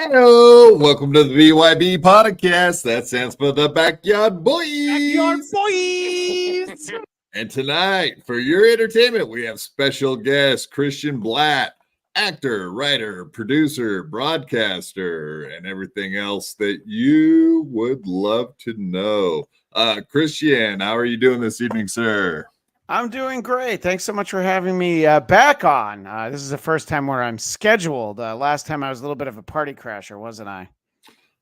Hello, welcome to the BYB podcast. That stands for the Backyard Boys. Backyard Boys. And tonight, for your entertainment, we have special guest Christian Bladt, actor, writer, producer, broadcaster, and everything else that you would love to know. Christian, how are you doing this evening, sir? I'm doing great. Thanks so much for having me back on. This is the first time where I'm scheduled. Last time I was a little bit of a party crasher, wasn't I?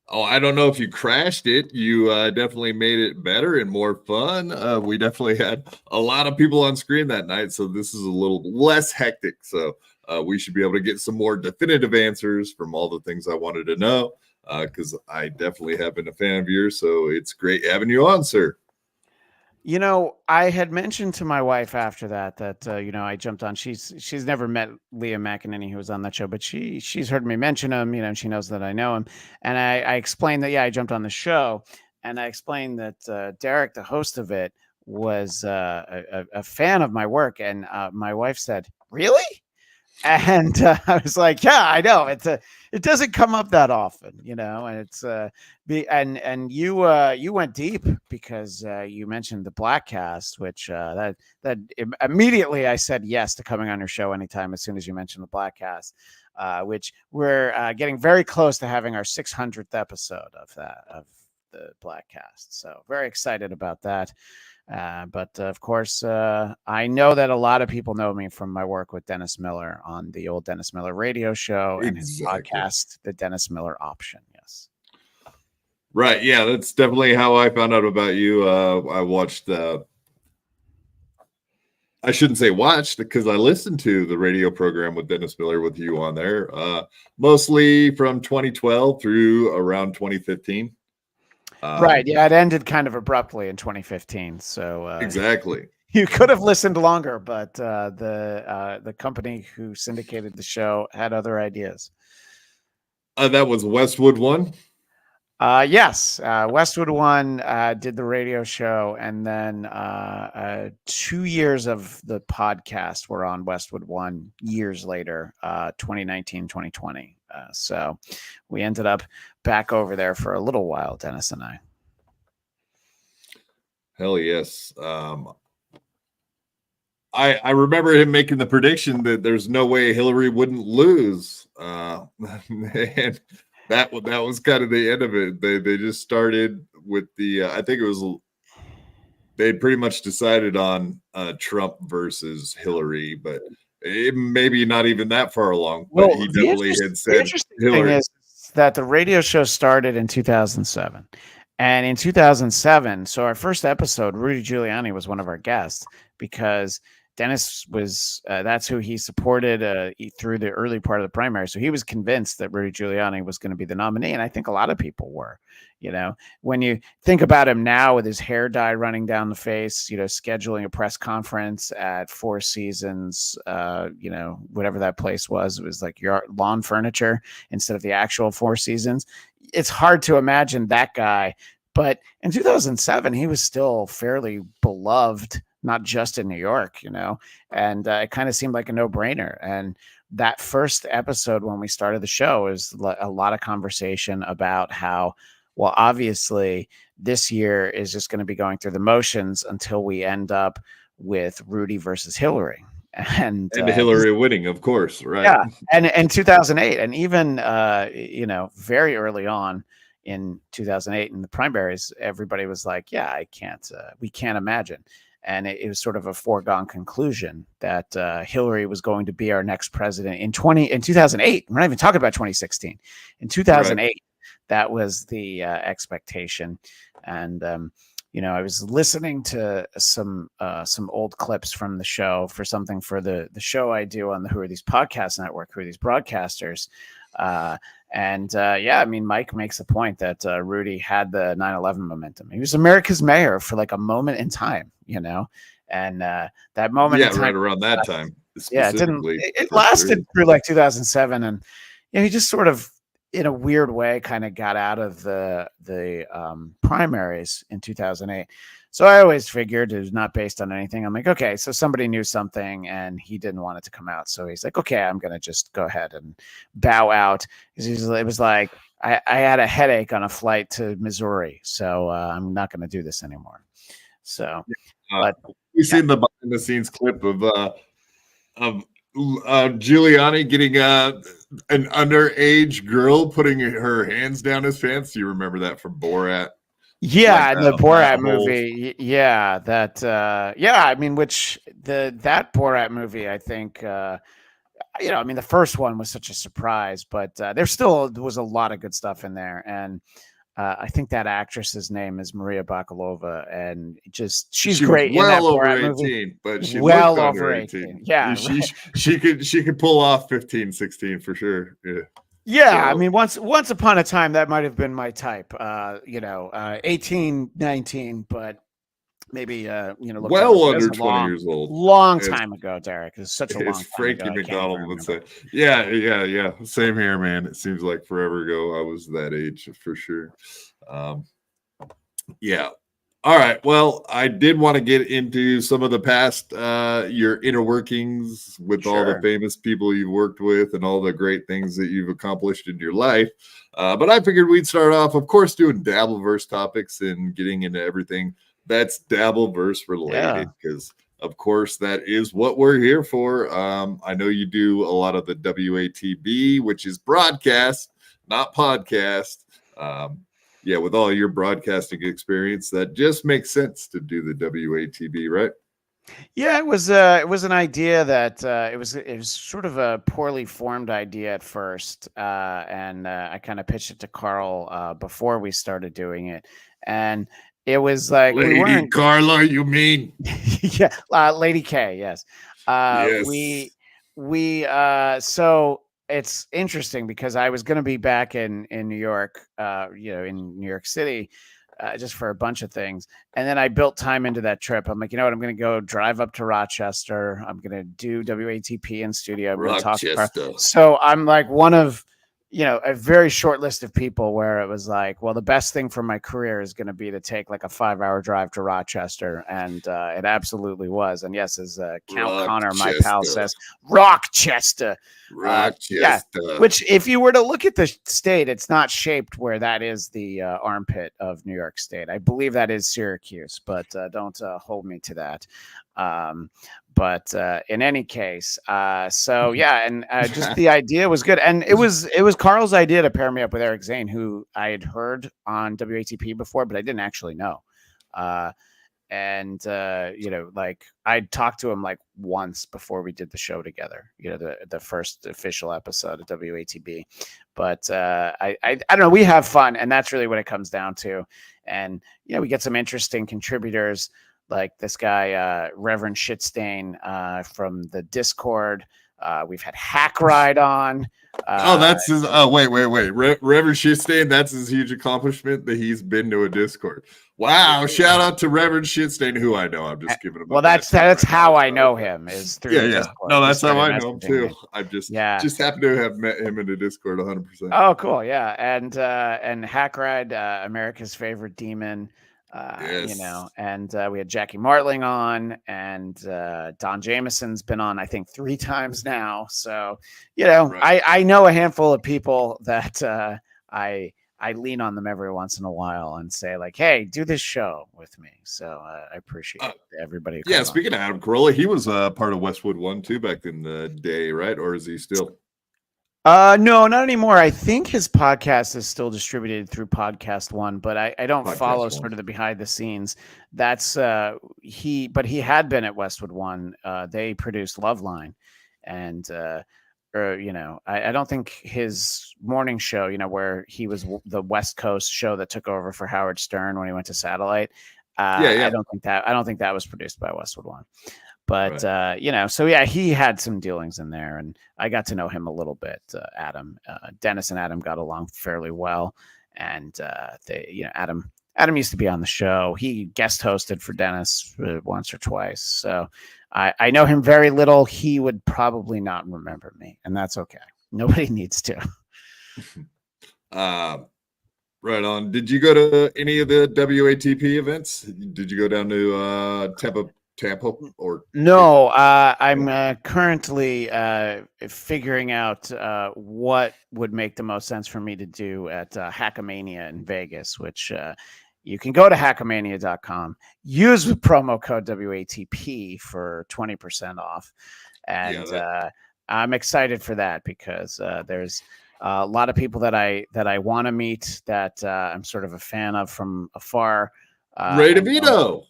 Oh, I don't know if you crashed it. You definitely made it better and more fun. We definitely had a lot of people on screen that night, so this is a little less hectic. So we should be able to get some more definitive answers from all the things I wanted to know, because I definitely have been a fan of yours. So it's great having you on, sir. You know, I had mentioned to my wife after that I jumped on. She's never met Liam McEnany, who was on that show, but she's heard me mention him. You know, she knows that I know him, and I explained that I jumped on the show, and I explained that Derek, the host of it, was a fan of my work, and my wife said, "Really?" And I was like, "Yeah, I know. It doesn't come up that often, you know." And it's and you went deep because you mentioned the Black Cast, which that immediately I said yes to coming on your show anytime as soon as you mentioned the Black Cast, which we're getting very close to having our 600th episode of the Black Cast. So very excited about that. But of course, I know that a lot of people know me from my work with Dennis Miller on the old Dennis Miller radio show and his podcast, The Dennis Miller Option. Yes. Right. Yeah, that's definitely how I found out about you. I watched, I shouldn't say watched, because I listened to the radio program with Dennis Miller with you on there, mostly from 2012 through around 2015. Right. Yeah, it ended kind of abruptly in 2015. So exactly. You could have listened longer, but the company who syndicated the show had other ideas. That was Westwood One. Yes, Westwood One did the radio show, and then 2 years of the podcast were on Westwood One years later, 2019, 2020. So we ended up back over there for a little while, Dennis and I. Hell yes. I remember him making the prediction that there's no way Hillary wouldn't lose. And that was kind of the end of it. They just started with the I think it was they'd pretty much decided on Trump versus Hillary, but it maybe not even that far along. But he definitely had said the interesting Hillary. Thing is that the radio show started in 2007. And in 2007, so our first episode, Rudy Giuliani was one of our guests, because Dennis was that's who he supported through the early part of the primary. So he was convinced that Rudy Giuliani was going to be the nominee. And I think a lot of people were, when you think about him now with his hair dye running down the face, scheduling a press conference at Four Seasons, whatever that place was, it was like your lawn furniture instead of the actual Four Seasons. It's hard to imagine that guy. But in 2007, he was still fairly beloved, not just in New York, and it kind of seemed like a no-brainer. And that first episode when we started the show is a lot of conversation about how, well, obviously this year is just going to be going through the motions until we end up with Rudy versus Hillary. And Hillary winning, of course, right? Yeah, and in 2008, and even very early on in 2008 in the primaries, everybody was like, "Yeah, we can't imagine." And it was sort of a foregone conclusion that Hillary was going to be our next president in 2008. We're not even talking about 2016. In 2008, right. That was the expectation. And I was listening to some old clips from the show for something for the show I do on the Who Are These Podcast Network, Who Are These Broadcasters. Mike makes the point that Rudy had the 9/11 momentum. He was America's mayor for like a moment in time, and that moment in time, right around that time. Yeah, it lasted through like 2007, and he just sort of, in a weird way, kind of got out of the primaries in 2008. So I always figured it was not based on anything. I'm like, okay, so somebody knew something and he didn't want it to come out. So he's like, okay, I'm going to just go ahead and bow out. It was like, I had a headache on a flight to Missouri, so I'm not going to do this anymore. So, we've seen the behind the scenes clip of Giuliani getting an underage girl putting her hands down his pants. Do you remember that from Borat? Yeah, in the Borat movie. Yeah, that. Which that Borat movie, I think. The first one was such a surprise, but there still was a lot of good stuff in there, and I think that actress's name is Maria Bakalova, and she's great. Well in that over Borat 18, movie. but she well looked over under 18. Yeah, she could pull off 15, 16 for sure. Yeah. Yeah, so, once upon a time that might have been my type. 18, 19, but maybe well under 20 years old. Long time ago, Derek. It's such a long time Frankie ago. McDonald would say. Yeah. Same here, man. It seems like forever ago. I was that age for sure. Yeah. All right. Well, I did want to get into some of the past, your inner workings with all the famous people you've worked with and all the great things that you've accomplished in your life. But I figured we'd start off, of course, doing Dabbleverse topics and getting into everything that's Dabbleverse related, because, of course, that is what we're here for. I know you do a lot of the WATB, which is broadcast, not podcast. With all your broadcasting experience, that just makes sense to do the WATB, right? Yeah, it was an idea that it was sort of a poorly formed idea at first, and I kind of pitched it to Carl before we started doing it, and it was like Lady Carla, you mean? Yeah, Lady K, yes. Yes. So it's interesting because I was going to be back in New York, in New York City, just for a bunch of things. And then I built time into that trip. I'm like, you know what? I'm going to go drive up to Rochester. I'm going to do WATP in studio. I'm going to talk to Carl. So I'm like one of, a very short list of people where it was like, well, the best thing for my career is going to be to take like a 5-hour drive to Rochester. And it absolutely was. And yes, as Count Connor, my pal, says, Rochester. Which if you were to look at the state, it's not shaped where that is the armpit of New York State. I believe that is Syracuse, but don't hold me to that. But in any case, just the idea was good. And it was Carl's idea to pair me up with Eric Zane, who I had heard on WATP before, but I didn't actually know. I'd talked to him like once before we did the show together, the first official episode of WATB. But I don't know, we have fun, and that's really what it comes down to. And, we get some interesting contributors. like this guy, Reverend Shitstain from the Discord. We've had Hack Ride on. That's his. Oh, wait. Reverend Shitstain, that's his huge accomplishment that he's been to a Discord. Wow. Shout out to Reverend Shitstain, who I know. I'm just giving him. Well, that's how I know him, is through the Discord. No, that's how I know him too. Me. I just happen to have met him in the Discord 100%. Oh, cool. Yeah. And Hack Ride, America's favorite demon. Yes. And we had Jackie Martling on, and Don Jameson's been on, I think, 3 times now. So, right. I know a handful of people that I lean on them every once in a while and say, like, hey, do this show with me. So I appreciate everybody. Yeah. Speaking of Adam Carolla, he was part of Westwood One too back in the day, right? Or is he still? No, not anymore. I think his podcast is still distributed through Podcast One, but I don't follow sort of the behind the scenes. That's but he had been at Westwood One. They produced Loveline, and I don't think his morning show, where he was the West Coast show that took over for Howard Stern when he went to Satellite. I don't think that was produced by Westwood One. But, right. So yeah, he had some dealings in there, and I got to know him a little bit. Dennis and Adam got along fairly well. And, Adam used to be on the show. He guest hosted for Dennis once or twice. So I know him very little. He would probably not remember me, and that's okay. Nobody needs to. Right on. Did you go to any of the WATP events? Did you go down to Tampa or no? I'm currently figuring out what would make the most sense for me to do at Hackamania in Vegas, which you can go to hackamania.com, use the promo code WATP for 20% off, and I'm excited for that because there's a lot of people that I want to meet that I'm sort of a fan of from afar. Ray DeVito.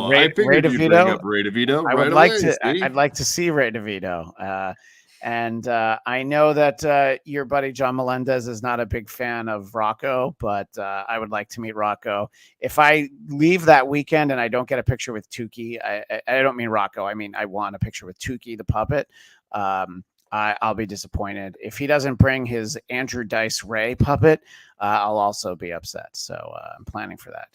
Ray DeVito. Ray DeVito. I'd like to see Ray DeVito. And I know that your buddy John Melendez is not a big fan of Rocco, but I would like to meet Rocco. If I leave that weekend and I don't get a picture with Tukey, I don't mean Rocco. I mean, I want a picture with Tukey, the puppet. I'll be disappointed. If he doesn't bring his Andrew Dice Ray puppet, I'll also be upset. So I'm planning for that,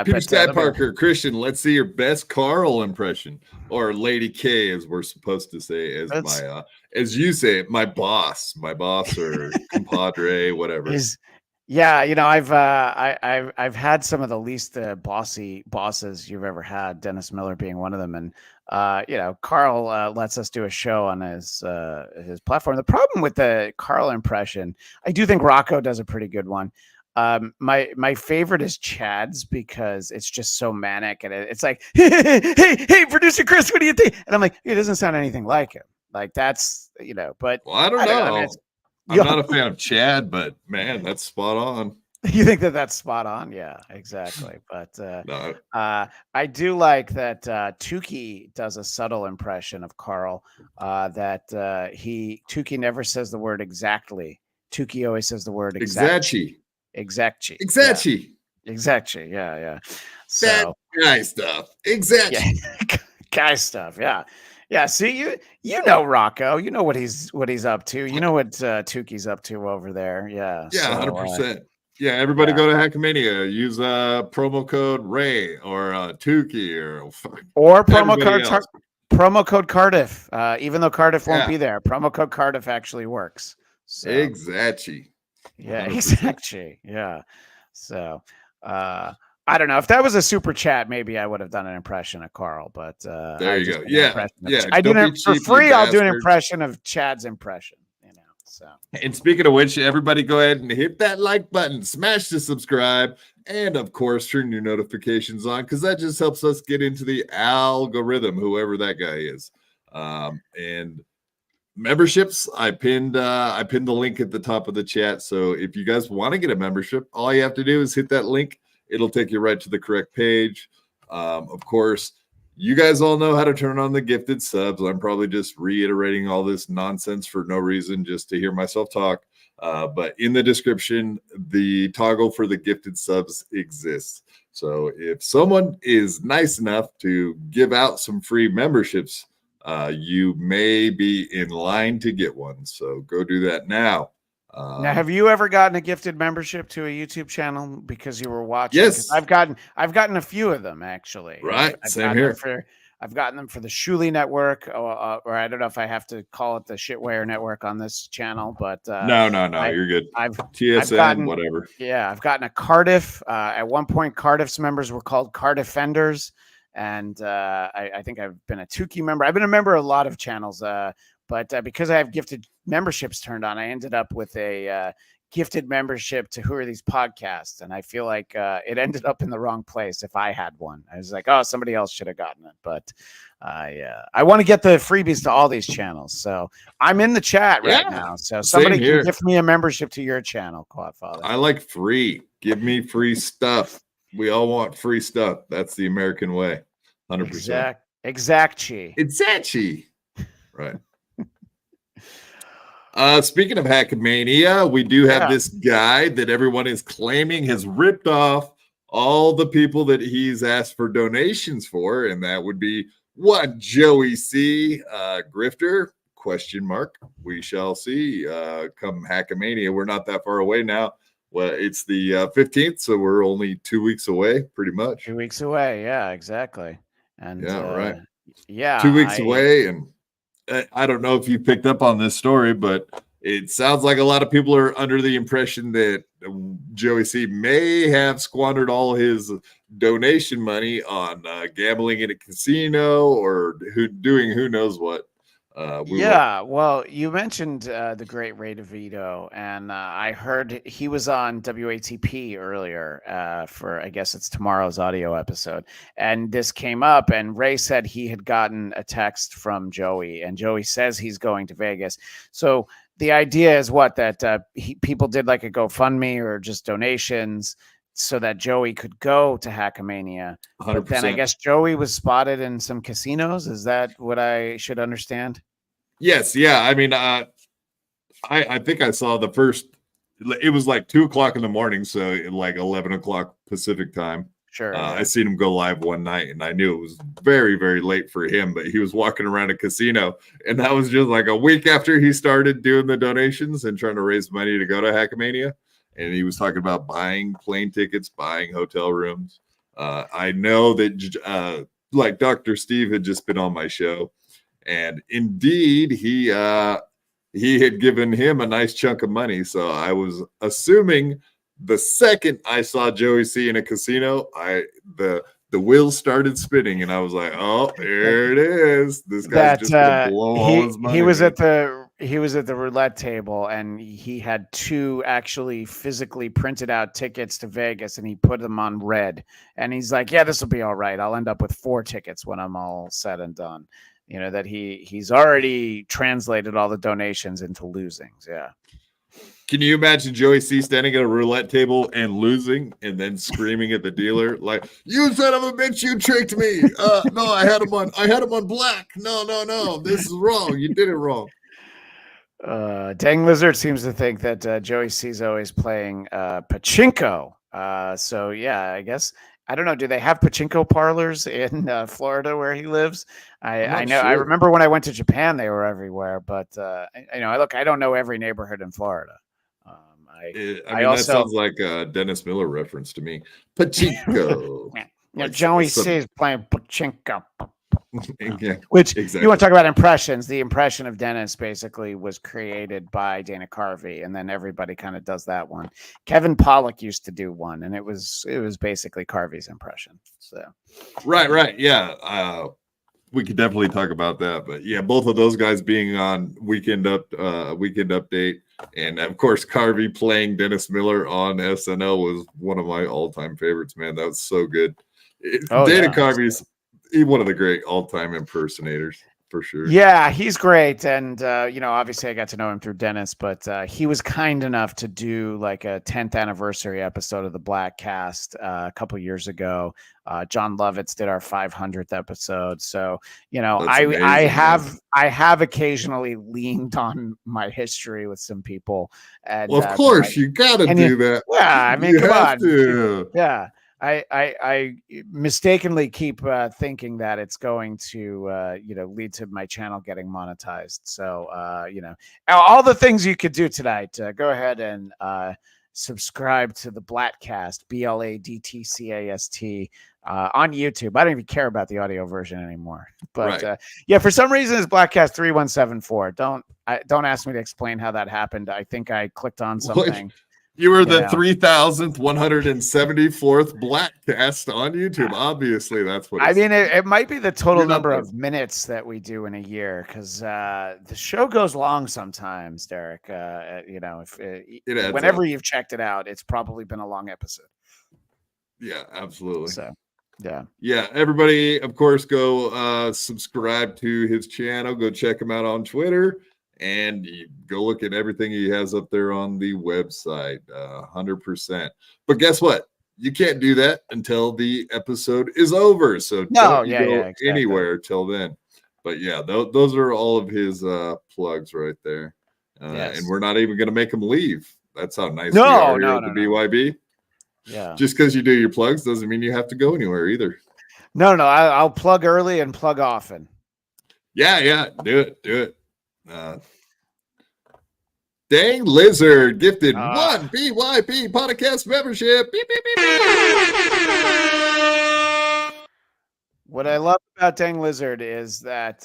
Peter Sky Parker, Christian, let's see your best Carl impression, or Lady K, as we're supposed to say, as you say, my boss, or compadre, whatever. I've had some of the least bossy bosses you've ever had, Dennis Miller being one of them, and Carl lets us do a show on his platform. The problem with the Carl impression, I do think Rocco does a pretty good one. My favorite is Chad's because it's just so manic, and it's like, hey, producer Chris, what do you think? And I'm like, it doesn't sound anything like him. Like that's but I don't know. I'm not a fan of Chad, but man, that's spot on. You think that's spot on? Yeah, exactly. But I do like that Tukey does a subtle impression of Carl. Tukey never says the word exactly. Tukey always says the word exactly. Exactly. Yeah. So that guy stuff. Exactly. Yeah. Guy stuff. Yeah. Yeah. See, you know Rocco. You know what he's up to. You know what Tukey's up to over there. Yeah. Yeah. 100%. Yeah. Everybody go to Hackamania. Use promo code Ray or Tukey or promo code Cardiff. Even though Cardiff won't be there, promo code Cardiff actually works. So. Exactly. Yeah, exactly. Yeah. So I don't know. If that was a super chat, maybe I would have done an impression of Carl, but there you go. Yeah. I do it for free. I'll do an impression of Chad's impression, So and speaking of which, everybody go ahead and hit that like button, smash the subscribe, and of course turn your notifications on because that just helps us get into the algorithm, whoever that guy is. And memberships, I pinned the link at the top of the chat. So if you guys want to get a membership, all you have to do is hit that link. It'll take you right to the correct page. Of course, You guys all know how to turn on the gifted subs. I'm probably just reiterating all this nonsense for no reason, just to hear myself talk. But in the description, the toggle for the gifted subs exists. So if someone is nice enough to give out some free memberships, you may be in line to get one. So go do that now. Now, have you ever gotten a gifted membership to a YouTube channel because you were watching? Yes. I've gotten a few of them actually. Right. I've Same here. I've gotten them for the Shuli Network, or I don't know if I have to call it the Shitware Network on this channel, but no, you're good. I've TSN, gotten, whatever. Yeah, I've gotten a Cardiff. At one point, Cardiff's members were called Cardiffenders, and I think I've been a Tukey member. I've been a member of a lot of channels, but because I have gifted memberships turned on, I ended up with a gifted membership to Who Are These Podcasts, and I feel like it ended up in the wrong place. If I had one, I was like, oh, somebody else should have gotten it. But I want to get the freebies to all these channels, so I'm in the chat right now. So somebody can gift me a membership to your channel, Quadfather. I like free. Give me free stuff. We all want free stuff. That's the American way. 100%. Exactly. Right. Speaking of Hackmania, we do have this guy that everyone is claiming has ripped off all the people that he's asked for donations for, and that would be Joey C, grifter ? We shall see. Come Hackmania, we're not that far away now. Well, it's the 15th, so we're only 2 weeks away, pretty much. 2 weeks away, yeah, exactly. And right, 2 weeks away, and I don't know if you picked up on this story, but it sounds like a lot of people are under the impression that Joey C may have squandered all his donation money on gambling in a casino or doing who knows what. Well, you mentioned the great Ray DeVito, and I heard he was on WATP earlier for, I guess it's tomorrow's audio episode, and this came up, and Ray said he had gotten a text from Joey, and Joey says he's going to Vegas. So the idea is that people did like a GoFundMe or just donations so that Joey could go to Hackmania. 100%. But then I guess Joey was spotted in some casinos. Is that what I should understand? Yes. Yeah. I mean, I think I saw the first, it was like 2:00 in the morning. So like 11 o'clock Pacific time. Sure. I seen him go live one night and I knew it was very, very late for him, but he was walking around a casino, and that was just like a week after he started doing the donations and trying to raise money to go to Hackmania. And he was talking about buying plane tickets, buying hotel rooms. I know that like Dr. Steve had just been on my show, and indeed he had given him a nice chunk of money. So I was assuming the second I saw Joey C in a casino, the wheels started spinning, and I was like, "Oh, there it is! This guy's just gonna blow all his money." He was at the roulette table, and he had 2 actually physically printed out tickets to Vegas, and he put them on red. And he's like, "Yeah, this will be all right. I'll end up with 4 tickets when I'm all said and done." You know, that he's already translated all the donations into losings. Yeah. Can you imagine Joey C standing at a roulette table and losing and then screaming at the dealer like, "You son of a bitch, you tricked me. No, I had him on black. No. This is wrong. You did it wrong." Dang Lizard seems to think that Joey C's always playing pachinko. So yeah, I guess, I don't know. Do they have pachinko parlors in Florida where he lives? I know. Sure. I remember when I went to Japan, they were everywhere. But I don't know every neighborhood in Florida. That sounds like a Dennis Miller reference to me. Pachinko. Joey C is playing pachinko. Yeah, which exactly. You want to talk about impressions? The impression of Dennis basically was created by Dana Carvey, and then everybody kind of does that one. Kevin Pollak used to do one, and it was basically Carvey's impression. So right, yeah. We could definitely talk about that, but yeah, both of those guys being on Weekend Update, and of course Carvey playing Dennis Miller on SNL was one of my all-time favorites. Man, that was so good. Dana Carvey's one of the great all-time impersonators. for sure. Yeah, he's great. And, obviously I got to know him through Dennis, but he was kind enough to do like a 10th anniversary episode of the Black Cast a couple years ago. John Lovitz did our 500th episode. So, That's amazing, I have occasionally leaned on my history with some people. And well, of course, you got to do that. Yeah, I mean, you come have on. to. Yeah. I mistakenly keep thinking that it's going to lead to my channel getting monetized. So all the things you could do tonight. Go ahead and subscribe to the Blattcast, BLADTCAST, on YouTube. I don't even care about the audio version anymore. But right. For some reason it's Blattcast 3174. Don't ask me to explain how that happened. I think I clicked on something. You were the 3,174th Blattcast on YouTube. Obviously, that's what I mean. It might be the total number of minutes that we do in a year, because the show goes long sometimes, Derek. Whenever you've checked it out, it's probably been a long episode. Yeah, absolutely. So, yeah. Everybody, of course, go subscribe to his channel. Go check him out on Twitter. And you go look at everything he has up there on the website, 100%. But guess what? You can't do that until the episode is over. So don't go anywhere till then. But yeah, those are all of his plugs right there. And we're not even going to make him leave. That's how nice we are here at the BYB. Yeah. Just because you do your plugs doesn't mean you have to go anywhere either. No, I'll plug early and plug often. Yeah. Do it. Dang Lizard gifted 1 BYB podcast membership. Beep, beep, beep, beep. What I love about Dang Lizard is that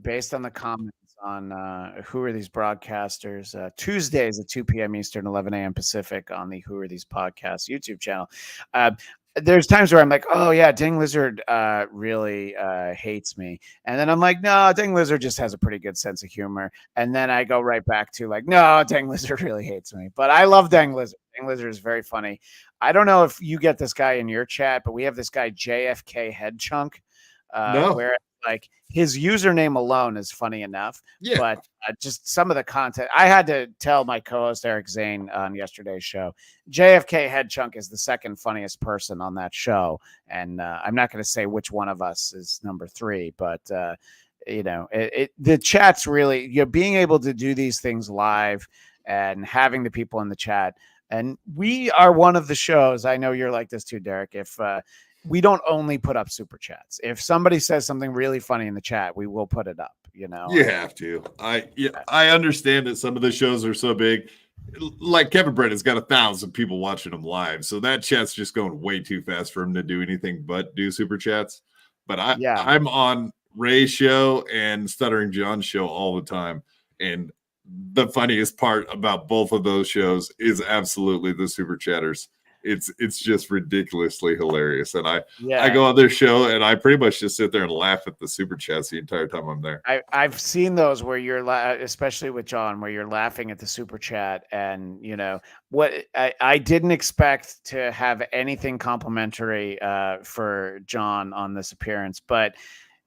based on the comments on Who Are These Broadcasters, Tuesdays at 2 p.m. Eastern, 11 a.m. Pacific on the Who Are These Podcasts YouTube channel. There's times where I'm like, oh yeah, Dang Lizard really hates me. And then I'm like, no, Dang Lizard just has a pretty good sense of humor. And then I go right back to like, no, Dang Lizard really hates me. But I love Dang Lizard. Dang Lizard is very funny. I don't know if you get this guy in your chat, but we have this guy, JFK Head Chunk. Where like his username alone is funny enough, but just some of the content. I had to tell my co-host Eric Zane on yesterday's show, JFK Head Chunk is the second funniest person on that show, and I'm not going to say which one of us is number 3, but the chat's really, being able to do these things live and having the people in the chat, and we are one of the shows. I know you're like this too, Derek. If we don't only put up super chats. If somebody says something really funny in the chat, we will put it up. You have to. I understand that some of the shows are so big. Like Kevin Brett has got 1,000 people watching him live, so that chat's just going way too fast for him to do anything but do super chats. But I'm on Ray's show and Stuttering John's show all the time, and the funniest part about both of those shows is absolutely the super chatters. It's just ridiculously hilarious. And I go on their show and I pretty much just sit there and laugh at the super chats the entire time I'm there. I've seen those where you're especially with John, where you're laughing at the super chat. And what I didn't expect to have anything complimentary for John on this appearance, but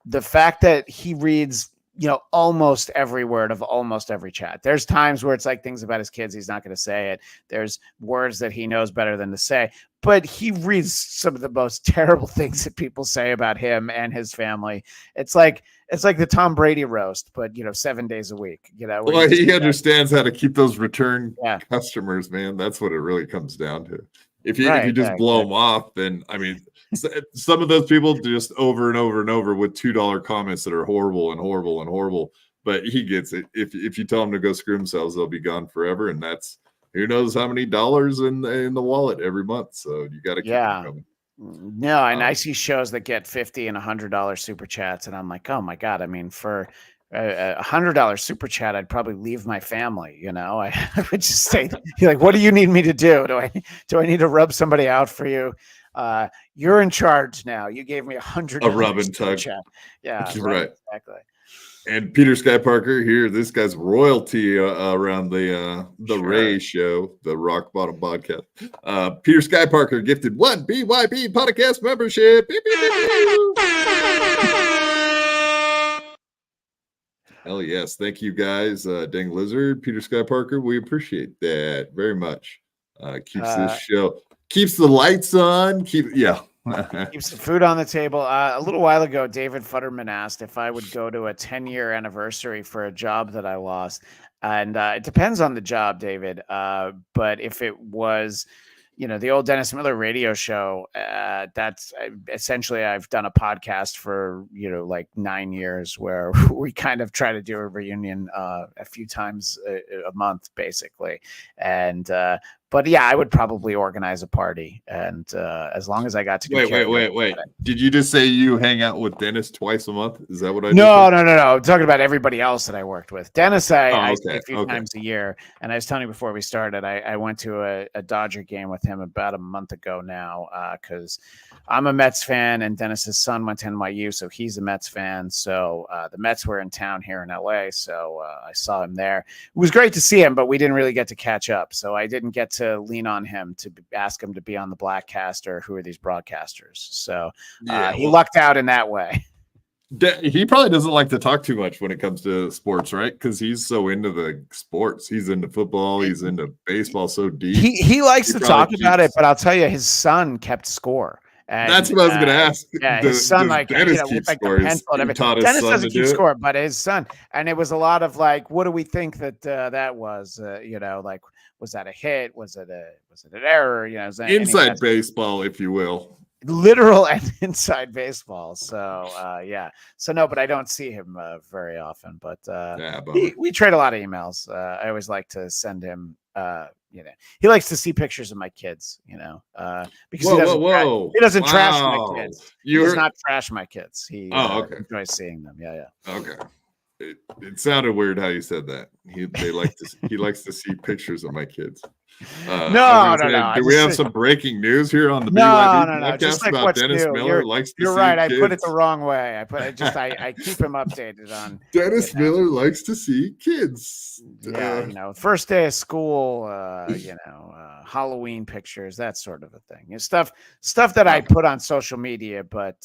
the fact that he reads almost every word of almost every chat. There's times where it's like things about his kids, he's not going to say it. There's words that he knows better than to say, but he reads some of the most terrible things that people say about him and his family. It's like the Tom Brady roast, but 7 days a week. Well, he understands how to keep those return customers, man. That's what it really comes down to. If you just blow them off, then I mean, some of those people just over and over and over with $2 comments that are horrible and horrible and horrible. But he gets it. If you tell them to go screw themselves, they'll be gone forever, and that's who knows how many dollars in the wallet every month. So you got to keep them coming. No, and I see shows that get $50 and $100 super chats, and I'm like, oh my god! I mean, for $100 super chat, I'd probably leave my family. I would just say, like, what do you need me to do? Do I need to rub somebody out for you? You're in charge now. You gave me $100. A rub and tug. Chat. Yeah, right. Exactly. And Peter Sky Parker here. This guy's royalty around the Ray show, the Rock Bottom podcast. Peter Sky Parker gifted 1 BYB podcast membership. Beep, beep, beep, beep. Hell yes. Thank you guys. Dang Lizard, Peter Sky Parker. We appreciate that very much. Keeps this show, keeps the lights on. Keeps the food on the table. A little while ago, David Futterman asked if I would go to a 10-year anniversary for a job that I lost. And it depends on the job, David. But if it was, the old Dennis Miller radio show, that's essentially I've done a podcast for, like 9 years where we kind of try to do a reunion a few times a month, basically. And but yeah, I would probably organize a party, and as long as I got to wait. Did you just say you hang out with Dennis twice a month? Is that what I? No. I'm talking about everybody else that I worked with. Dennis, I see a few times a year, and I was telling you before we started, I went to a Dodger game with him about a month ago now, because I'm a Mets fan, and Dennis's son went to NYU, so he's a Mets fan. So the Mets were in town here in LA, so I saw him there. It was great to see him, but we didn't really get to catch up, so I didn't get to lean on him to ask him to be on the Blackcast or who are these broadcasters. So he lucked out in that way. He probably doesn't like to talk too much when it comes to sports, right? Because he's so into the sports. He's into football. He's into baseball so deep. He likes to talk about it, but I'll tell you, his son kept score. And, that's what I was going to ask. Yeah, his son, Dennis with the pencil and everything. Dennis doesn't keep score, but his son. And it was a lot of like, what do we think that was? Like, was that a hit? Was it an error? Inside baseball, if you will. Literal and inside baseball. So so no, but I don't see him very often, but we trade a lot of emails. I always like to send him he likes to see pictures of my kids, because he doesn't trash my kids. He does not trash my kids. He enjoys seeing them. Okay. It sounded weird how you said that. He likes to see pictures of my kids. No. Do we have some breaking news here on the BYB podcast just like about Dennis Miller likes to see You're right. kids? I put it the wrong way. I keep him updated on Dennis Miller likes to see kids. Yeah, first day of school, Halloween pictures, that sort of a thing. Stuff that I put on social media, but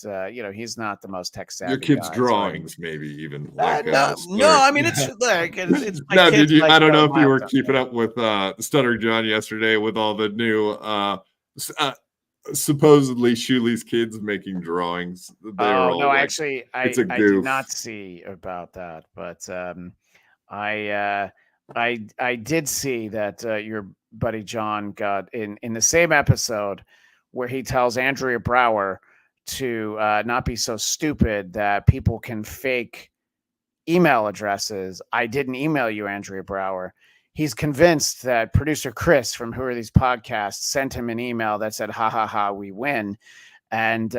he's not the most tech savvy. Your kids' guy, drawings, maybe even. No. I mean, it's like it's my no. Kids Did you? like I don't know if you were stuff. keeping up with Stuttering John yesterday with all the new supposedly Shuli's kids making drawings. Actually, I did not see about that, but I did see that your buddy John got in the same episode where he tells Andrea Brower to not be so stupid that people can fake email addresses. I didn't email you, Andrea Brower. He's convinced that producer Chris from Who Are These Podcasts sent him an email that said, ha, ha, ha, we win. And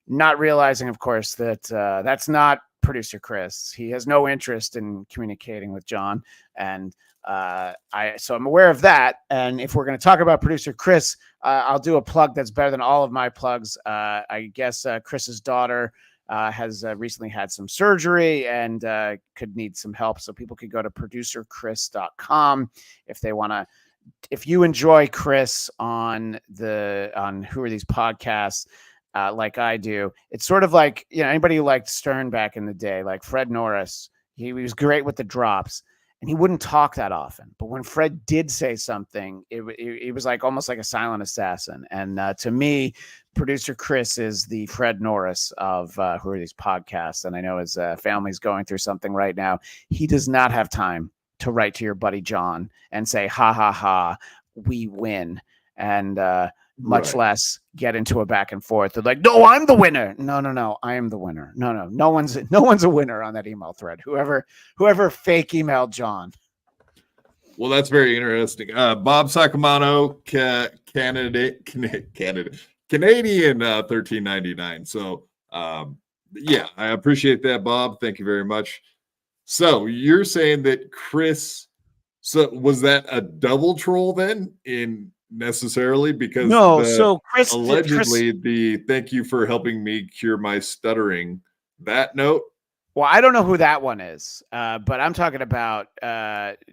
not realizing, of course, that that's not producer Chris. He has no interest in communicating with John. And so I'm aware of that. And if we're going to talk about producer Chris, I'll do a plug that's better than all of my plugs. I guess Chris's daughter has recently had some surgery and could need some help. So people could go to producerchris.com if they want to. If you enjoy Chris on Who Are These Podcasts, like I do, it's sort of like, anybody who liked Stern back in the day, like Fred Norris, he was great with the drops. And he wouldn't talk that often. But when Fred did say something, it was like almost like a silent assassin. And to me, producer Chris is the Fred Norris of Who Are These Podcasts. And I know his family's going through something right now. He does not have time to write to your buddy John and say, ha, ha, ha, we win. And much less get into a back and forth. They're like, no, I'm the winner. No, I am the winner. No one's a winner on that email thread. Whoever fake emailed John. Well, that's very interesting. Bob Sacamano, Canadian 1399. So I appreciate that, Bob. Thank you very much. So you're saying that Chris, so was that a double troll then necessarily? Because so Chris allegedly the thank you for helping me cure my stuttering, that note. Well, I don't know who that one is, but I'm talking about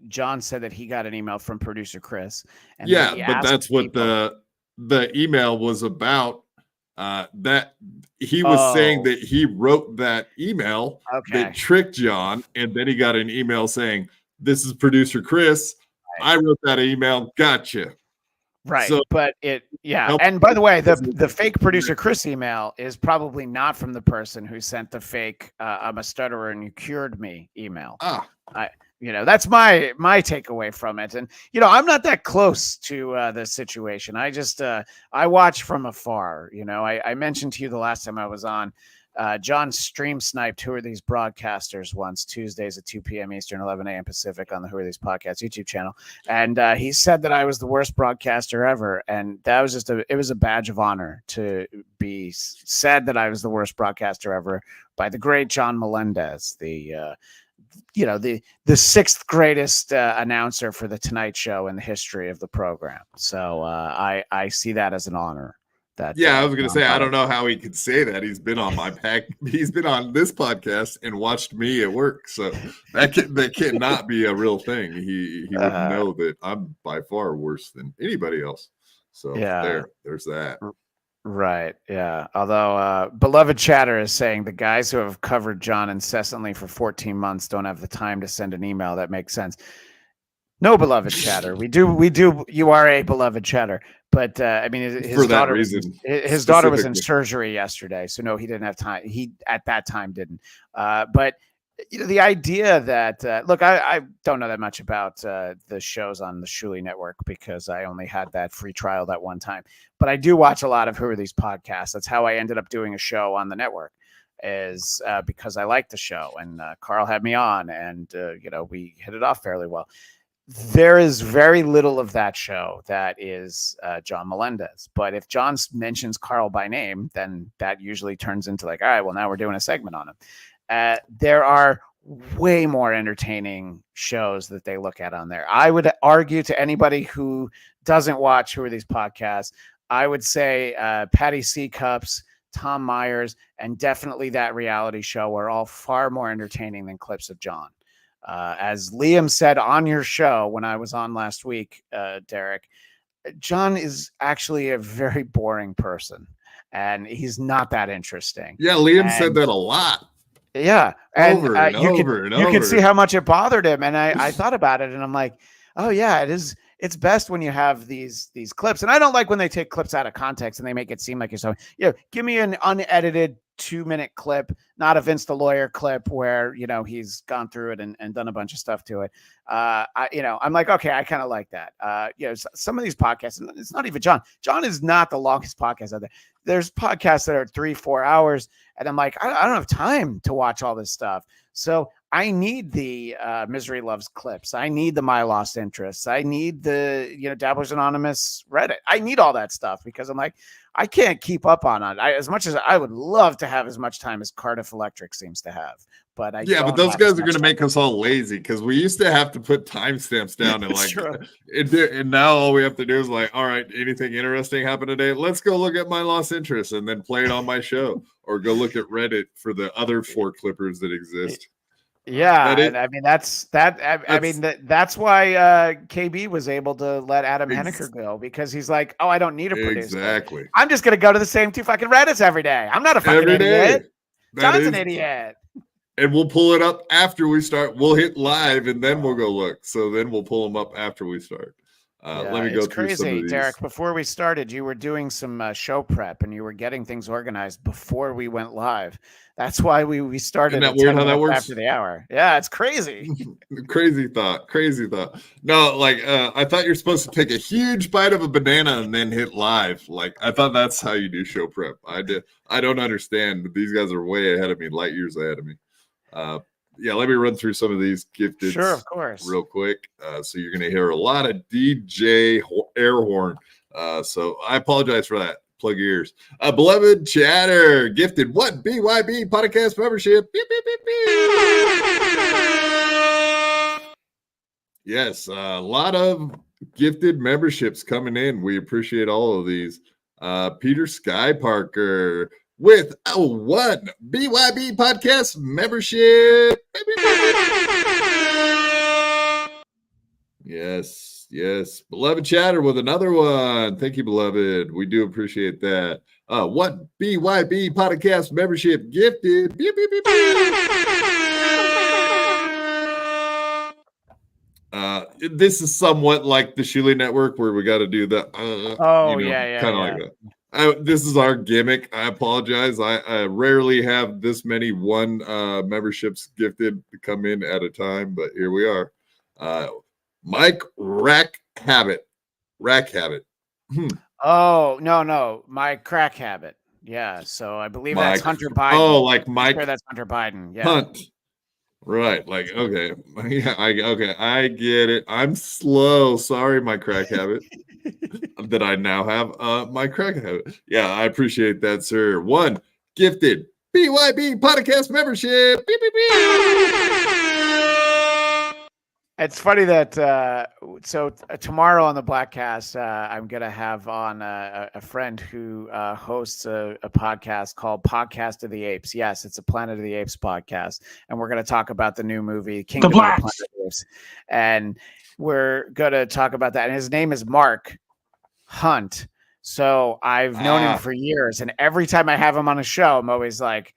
John said that he got an email from producer Chris. And but that's what the email was about. that he was saying that he wrote that email Okay. that tricked John, and then he got an email saying, "This is producer Chris. Right. I wrote that email. Gotcha." Right. So But yeah. help And by the way, the doesn't- fake producer Chris email is probably not from the person who sent the fake I'm a stutterer and you cured me email. That's my takeaway from it. And I'm not that close to this situation. I just I watch from afar. I mentioned to you the last time I was on, John stream sniped Who Are These Broadcasters once, Tuesdays at 2 p.m. Eastern, 11 a.m. Pacific on the Who Are These Podcasts YouTube channel. And he said that I was the worst broadcaster ever. And that was it was a badge of honor to be said that I was the worst broadcaster ever by the great John Melendez, the sixth greatest announcer for the Tonight Show in the history of the program. So I see that as an honor. I was going to say, I don't know how he could say that. He's been on my pack. He's been on this podcast and watched me at work. So that cannot be a real thing. He would know that I'm by far worse than anybody else. So there's that. Right. Yeah. Although Beloved Chatter is saying the guys who have covered John incessantly for 14 months don't have the time to send an email. That makes sense. No, Beloved Chatter. We do. You are a Beloved Chatter. But I mean, his daughter was in surgery yesterday. So no, he didn't have time. He at that time didn't. But the idea that look, I don't know that much about the shows on the Shuli Network because I only had that free trial that one time. But I do watch a lot of Who Are These Podcasts. That's how I ended up doing a show on the network, is because I liked the show and Carl had me on, and we hit it off fairly well. There is very little of that show that is John Melendez. But if John mentions Carl by name, then that usually turns into like, all right, well, now we're doing a segment on him. There are way more entertaining shows that they look at on there. I would argue to anybody who doesn't watch Who Are These Podcasts, I would say Patty C. Cups, Tom Myers, and definitely That Reality Show are all far more entertaining than clips of John. As Liam said on your show when I was on last week, Derek, John is actually a very boring person, and he's not that interesting. Yeah, Liam said that a lot. Yeah, and over and over. You can see how much it bothered him, and I thought about it, and I'm like, oh yeah, it is. It's best when you have these clips, and I don't like when they take clips out of context and they make it seem like you're so. Give me an unedited 2-minute clip, not a Vince the Lawyer clip where he's gone through it and done a bunch of stuff to it. I'm like, okay, I kind of like that. Some of these podcasts, it's not even John. John is not the longest podcast out there. There's podcasts that are 3-4 hours, and I'm like, I don't have time to watch all this stuff. So I need the Misery Loves clips. I need the My Lost Interests. I need the Dabblers Anonymous Reddit. I need all that stuff because I'm like, I can't keep up on it. As much as I would love to have as much time as Cardiff Electric seems to have, but but those guys are going to make us all lazy because we used to have to put timestamps down and and now all we have to do is like, all right, anything interesting happened today? Let's go look at My Lost Interest and then play it on my show, or go look at Reddit for the other 4 clippers that exist. Yeah, and I mean that's why KB was able to let Adam Henniker go, because he's like, oh, I don't need a producer. Exactly. I'm just gonna go to the same 2 fucking Reddits every day. I'm not a fucking idiot. John's an idiot. And we'll pull it up after we start. We'll hit live and then we'll go look. So then we'll pull them up after we start. Let me go through some of these. Derek, before we started, you were doing some show prep and you were getting things organized before we went live. That's why we started. Isn't that weird how that works? After the hour. Yeah, it's crazy. Crazy thought. No, I thought you're supposed to take a huge bite of a banana and then hit live. Like, I thought that's how you do show prep. I don't understand, but these guys are way ahead of me, light years ahead of me. Let me run through some of these gifted. Sure, of course. Real quick. So you're going to hear a lot of DJ air horn. So I apologize for that. Plug your ears. Beloved Chatter gifted what? BYB podcast membership. Beep, beep, beep, beep. Yes, a lot of gifted memberships coming in. We appreciate all of these. Peter Sky Parker with a 1 BYB podcast membership. Yes, yes. Beloved chatter with another one. Thank you, beloved. We do appreciate that. What BYB podcast membership gifted? Beep, beep, beep, beep. This is somewhat like the Shuli Network where we got to do the, Oh, yeah, kind of like that. This is our gimmick. I apologize. I rarely have this many one memberships gifted to come in at a time, but here we are. Mike Rack Habit. Oh, no, my crack habit. Yeah, so I believe that's Hunter Biden. Oh, like Mike. Sure, that's Hunter Biden. Yeah. Hunt. Right. Like, okay. Yeah, I get it. I'm slow. Sorry, my crack habit that I now have. My crack habit. Yeah, I appreciate that, sir. One gifted BYB podcast membership. Beep, beep, beep. It's funny that tomorrow on the Blackcast, I'm gonna have on a friend who hosts a podcast called Podcast of the Apes. Yes, it's a Planet of the Apes podcast, and we're gonna talk about the new movie Kingdom of the Planet of the Apes, and we're gonna talk about that. And his name is Mark Hunt. So I've known him for years, and every time I have him on a show, I'm always like,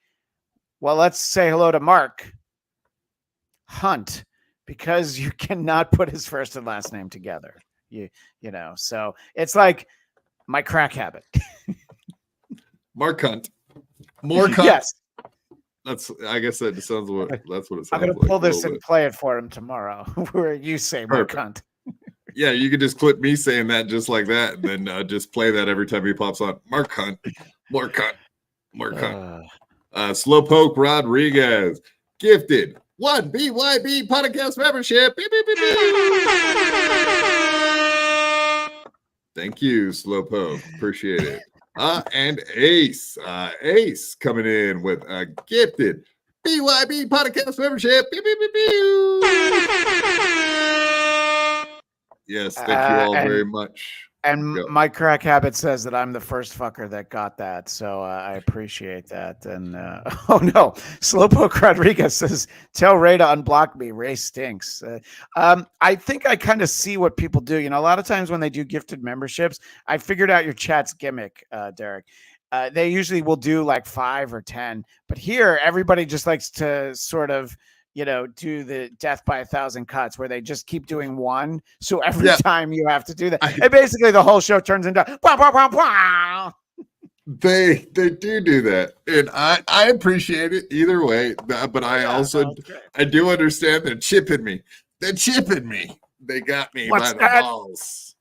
"Well, let's say hello to Mark Hunt." Because you cannot put his first and last name together. You know, so it's like my crack habit. Mark Hunt. More Hunt. Yes. I guess that sounds what it sounds I'm gonna pull this and play it for him tomorrow, where you say Mark Hunt. Yeah, you could just clip me saying that just like that, and then just play that every time he pops on. Mark Hunt. Mark Hunt. Mark Hunt. Slowpoke Rodriguez. Gifted. One BYB podcast membership. Beep, beep, beep, beep. Thank you, Slowpoke. Appreciate it. And Ace. Ace coming in with a gifted BYB podcast membership. Beep, beep, beep, beep. Yes, thank you all very much. And my crack habit says that I'm the first fucker that got that, so I appreciate that. And oh no, Slowpoke Rodriguez says, "Tell Ray to unblock me. Ray stinks." I think I kind of see what people do. You know, a lot of times when they do gifted memberships, I figured out your chat's gimmick, Derek. They usually will do like 5 or 10, but here everybody just likes to sort of, you know, do the death by 1,000 cuts where they just keep doing one. So every time you have to do that, and basically the whole show turns into wah, wah, wah, wah. They do that, and I appreciate it either way. But I also I do understand they're chipping me. They're chipping me. They got me by the balls.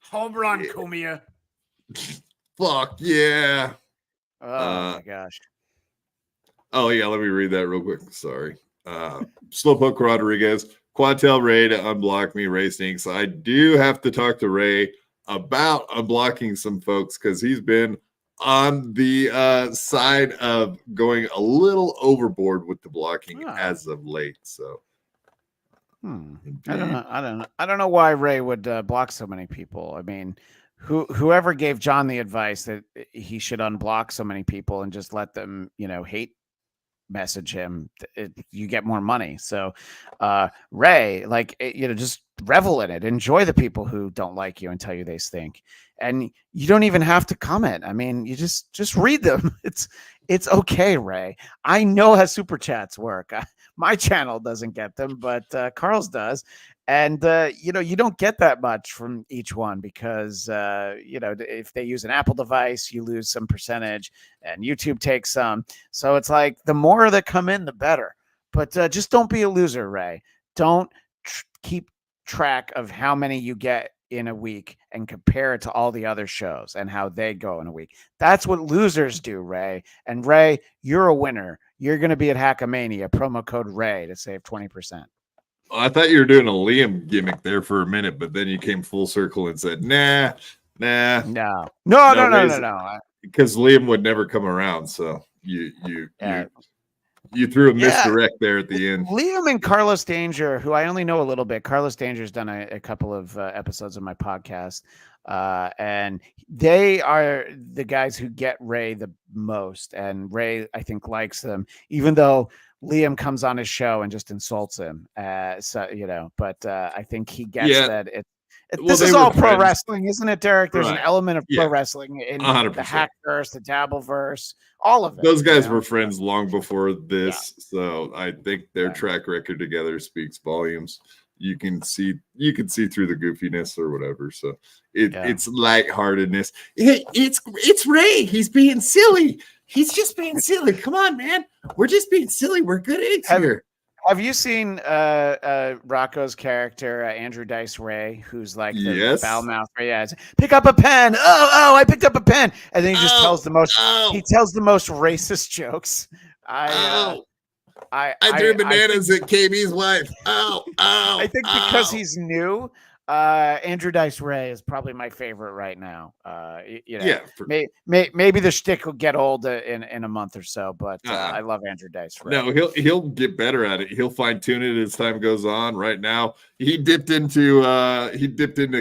Home run, Kumia. Fuck yeah. Oh my gosh. Oh yeah, let me read that real quick. Sorry. Slowpoke Rodriguez, Quantel Ray to unblock me. Ray stinks. I do have to talk to Ray about unblocking some folks because he's been on the side of going a little overboard with the blocking as of late. So I don't know why Ray would block so many people. I mean, whoever gave John the advice that he should unblock so many people and just let them, you know, hate message him, you get more money. So Ray, like, you know, just revel in it, enjoy the people who don't like you and tell you they stink, and you don't even have to comment. I mean, you just read them. It's okay, Ray. I know how super chats work. My channel doesn't get them, but Carl's does. And, you know, you don't get that much from each one because, you know, if they use an Apple device, you lose some percentage and YouTube takes some. So it's like the more that come in, the better. But just don't be a loser, Ray. Don't keep track of how many you get in a week and compare it to all the other shows and how they go in a week. That's what losers do, Ray. And Ray, you're a winner. You're going to be at Hackamania, promo code Ray to save 20%. I thought you were doing a Liam gimmick there for a minute, but then you came full circle and said, nah. No. Because Liam would never come around. So you You threw a Yeah. misdirect there at the end. Liam and Carlos Danger, who I only know a little bit. Carlos Danger's done a couple of episodes of my podcast, and they are the guys who get Ray the most. And Ray, I think, likes them, even though Liam comes on his show and just insults him. So but I think he gets that this is all pro wrestling, isn't it, Derek? There's an element of pro wrestling in 100%. the Hackverse, the Dabbleverse, all of it. Those guys were friends long before this, so I think their track record together speaks volumes. You can see through the goofiness or whatever. So it's lightheartedness. It's Ray. He's being silly. He's just being silly. Come on, man. We're just being silly. We're good eggs here. Have you seen Rocco's character, Andrew Dice Ray, who's like the foul mouth? Yeah, pick up a pen. Oh, I picked up a pen, and then he just tells the most. He tells the most racist jokes. I threw bananas at KB's wife. I think because he's new, Andrew Dice Ray is probably my favorite right now. Maybe the shtick will get old in a month or so, but I love Andrew Dice Ray. No, he'll get better at it. He'll fine tune it as time goes on. Right now, he dipped into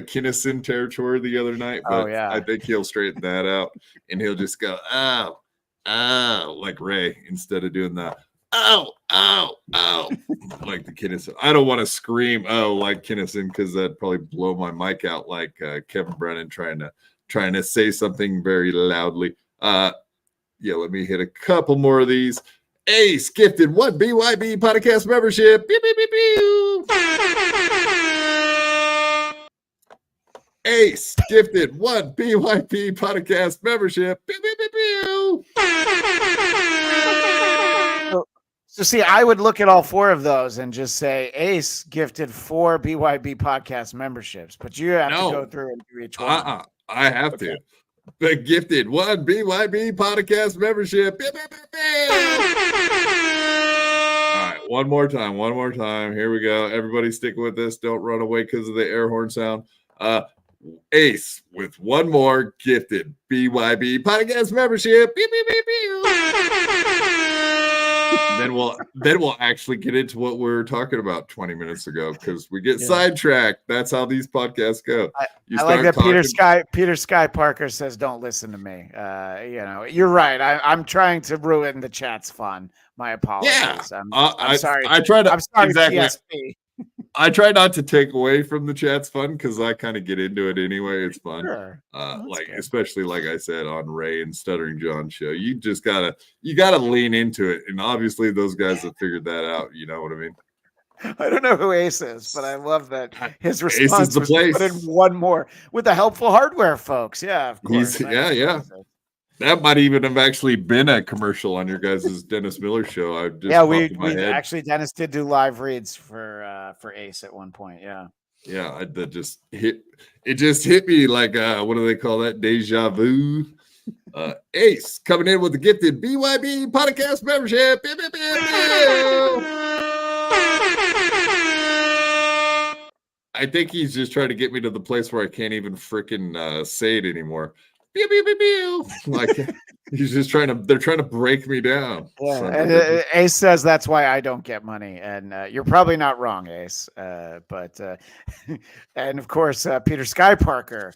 Kinnison territory the other night, but I think he'll straighten that out, and he'll just go like Ray instead of doing that. Like the Kinnison. I don't want to scream like Kinnison because that'd probably blow my mic out like Kevin Brennan trying to say something very loudly. Let me hit a couple more of these. Ace gifted 1 BYB podcast membership. Pew, pew, pew, pew. Ace gifted 1 BYB podcast membership. Pew, pew, pew, pew. So see, I would look at all 4 of those and just say Ace gifted 4 BYB podcast memberships, but you have to go through and do each one. I have to. The gifted 1 BYB podcast membership. All right, one more time. Here we go. Everybody stick with this. Don't run away because of the air horn sound. Ace with 1 more gifted BYB podcast membership. Beep, beep, beep, beep. Then we'll actually get into what we were talking about 20 minutes ago because we get sidetracked. That's how these podcasts go. I like that Peter Sky Parker says, "Don't listen to me." You're right. I'm trying to ruin the chat's fun. My apologies. Yeah, I'm sorry. I'm sorry, exactly. PSP. I try not to take away from the chat's fun because I kind of get into it anyway. It's fun. Sure. Especially like I said on Ray and Stuttering John show. You just gotta lean into it. And obviously those guys have figured that out. You know what I mean? I don't know who Ace is, but I love that his response was to put in 1 more with the helpful hardware folks. Yeah, of course. That might even have actually been a commercial on your guys' Dennis Miller show. Dennis did do live reads for Ace at one point. Yeah. Yeah, that just hit. It just hit me like what do they call that? Deja vu. Ace coming in with the gifted BYB podcast membership. I think he's just trying to get me to the place where I can't even freaking say it anymore. Pew, pew, pew, pew. Like he's just they're trying to break me down. Yeah, and Ace says that's why I don't get money, and you're probably not wrong, Ace. But and of course, Peter Sky Parker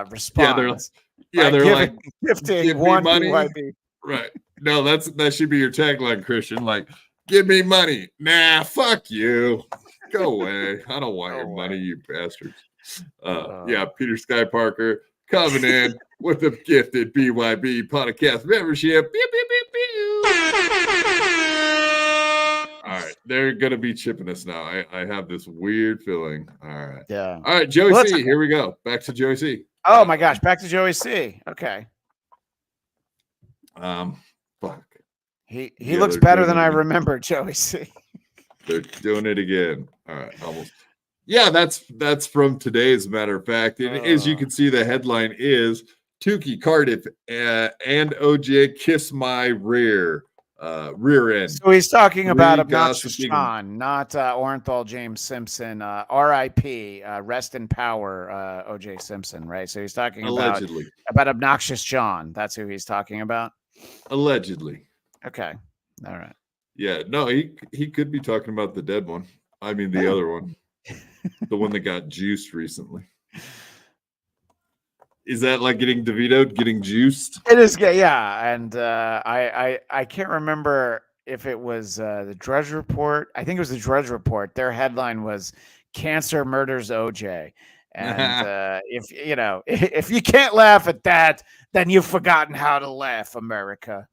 responds. They're like gifting 1 BYB. Right. No, that should be your tagline, Christian. Like, give me money. Nah, fuck you. Go away. I don't want your money, you bastards. Peter Sky Parker coming in with a gifted BYB podcast membership. Pew, pew, pew, pew. All right, they're gonna be chipping us now. I have this weird feeling. All right. Yeah. All right, Joey C. Here we go. Back to Joey C. Oh my gosh, back to Joey C. Okay. Fuck. He looks better than I remember, Joey C. They're doing it again. All right, almost. Yeah, that's from today, as a matter of fact. And as you can see, the headline is Tukey Cardiff and OJ kiss my rear end. So he's talking about Obnoxious John, not Orenthal James Simpson. R.I.P. Rest in power, OJ Simpson, right? So he's talking about Obnoxious John. That's who he's talking about. Allegedly. Okay. All right. Yeah, no, he could be talking about the dead one. I mean, the other one, the one that got juiced recently. Is that like getting DeVito'd, getting juiced? It is, yeah. And I can't remember if it was the Drudge Report. I think it was the Drudge Report. Their headline was "Cancer Murders OJ," and if you can't laugh at that, then you've forgotten how to laugh, America.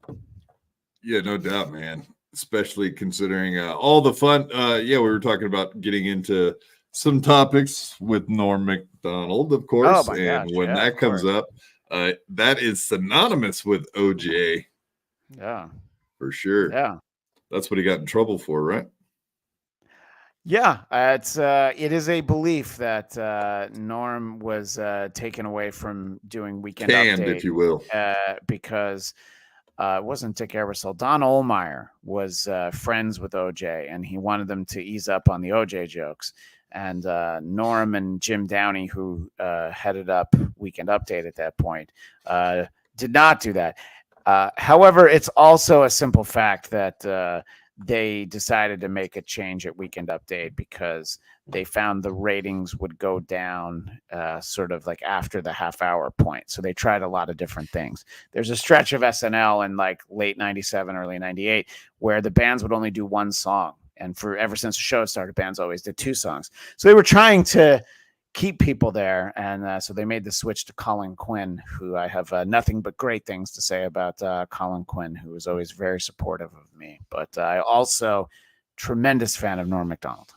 Yeah, no doubt, man. Especially considering all the fun. We were talking about getting into some topics with Norm Macdonald, of course. Oh my and gosh, when that comes up, that is synonymous with OJ. Yeah. For sure. Yeah. That's what he got in trouble for, right? Yeah, it is a belief that Norm was taken away from doing Weekend Canned, Update, if you will, because it wasn't Dick Ebersol. Don Ohlmeyer was friends with OJ, and he wanted them to ease up on the OJ jokes. And Norm and Jim Downey, who headed up Weekend Update at that point, did not do that. However, it's also a simple fact that they decided to make a change at Weekend Update because they found the ratings would go down sort of like after the half-hour point. So they tried a lot of different things. There's a stretch of SNL in like late 97, early 98, where the bands would only do one song. And ever since the show started, bands always did two songs. So they were trying to keep people there. And so they made the switch to Colin Quinn, who I have nothing but great things to say about Colin Quinn, who was always very supportive of me. But I also tremendous fan of Norm Macdonald.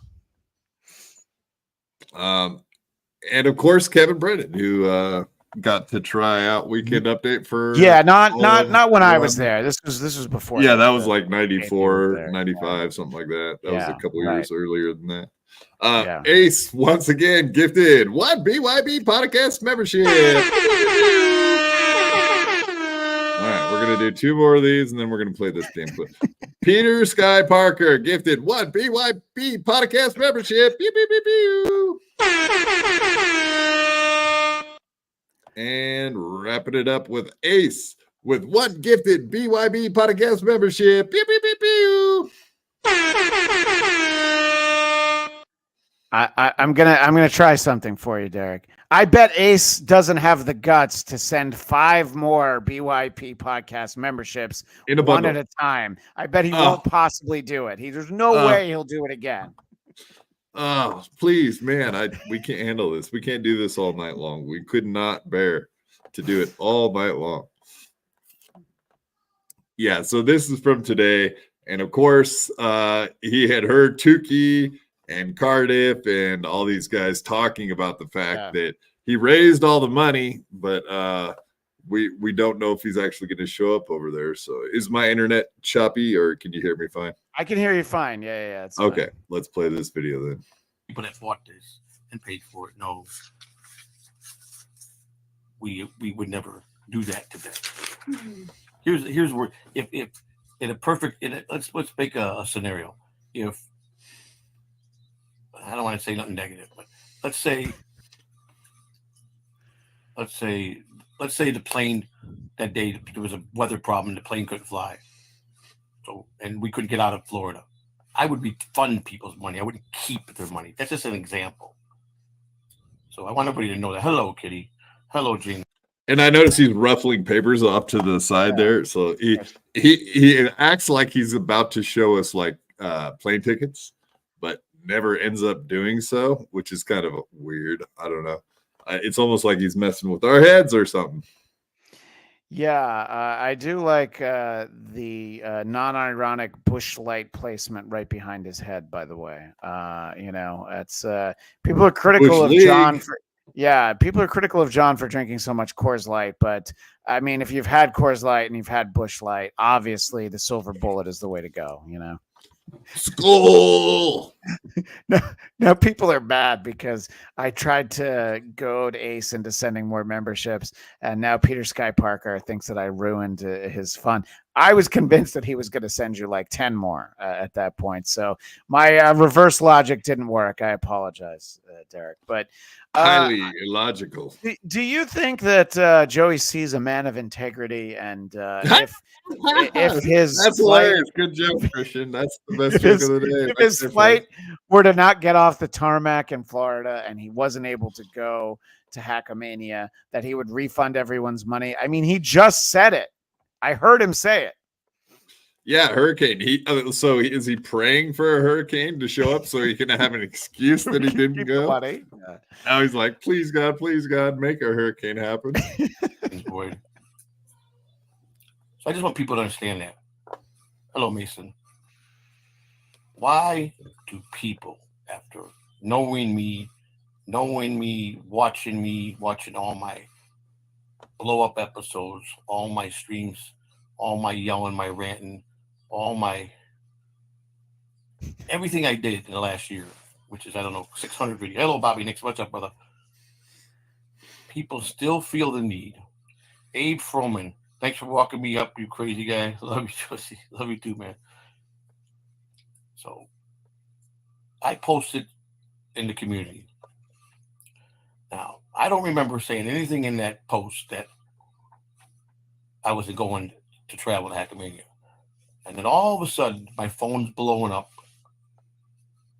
And of course, Kevin Brennan, who got to try out Weekend Update for not when I was there. This was before. Yeah, that was like 94, 95, something like that. That was a couple years earlier than that. Ace once again gifted one BYB podcast membership. All right, we're gonna do two more of these and then we're gonna play this damn clip. Peter Sky Parker gifted one BYB podcast membership. Pew, pew, pew, pew. And wrapping it up with Ace with one gifted BYB podcast membership. Pew, pew, pew, pew. I'm gonna try something for you, Derek. I bet Ace doesn't have the guts to send 5 more BYP podcast memberships in a one bundle. at a time. I bet he won't possibly do it. There's no way he'll do it again. Oh, please, man. We can't handle this. We can't do this all night long. We could not bear to do it all night long. Yeah, so this is from today. And of course, he had heard Tukey and Cardiff and all these guys talking about the fact that he raised all the money, but we don't know if he's actually going to show up over there. So is my internet choppy or can you hear me fine? I can hear you fine. Yeah. Okay, let's play this video then. People that bought this and paid for it know we would never do that to them. Here's where if in a perfect let's make a scenario. If I don't want to say nothing negative, but let's say the plane that day there was a weather problem, the plane couldn't fly. So and we couldn't get out of Florida. I would refund people's money. I wouldn't keep their money. That's just an example. So I want everybody to know that. Hello, Kitty. Hello, Jing. And I noticed he's ruffling papers off to the side there. So he acts like he's about to show us like plane tickets, but never ends up doing so, which is kind of weird. I don't know. It's almost like he's messing with our heads or something. Yeah, I do like the non-ironic bush light placement right behind his head. By the way, it's people are critical of John for people are critical of John for drinking so much Coors Light. But I mean, if you've had Coors Light and you've had Busch Light, obviously the silver bullet is the way to go. School. Now people are mad because I tried to goad Ace into sending more memberships, and now Peter Sky Parker thinks that I ruined his fun. I was convinced that he was going to send you like 10 more at that point. So my reverse logic didn't work. I apologize, Derek. But Highly illogical. do you think that Joey sees a man of integrity, and if his That's flight, hilarious. Good joke, Christian. That's the best joke of the day. if his flight were to not get off the tarmac in Florida and he wasn't able to go to Hackamania, that he would refund everyone's money? I mean, he just said it. I heard him say it. Yeah, hurricane. Is he praying for a hurricane to show up so he can have an excuse that he didn't go? Buddy. Now he's like, please God, make a hurricane happen. Boy. So I just want people to understand that. Hello, Mason. Why do people, after knowing me, watching all my blow up episodes, all my streams, all my yelling, my ranting, all my everything I did in the last year, which is, I don't know, 600 videos. Hello, Bobby Nix. What's up, brother? People still feel the need. Abe Froman, thanks for walking me up, you crazy guy. Love you, Josie. Love you too, man. So I posted in the community. Now, I don't remember saying anything in that post that I wasn't going to travel to Hackamania. And then all of a sudden, my phone's blowing up.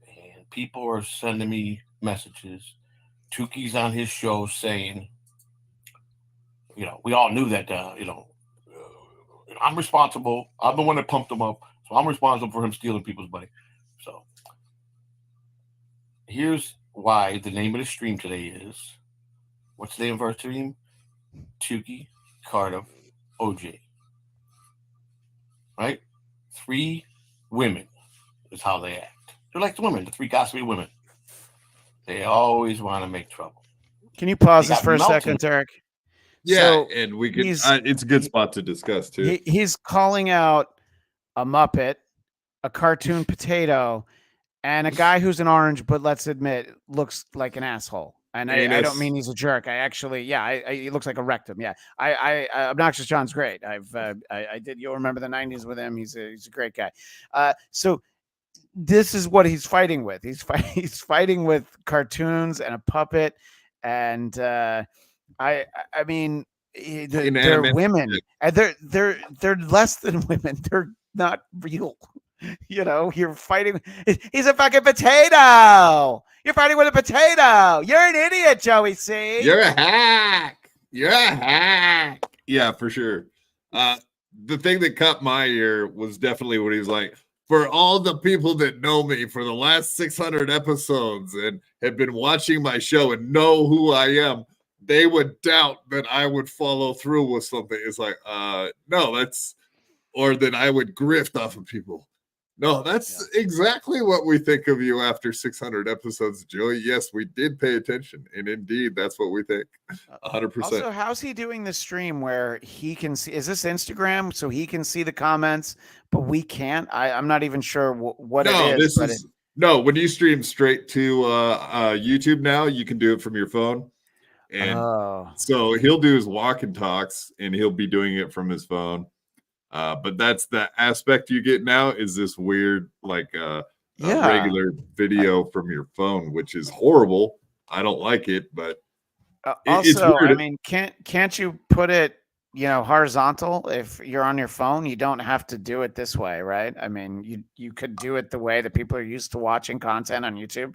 And people are sending me messages. Tuki's on his show saying, we all knew that, I'm responsible. I'm the one that pumped him up. So I'm responsible for him stealing people's money. So here's why the name of the stream today is, what's the name of our stream? Tuki, Cardiff, OJ. Right? 3 women is how they act. They're like the women, the 3 gossipy women. They always want to make trouble. Can you pause this for a second, Derek? Yeah, so and we can. It's a good spot to discuss too. He's calling out a Muppet, a cartoon potato, and a guy who's an orange, but let's admit, looks like an asshole. And I don't mean he's a jerk. I actually, he looks like a rectum. Yeah, Obnoxious John's great. I did. You'll remember the '90s with him. He's a great guy. So this is what he's fighting with. He's fighting with cartoons and a puppet, and I mean, they're women. And they're less than women. They're not real. You're fighting. He's a fucking potato. You're fighting with a potato. You're an idiot, Joey C. You're a hack. Yeah, for sure. The thing that caught my ear was definitely when he was like, for all the people that know me for the last 600 episodes and have been watching my show and know who I am, they would doubt that I would follow through with something. It's like, no, or that I would grift off of people. No, that's exactly what we think of you after 600 episodes, Joey. Yes, we did pay attention, and indeed, that's what we think. 100%. Also, how's he doing this stream where he can see? Is this Instagram so he can see the comments, but we can't? I'm not even sure what it is. No, when you stream straight to YouTube now, you can do it from your phone. And so he'll do his walk and talks, and he'll be doing it from his phone. But that's the aspect you get now is this weird, regular video from your phone, which is horrible. I don't like it, but it's weird. I mean, can't you put it, horizontal? If you're on your phone, you don't have to do it this way, right? I mean, you could do it the way that people are used to watching content on YouTube.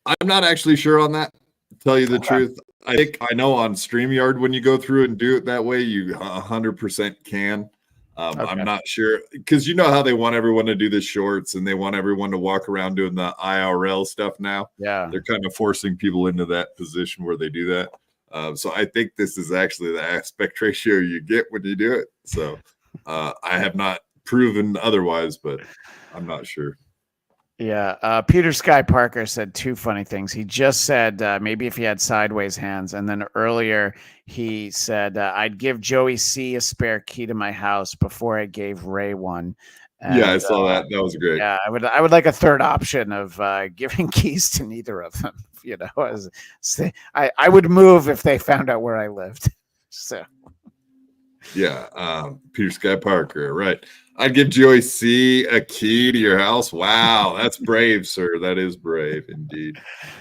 I'm not actually sure on that. To tell you the truth, I know on StreamYard when you go through and do it that way, you 100% can. I'm not sure because you know how they want everyone to do the shorts and they want everyone to walk around doing the IRL stuff now. Yeah, they're kind of forcing people into that position where they do that. So I think this is actually the aspect ratio you get when you do it. So I have not proven otherwise, but I'm not sure. Yeah. Peter Sky Parker said 2 funny things. He just said maybe if he had sideways hands. And then earlier he said, I'd give Joey C a spare key to my house before I gave Ray one. And, yeah, I saw that. That was great. Yeah, I would like a third option of giving keys to neither of them. I would move if they found out where I lived. So Yeah, Peter Sky Parker, right. I'd give Joey C a key to your house. Wow, that's brave, sir. That is brave indeed.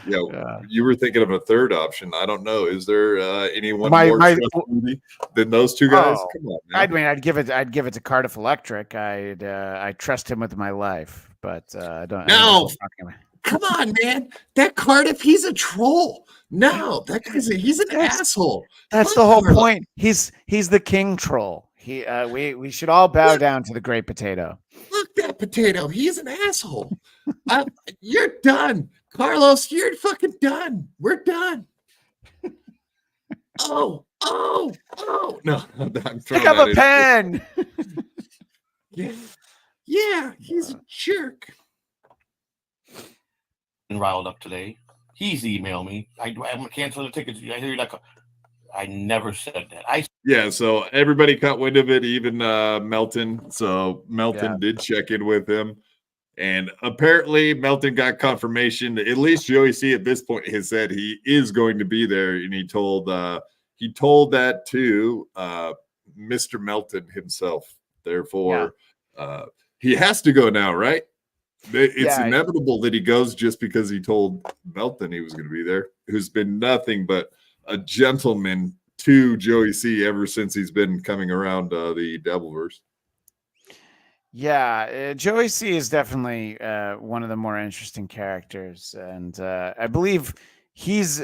Yeah, you were thinking of a third option. I don't know. Is there anyone My more my trustworthy than those two guys? oh, Come on, I now. mean, I'd give it to Cardiff Electric. I trust him with my life, but I don't know No, what you're talking come on, man. That Cardiff, he's a troll. No, that he's an That's- asshole. That's Fuck the whole Cardiff. point. He's the king troll. We should all bow down to the great potato. Fuck that potato. He's an asshole. You're done. Carlos, you're fucking done. We're done. Oh. No, I'm Pick throwing up that a in. pen. Yeah, he's a jerk. And riled up today. He's emailed me. I'm gonna cancel the tickets. I hear like I never said that. Yeah, so everybody caught wind of it, even Melton. So Melton did check in with him. And apparently Melton got confirmation. At least Joey C at this point has said he is going to be there. And he told that to Mr. Melton himself. Therefore, he has to go now, right? It's inevitable that he goes just because he told Melton he was going to be there, who's been nothing but a gentleman to Joey C ever since he's been coming around the Dabbleverse. Yeah, Joey C is definitely one of the more interesting characters, and I believe he's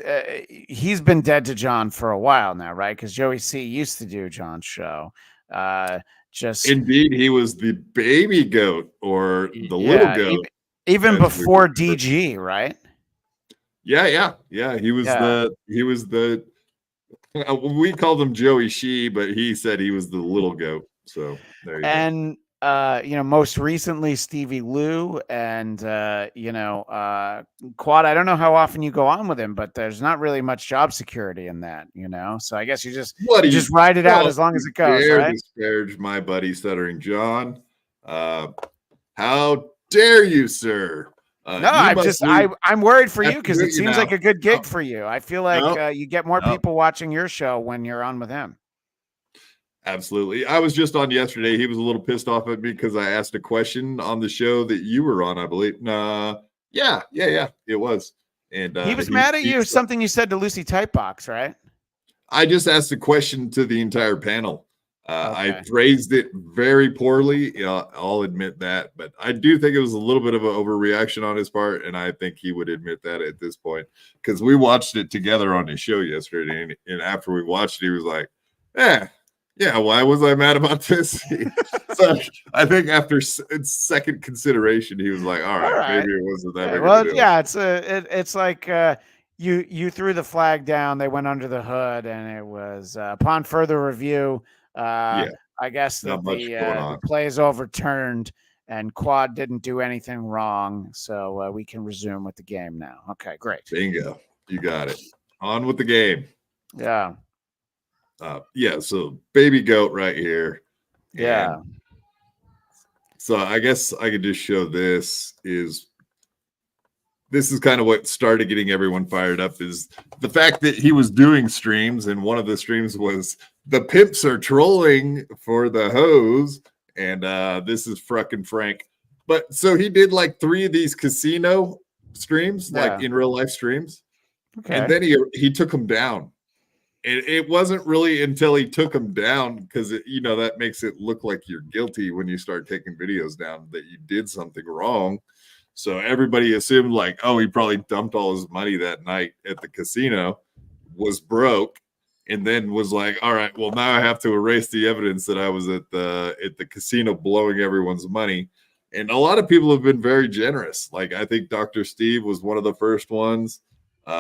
been dead to John for a while now, right? Because Joey C used to do John's show. Indeed, he was the baby goat or the little goat, even before DG, right? Yeah. He was the. We called him Joey She, but he said he was the little goat. So there you go. And most recently Stevie Lou and Quad. I don't know how often you go on with him, but there's not really much job security in that, So I guess you just ride it out as long as it goes, right? Disparage my buddy Stuttering John. How dare you, sir? No, I'm worried for you because it seems like a good gig for you. I feel like you get more people watching your show when you're on with him. Absolutely. I was just on yesterday. He was a little pissed off at me because I asked a question on the show that you were on, I believe. Yeah, it was. And he was mad at you. Something you said to Lucy Typebox, right? I just asked a question to the entire panel. I phrased it very poorly. I'll admit that, but I do think it was a little bit of an overreaction on his part, and I think he would admit that at this point because we watched it together on his show yesterday, and after we watched it, he was like, yeah, why was I mad about this? So I think after second consideration, he was like, all right. Maybe it wasn't that big of a deal. Yeah, it's like you threw the flag down, they went under the hood, and it was upon further review, I guess that the play is overturned and Quad didn't do anything wrong, so we can resume with the game now. Okay, great. Bingo. You got it. On with the game. Yeah. So baby goat right here. Yeah. And so I guess I could just show this is kind of what started getting everyone fired up is the fact that he was doing streams, and one of the streams was the pimps are trolling for the hose, and this is frickin' Frank. But so he did like 3 of these casino streams, like in real life streams, and then he took them down. It wasn't really until he took them down because that makes it look like you're guilty when you start taking videos down that you did something wrong. So everybody assumed like, oh, he probably dumped all his money that night at the casino, was broke, and then was like, all right, well now I have to erase the evidence that I was at the casino blowing everyone's money. And a lot of people have been very generous. Like I think Dr. Steve was one of the first ones.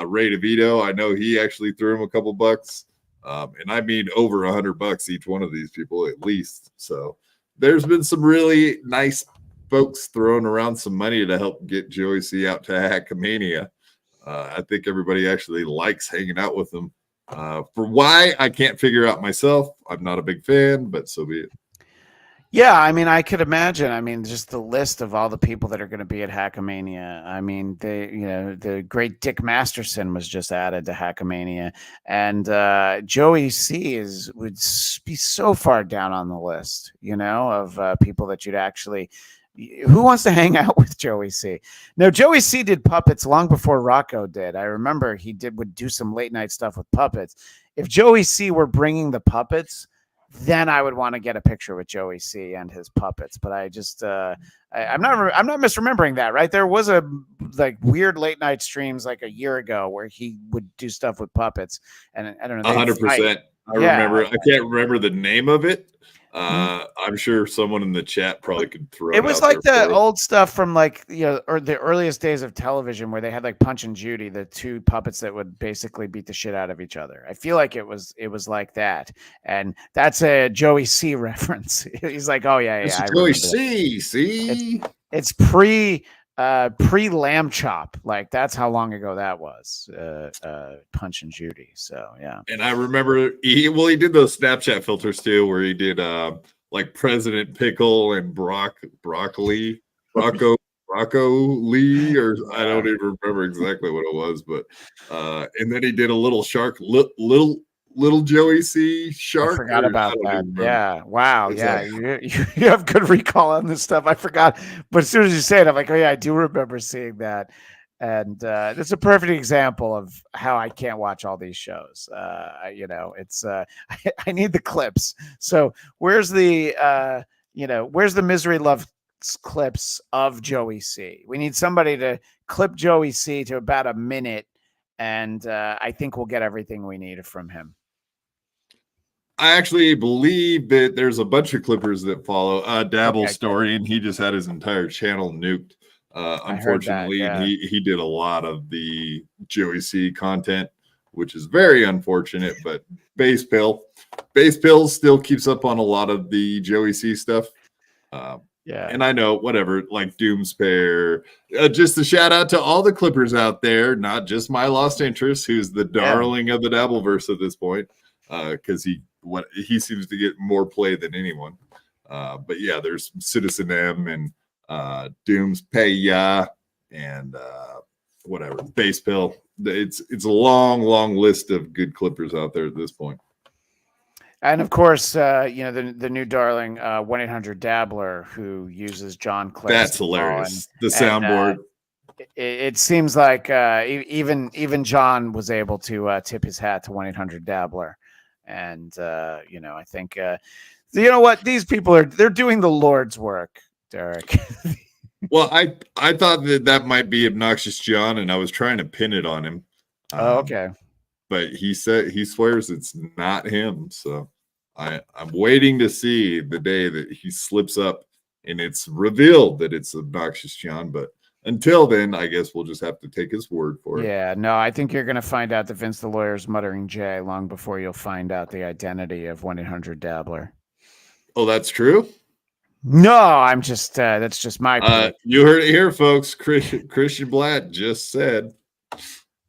Ray DeVito, I know he actually threw him a couple bucks, and I mean over $100 each one of these people at least. So there's been some really nice folks throwing around some money to help get Joey C out to Hackmania. I think everybody actually likes hanging out with him. For why, I can't figure out myself. I'm not a big fan, but so be it. Yeah, I mean, I could imagine. I mean, just the list of all the people that are going to be at Hackamania. I mean, the great Dick Masterson was just added to Hackamania, and Joey C would be so far down on the list, of people that you'd actually. Who wants to hang out with Joey C? No, Joey C did puppets long before Rocco did. I remember he would do some late night stuff with puppets. If Joey C were bringing the puppets, then I would want to get a picture with Joey C and his puppets. But I just, I'm not misremembering that, right? There was a weird late night streams like a year ago where he would do stuff with puppets, and I don't know. 100%. I remember. I can't remember the name of it. I'm sure someone in the chat probably could throw it. It was like the old stuff from or the earliest days of television where they had like Punch and Judy, the two puppets that would basically beat the shit out of each other. I feel like it was like that, and that's a Joey C reference. He's like, oh yeah, I Joey C. See, it's pre Lamb Chop. Like that's how long ago that was. Punch and Judy. So yeah. And I remember he did those Snapchat filters too, where he did like President Pickle and Rocco Lee, or I don't even remember exactly what it was, but and then he did a little shark, little Joey C shark. I forgot about that. Yeah. Wow. Exactly. Yeah. You have good recall on this stuff. I forgot. But as soon as you say it, I'm like, oh yeah, I do remember seeing that. And it's a perfect example of how I can't watch all these shows. It's I need the clips. So where's the Misery Love clips of Joey C? We need somebody to clip Joey C to about a minute, and I think we'll get everything we need from him. I actually believe that there's a bunch of clippers that follow Dabble story, and he just had his entire channel nuked. Unfortunately, he did a lot of the Joey C content, which is very unfortunate. But Base Pill still keeps up on a lot of the Joey C stuff. And I know whatever, like Doomspair. Just a shout out to all the clippers out there, not just my lost interest, who's the darling of the Dabbleverse at this point, because he seems to get more play than anyone. But yeah, there's Citizen M and Doomspair and whatever Base Pill. It's a long list of good clippers out there at this point. And of course, the new darling 1-800-Dabbler who uses John clips. That's hilarious. The soundboard. It seems like even John was able to tip his hat to 1-800-Dabbler, and I think you know what, these people they're doing the Lord's work, Derek. Well, I thought that might be Obnoxious John, and I was trying to pin it on him. Okay. But he swears it's not him. So I'm waiting to see the day that he slips up and it's revealed that it's Obnoxious John. But until then, I guess we'll just have to take his word for it. Yeah, no, I think you're going to find out that Vince the Lawyer's Muttering J long before you'll find out the identity of 1-800-Dabbler. Oh, that's true? No, I'm just that's just my you heard it here, folks. Christian Bladt just said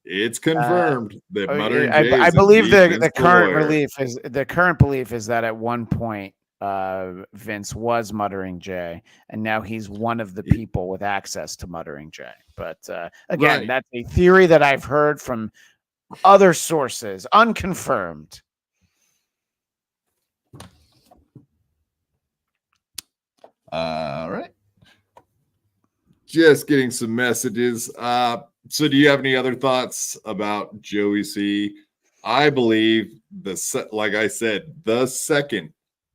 it's confirmed that Muttering J. I believe the current belief is that at one point Vince was Muttering J, and now he's one of the people with access to Muttering J. But again, that's a theory that I've heard from other sources, unconfirmed. All right. Just getting some messages. So do you have any other thoughts about Joey C? I believe like I said, the second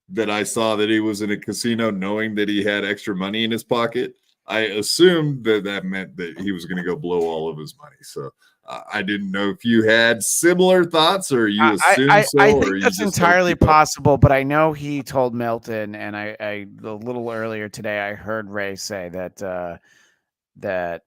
that I saw that he was in a casino, knowing that he had extra money in his pocket, I assumed that meant that he was going to go blow all of his money. So I didn't know if you had similar thoughts, or you assume so. I think that's entirely possible, but I know he told Milton, and I a little earlier today I heard Ray say that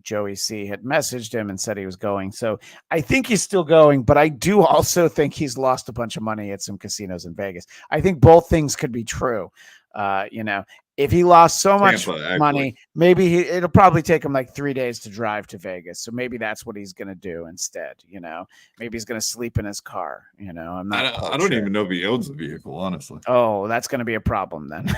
Joey C had messaged him and said he was going. So I think he's still going, but I do also think he's lost a bunch of money at some casinos in Vegas. I think both things could be true. if he lost so much Tampa, actually. money, maybe it'll probably take him like 3 days to drive to Vegas. So maybe that's what he's going to do instead. Maybe he's going to sleep in his car. I'm not. I don't even know if he owns a vehicle, honestly. Oh, that's going to be a problem then.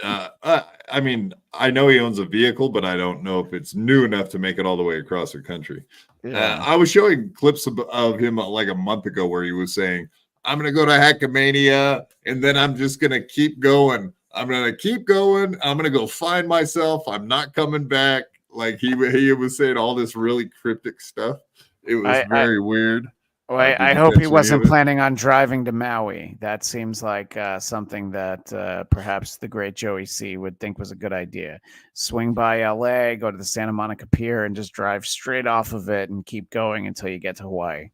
I mean, I know he owns a vehicle, but I don't know if it's new enough to make it all the way across the country. Yeah. I was showing clips of him like a month ago where he was saying, I'm going to go to Hackamania, and then I'm just going to keep going. I'm going to keep going. I'm going to go find myself. I'm not coming back. Like he was saying all this really cryptic stuff. It was very weird. I hope he wasn't planning on driving to Maui. That seems like something that perhaps the great Joey C would think was a good idea. Swing by LA, go to the Santa Monica Pier, and just drive straight off of it and keep going until you get to Hawaii.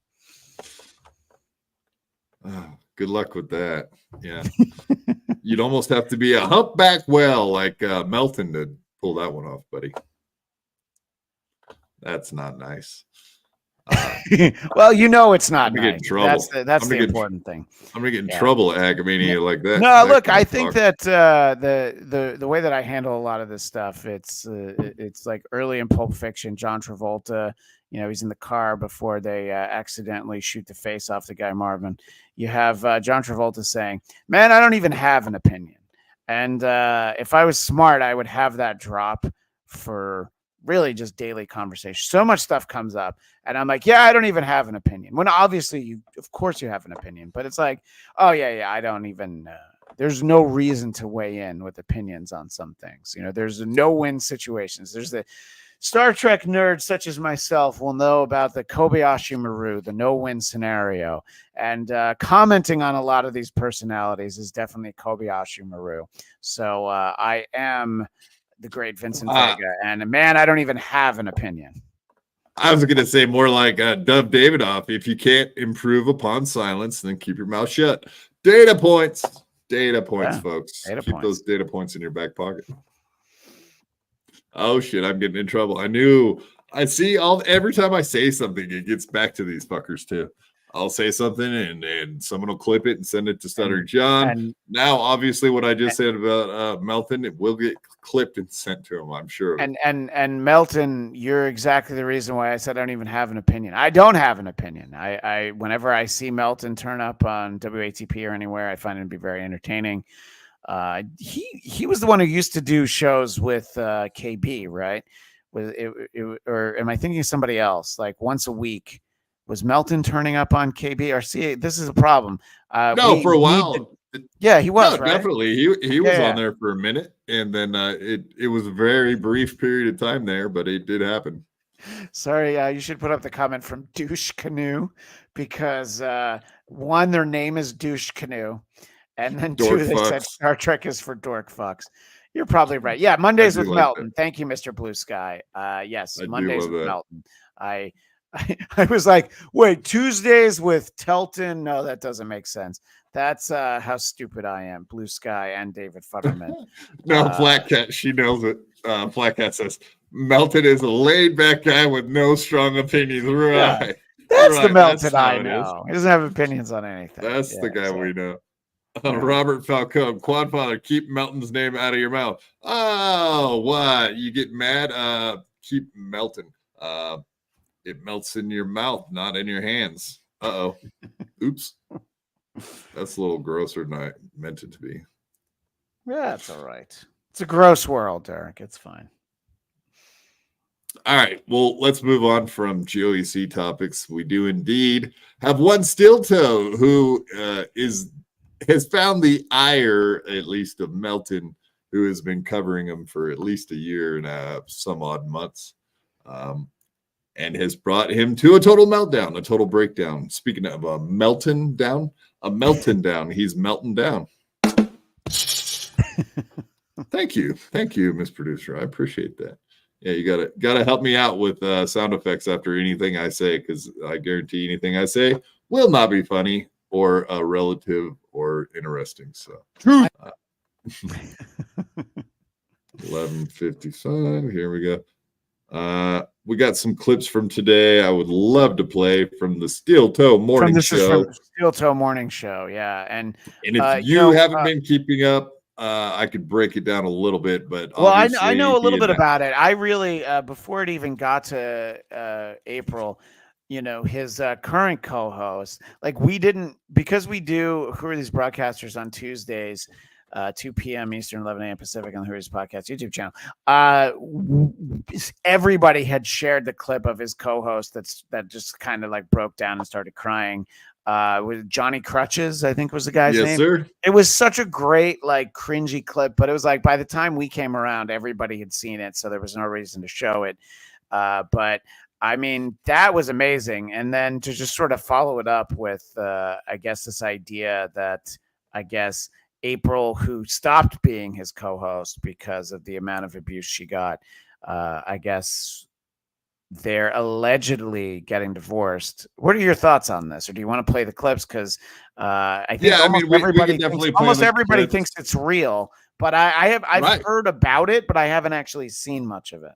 Good luck with that. Yeah. You'd almost have to be a humpback whale like Melton to pull that one off, buddy. That's not nice. Well, it's not nice. Get in trouble. That's the important thing. I'm gonna get in trouble at Hackamania like that. No, look, I think that the way that I handle a lot of this stuff, it's like early in Pulp Fiction, John Travolta. He's in the car before they accidentally shoot the face off the guy Marvin. You have John Travolta saying, "Man, I don't even have an opinion." And if I was smart, I would have that drop for really just daily conversation. So much stuff comes up and I'm like, yeah, I don't even have an opinion. When obviously of course you have an opinion, but it's like, oh yeah, I don't even, there's no reason to weigh in with opinions on some things. There's no-win situations. There's the Star Trek nerds such as myself will know about the Kobayashi Maru, the no-win scenario, and commenting on a lot of these personalities is definitely Kobayashi Maru. So I am the great Vincent Vega, and man, I don't even have an opinion. I was going to say more like Dove Davidoff. If you can't improve upon silence, then keep your mouth shut. Data points, folks. Keep those data points in your back pocket. Oh shit, I'm getting in trouble. I see every time I say something, it gets back to these fuckers too. I'll say something and someone will clip it and send it to Stuttering John. And now, obviously, what I just said about Melton, it will get clipped and sent to him, I'm sure. And Melton, you're exactly the reason why I said I don't even have an opinion. I don't have an opinion. I whenever I see Melton turn up on WATP or anywhere, I find it to be very entertaining. He was the one who used to do shows with KB, right? Or am I thinking of somebody else? Like once a week. Was Melton turning up on KB? Or see, this is a problem. For a while. Yeah, he was. Right? Definitely. He was on there for a minute, and then it was a very brief period of time there, but it did happen. Sorry, you should put up the comment from Douche Canoe because one, their name is Douche Canoe, and then Dork two, they fucks. said Star Trek is for dork fucks. You're probably right. Yeah, Mondays with Melton. Thank you, Mr. Blue Sky. Yes, Mondays with Melton. I was like, wait, Tuesdays with Telton? No, that doesn't make sense. That's how stupid I am. Blue Sky and David Futterman. No, Flat Cat, she knows it. Flat Cat says, Melton is a laid-back guy with no strong opinions. Right. Yeah. That's the Melton I know. He doesn't have opinions on anything. That's the guy we know. Robert Falcone, Quadfather, keep Melton's name out of your mouth. Oh, what? You get mad? Keep Melton. It melts in your mouth, not in your hands. Uh-oh. Oops. That's a little grosser than I meant it to be. Yeah, that's all right. It's a gross world, Derek. It's fine. All right. Well, let's move on from GOEC topics. We do indeed have one steel toe who has found the ire, at least, of Melton, who has been covering him for at least a year and some odd months. And has brought him to a total meltdown, a total breakdown. Speaking of a Melton down, he's melting down. Thank you, Miss Producer. I appreciate that. Yeah, you gotta help me out with sound effects after anything I say, because I guarantee anything I say will not be funny or relative or interesting. So, 11:55. Here we go. We got some clips from today. I would love to play from the Steel Toe Morning Show. From Steel Toe Morning Show, yeah. And if you haven't been keeping up, I could break it down a little bit, but Well, I obviously know a little he bit about it. I really, before it even got to April, his current co-host, like we didn't, because we do Who Are These Broadcasters on Tuesdays, 2 p.m. Eastern, 11 a.m. Pacific on the Who Are These Podcast YouTube channel. Everybody had shared the clip of his co-host that just kind of like broke down and started crying. With Johnny Crutches, I think was the guy's yes, name. sir. It was such a great, like, cringy clip, but it was like by the time we came around, everybody had seen it, so there was no reason to show it. But I mean, that was amazing. And then to just sort of follow it up with, I guess, this idea that I guess April, who stopped being his co-host because of the amount of abuse she got, I guess they're allegedly getting divorced. What are your thoughts on this? Or do you want to play the clips? Because I think almost everybody thinks it's real, but I've heard about it, but I haven't actually seen much of it.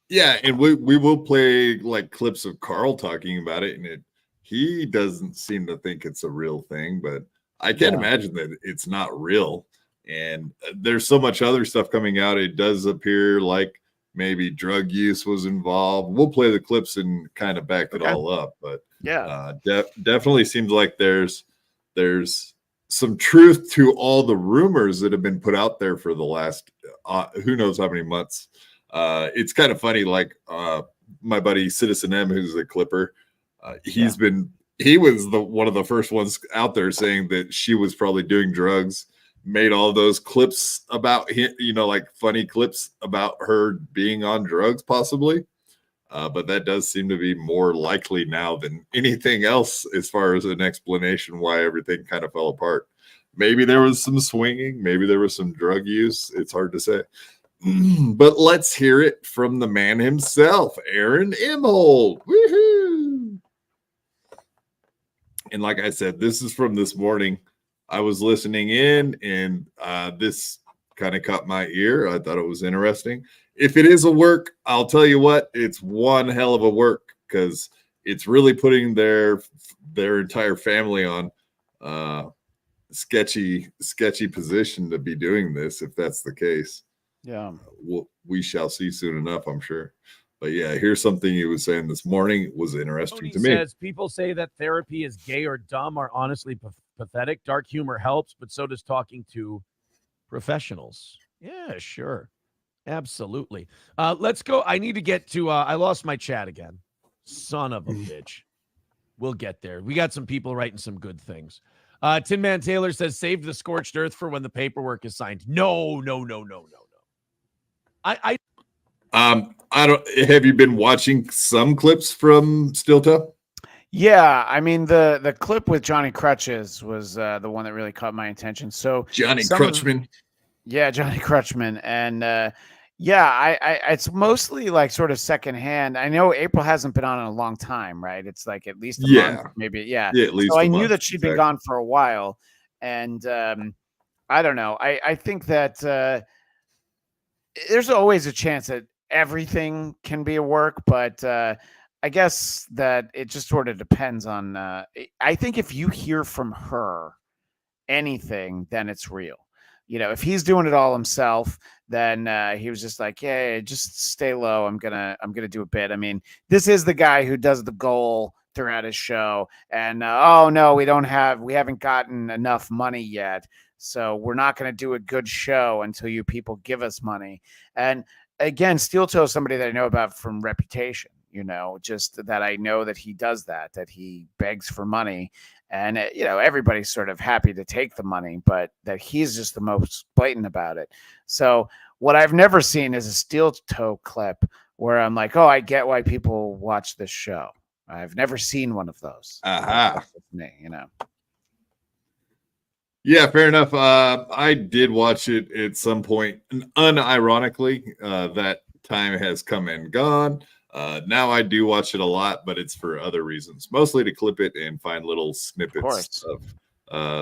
Yeah, and we will play like clips of Carl talking about it, and he doesn't seem to think it's a real thing, but I can't imagine that it's not real. And there's so much other stuff coming out. It does appear like maybe drug use was involved. We'll play the clips and kind of back it all up, but definitely seems like there's some truth to all the rumors that have been put out there for the last who knows how many months. It's kind of funny, like my buddy Citizen M, who's a Clipper, he was one of the first ones out there saying that she was probably doing drugs, made all those clips about him, like funny clips about her being on drugs possibly. But that does seem to be more likely now than anything else as far as an explanation why everything kind of fell apart. Maybe there was some swinging, maybe there was some drug use. It's hard to say. But let's hear it from the man himself, Aaron Imholt. Woohoo! And like I said, this is from this morning. I was listening in, and this kind of caught my ear. I thought it was interesting. If it is a work, I'll tell you what, it's one hell of a work, because it's really putting their entire family on sketchy position to be doing this, if that's the case. Yeah. We shall see soon enough, I'm sure. But yeah, here's something he was saying this morning. It was interesting to me. Says people say that therapy is gay or dumb are honestly pathetic. Dark humor helps, but so does talking to professionals. Yeah, sure. Absolutely. Let's go. I need to get to I lost my chat again. Son of a bitch. We'll get there. We got some people writing some good things. Tin Man Taylor says save the scorched earth for when the paperwork is signed. No. I don't. Have you been watching some clips from Stilta? Yeah, I mean the clip with Johnny Crutches was the one that really caught my attention. So Johnny Crutchman. Johnny Crutchman, and I it's mostly like sort of secondhand. I know April hasn't been on in a long time, right? It's like at least a month, maybe. Yeah, at least. So I knew that she'd been gone for a while, and I don't know. I think that there's always a chance that everything can be a work, but I guess that it just sort of depends on. I think if you hear from her anything, then it's real. If he's doing it all himself, then he was just like, "Yeah, just stay low. I'm gonna do a bit." I mean, this is the guy who does the goal throughout his show, and oh no, we haven't gotten enough money yet, so we're not going to do a good show until you people give us money. And again, Steel Toe is somebody that I know about from reputation. Just that I know that he does that he begs for money. And, everybody's sort of happy to take the money, but that he's just the most blatant about it. So what I've never seen is a Steel Toe clip where I'm like, oh, I get why people watch this show. I've never seen one of those. That's me, Yeah, fair enough. I did watch it at some point. Unironically, that time has come and gone. Now I do watch it a lot, but it's for other reasons, mostly to clip it and find little snippets of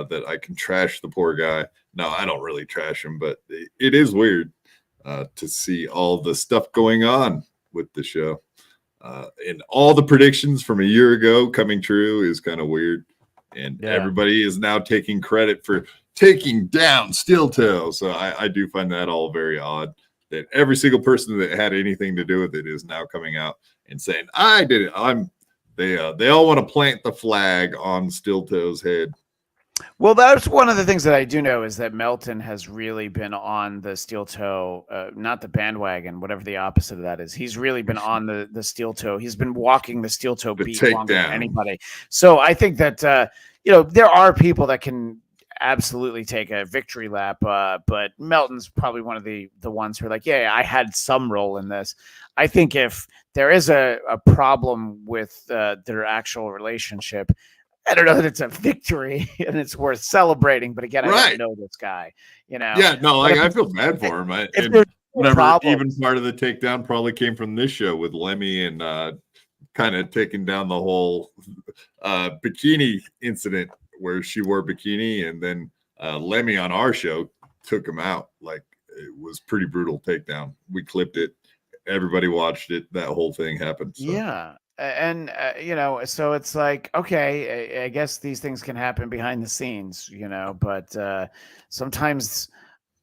that I can trash the poor guy. No, I don't really trash him, but it is weird to see all the stuff going on with the show. And all the predictions from a year ago coming true is kind of weird. And everybody is now taking credit for taking down Steel Toe. So I do find that all very odd that every single person that had anything to do with it is now coming out and saying, I did it. They all want to plant the flag on Steel Toe's head. Well, that's one of the things that I do know is that Melton has really been on the Steel Toe, not the bandwagon, whatever the opposite of that is. He's really been on the Steel Toe. He's been walking the Steel Toe beat longer than anybody. So I think that there are people that can absolutely take a victory lap, but Melton's probably one of the ones who are like, yeah, I had some role in this. I think if there is a problem with their actual relationship, I don't know that it's a victory and it's worth celebrating, but again, I don't know this guy, Yeah, no, like I feel bad for him. Even part of the takedown probably came from this show with Lemmy and kind of taking down the whole bikini incident where she wore bikini, and then Lemmy on our show took him out. Like, it was pretty brutal takedown. We clipped it. Everybody watched it. That whole thing happened. So. Yeah. And, so it's like, okay, I guess these things can happen behind the scenes, but sometimes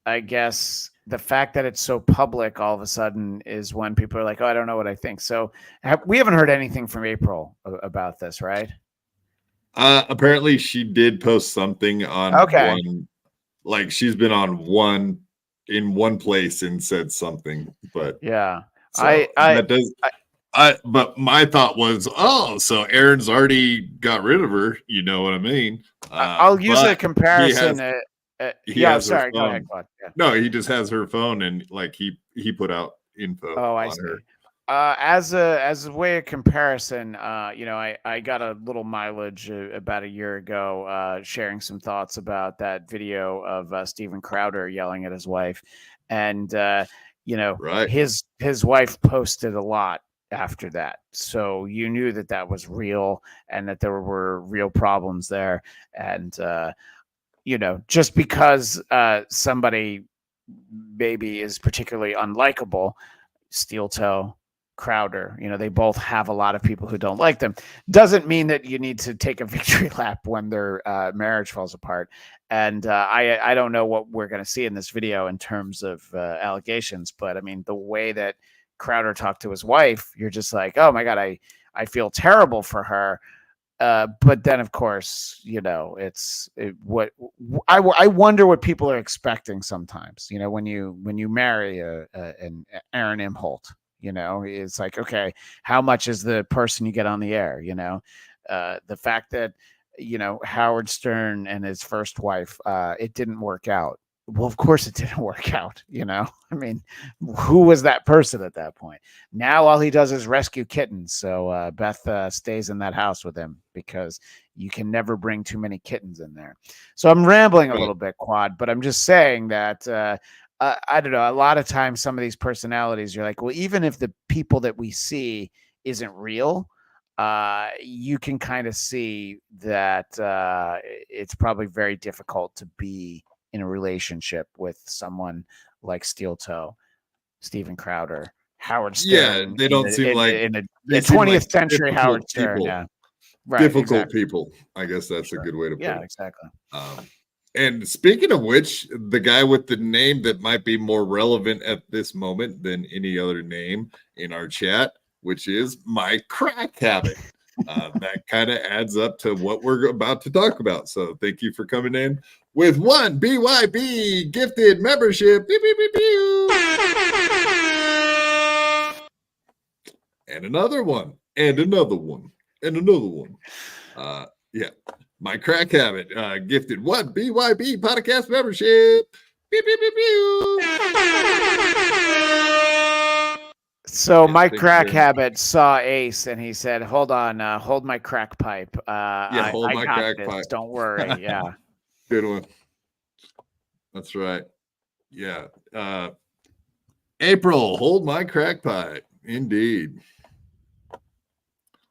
I guess the fact that it's so public all of a sudden is when people are like, oh, I don't know what I think. So we haven't heard anything from April about this, right? Apparently she did post something on one, like she's been on in one place and said something, but yeah, so but my thought was, so Aaron's already got rid of her. You know what I mean? I'll use a comparison. Sorry, go ahead, Claude. Yeah. No, he just has her phone, and like he put out info. Oh, I see. Her. As a way of comparison, I got a little mileage about a year ago, sharing some thoughts about that video of Steven Crowder yelling at his wife, and right. his wife posted a lot after that, so you knew that was real and that there were real problems there, and just because somebody maybe is particularly unlikable, Steel Toe, Crowder, they both have a lot of people who don't like them, doesn't mean that you need to take a victory lap when their marriage falls apart. And I don't know what we're going to see in this video in terms of allegations, but I mean, the way that Crowder talked to his wife, you're just like, oh my God, I feel terrible for her. But then, of course, I wonder what people are expecting sometimes. When you marry an Aaron Imholt, it's like, okay, how much is the person you get on the air? The fact that Howard Stern and his first wife, it didn't work out. Well, of course it didn't work out. I mean, who was that person at that point? Now all he does is rescue kittens. So Beth stays in that house with him because you can never bring too many kittens in there. So I'm rambling a little bit, Quad, but I'm just saying that I don't know. A lot of times some of these personalities, you're like, well, even if the people that we see isn't real, you can kind of see that it's probably very difficult to be in a relationship with someone like Steel Toe, Steven Crowder, Howard Stern. Yeah, they don't seem like in the 20th century Howard Stern. Yeah, right, difficult people. I guess that's a good way to put it. Yeah, exactly. And speaking of which, the guy with the name that might be more relevant at this moment than any other name in our chat, which is My Crack Habit. That kind of adds up to what we're about to talk about. So thank you for coming in with one BYB gifted membership. Beep, beep, beep, beep. And another one, and another one, and another one. Yeah. My Crack Habit gifted one BYB podcast membership. Beep, beep, beep, beep. So my Crack Habit saw Ace and he said, hold on, hold my crack pipe. Hold my crack pipe. Don't worry. Yeah. Good one. That's right. Yeah. April, hold my crack pipe. Indeed.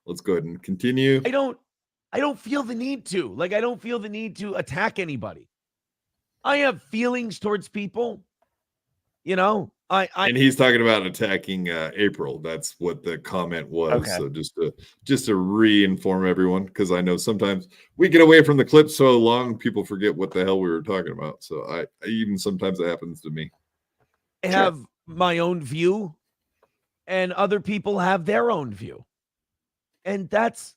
Let's go ahead and continue. I don't feel the need to. Like, I don't feel the need to attack anybody. I have feelings towards people. And he's talking about attacking April. That's what the comment was. Okay. So just to re-inform everyone, because I know sometimes we get away from the clip so long, people forget what the hell we were talking about. So I even sometimes it happens to me. I have my own view, and other people have their own view. And that's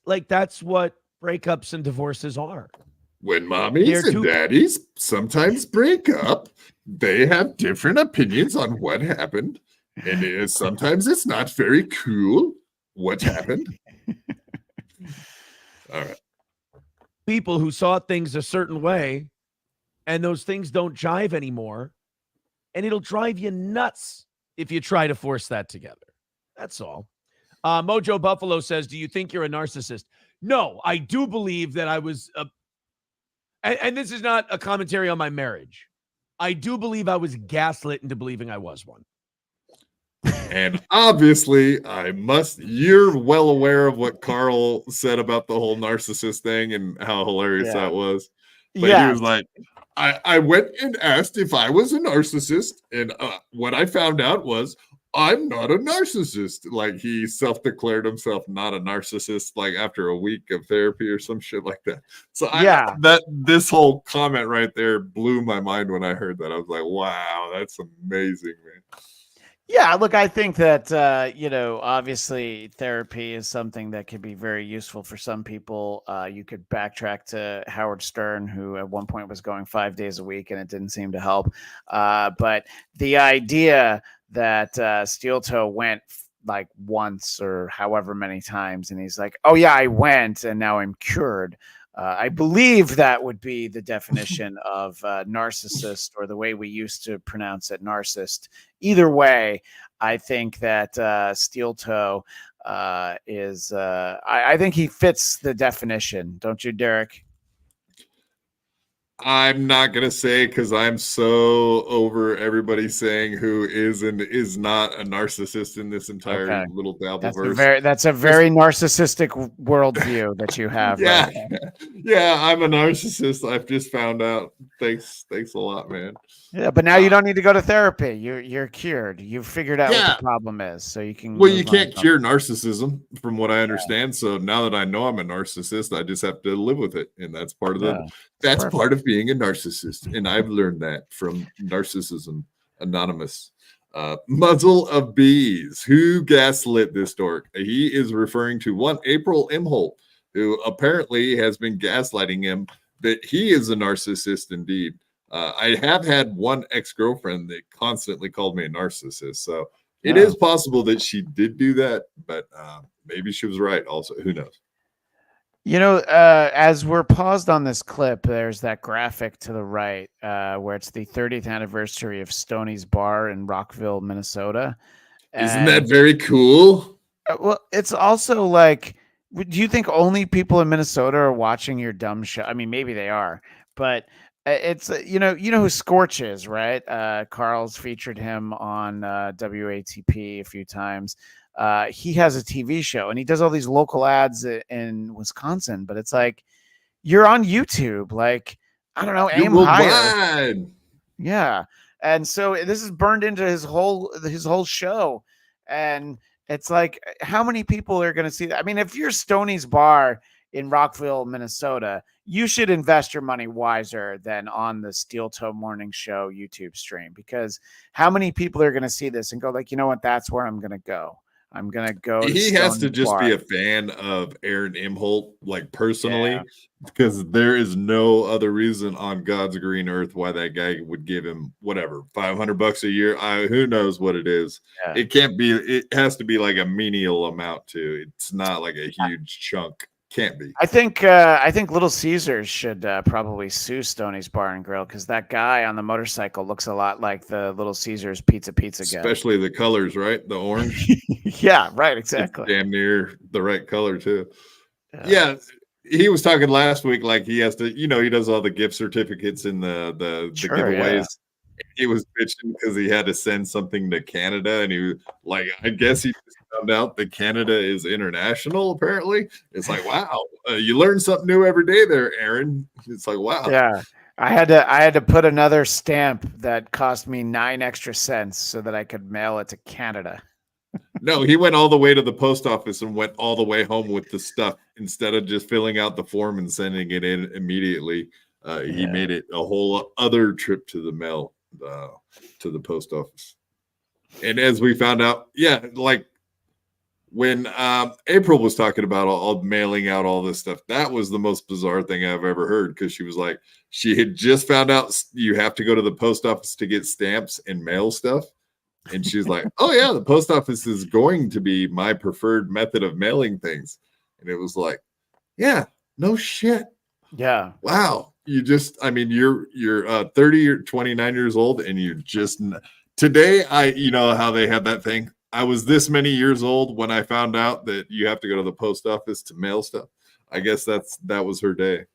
what breakups and divorces are. When mommies and daddies sometimes break up, they have different opinions on what happened. And sometimes it's not very cool what happened. All right. People who saw things a certain way, and those things don't jive anymore. And it'll drive you nuts if you try to force that together. That's all. Mojo Buffalo says, do you think you're a narcissist? No, I do believe that I was and this is not a commentary on my marriage. I do believe I was gaslit into believing I was one. And obviously, you're well aware of what Carl said about the whole narcissist thing and how hilarious that was. But he was like, I went and asked if I was a narcissist, and what I found out was I'm not a narcissist. Like, he self-declared himself not a narcissist, like after a week of therapy or some shit like that. So this whole comment right there blew my mind when I heard that. I was like, wow, that's amazing, man. Yeah, look, I think that, obviously therapy is something that could be very useful for some people. You could backtrack to Howard Stern, who at one point was going 5 days a week and it didn't seem to help. But the idea that Steel Toe went like once or however many times, and he's like, oh yeah, I went and now I'm cured. I believe that would be the definition of narcissist, or the way we used to pronounce it, narcissist. Either way, I think that Steel Toe is, I think he fits the definition. Don't you, Derek? I'm not going to say, because I'm so over everybody saying who is and is not a narcissist in this entire little Dabbleverse. That's a very narcissistic worldview that you have. Yeah. Yeah, I'm a narcissist. I've just found out. Thanks a lot, man. Yeah, but now you don't need to go to therapy. You're cured. You've figured out what the problem is, so you can. Well, you can't cure narcissism, from what I understand. So now that I know I'm a narcissist, I just have to live with it, and that's part of part of being a narcissist. And I've learned that from Narcissism Anonymous. Muzzle of Bees. Who gaslit this dork? He is referring to one April Imholt, who apparently has been gaslighting him that he is a narcissist indeed. I have had one ex-girlfriend that constantly called me a narcissist. So it is possible that she did do that, but maybe she was right also. Who knows? As we're paused on this clip, there's that graphic to the right where it's the 30th anniversary of Stoney's Bar in Rockville, Minnesota. Isn't that very cool? Well, it's also like, do you think only people in Minnesota are watching your dumb show? I mean, maybe they are, but it's who Scorch is, right? Carl's featured him on WATP a few times. He has a TV show and he does all these local ads in Wisconsin, but it's like, you're on YouTube, like, I don't know, aim higher. Yeah. And so this is burned into his whole show. And it's like, how many people are going to see that? I mean, if you're Stoney's Bar in Rockville, Minnesota, you should invest your money wiser than on the Steel Toe Morning Show YouTube stream, because how many people are going to see this and go like, you know what, that's where I'm going to go. I'm going to go. He has to just be a fan of Aaron Imholt, like personally, because there is no other reason on God's green earth why that guy would give him whatever, $500 a year. Who knows what it is. Yeah. It has to be like a menial amount too. It's not like a huge chunk. Can't be. I think Little Caesars should probably sue Stoney's Bar and Grill, because that guy on the motorcycle looks a lot like the Little Caesars pizza guy. Especially the colors, right? The orange. Yeah, right. Exactly. It's damn near the right color too. Yeah. He was talking last week like he has to, he does all the gift certificates and the giveaways. Yeah. He was bitching because he had to send something to Canada, and he was like, I guess he just found out that Canada is international. Apparently, it's like, wow, you learn something new every day there, Aaron. It's like, wow. Yeah. I had to put another stamp that cost me 9 extra cents so that I could mail it to Canada. No, he went all the way to the post office and went all the way home with the stuff instead of just filling out the form and sending it in immediately. He made it a whole other trip to the mail, to the post office. And as we found out, like when April was talking about all mailing out all this stuff, that was the most bizarre thing I've ever heard, because she was like, she had just found out you have to go to the post office to get stamps and mail stuff. And she's like, oh, yeah, the post office is going to be my preferred method of mailing things. And it was like, yeah, no shit. Yeah. Wow. You just, I mean, you're 30 or 29 years old, and you're just today. You know how they have that thing. I was this many years old when I found out that you have to go to the post office to mail stuff. I guess that was her day.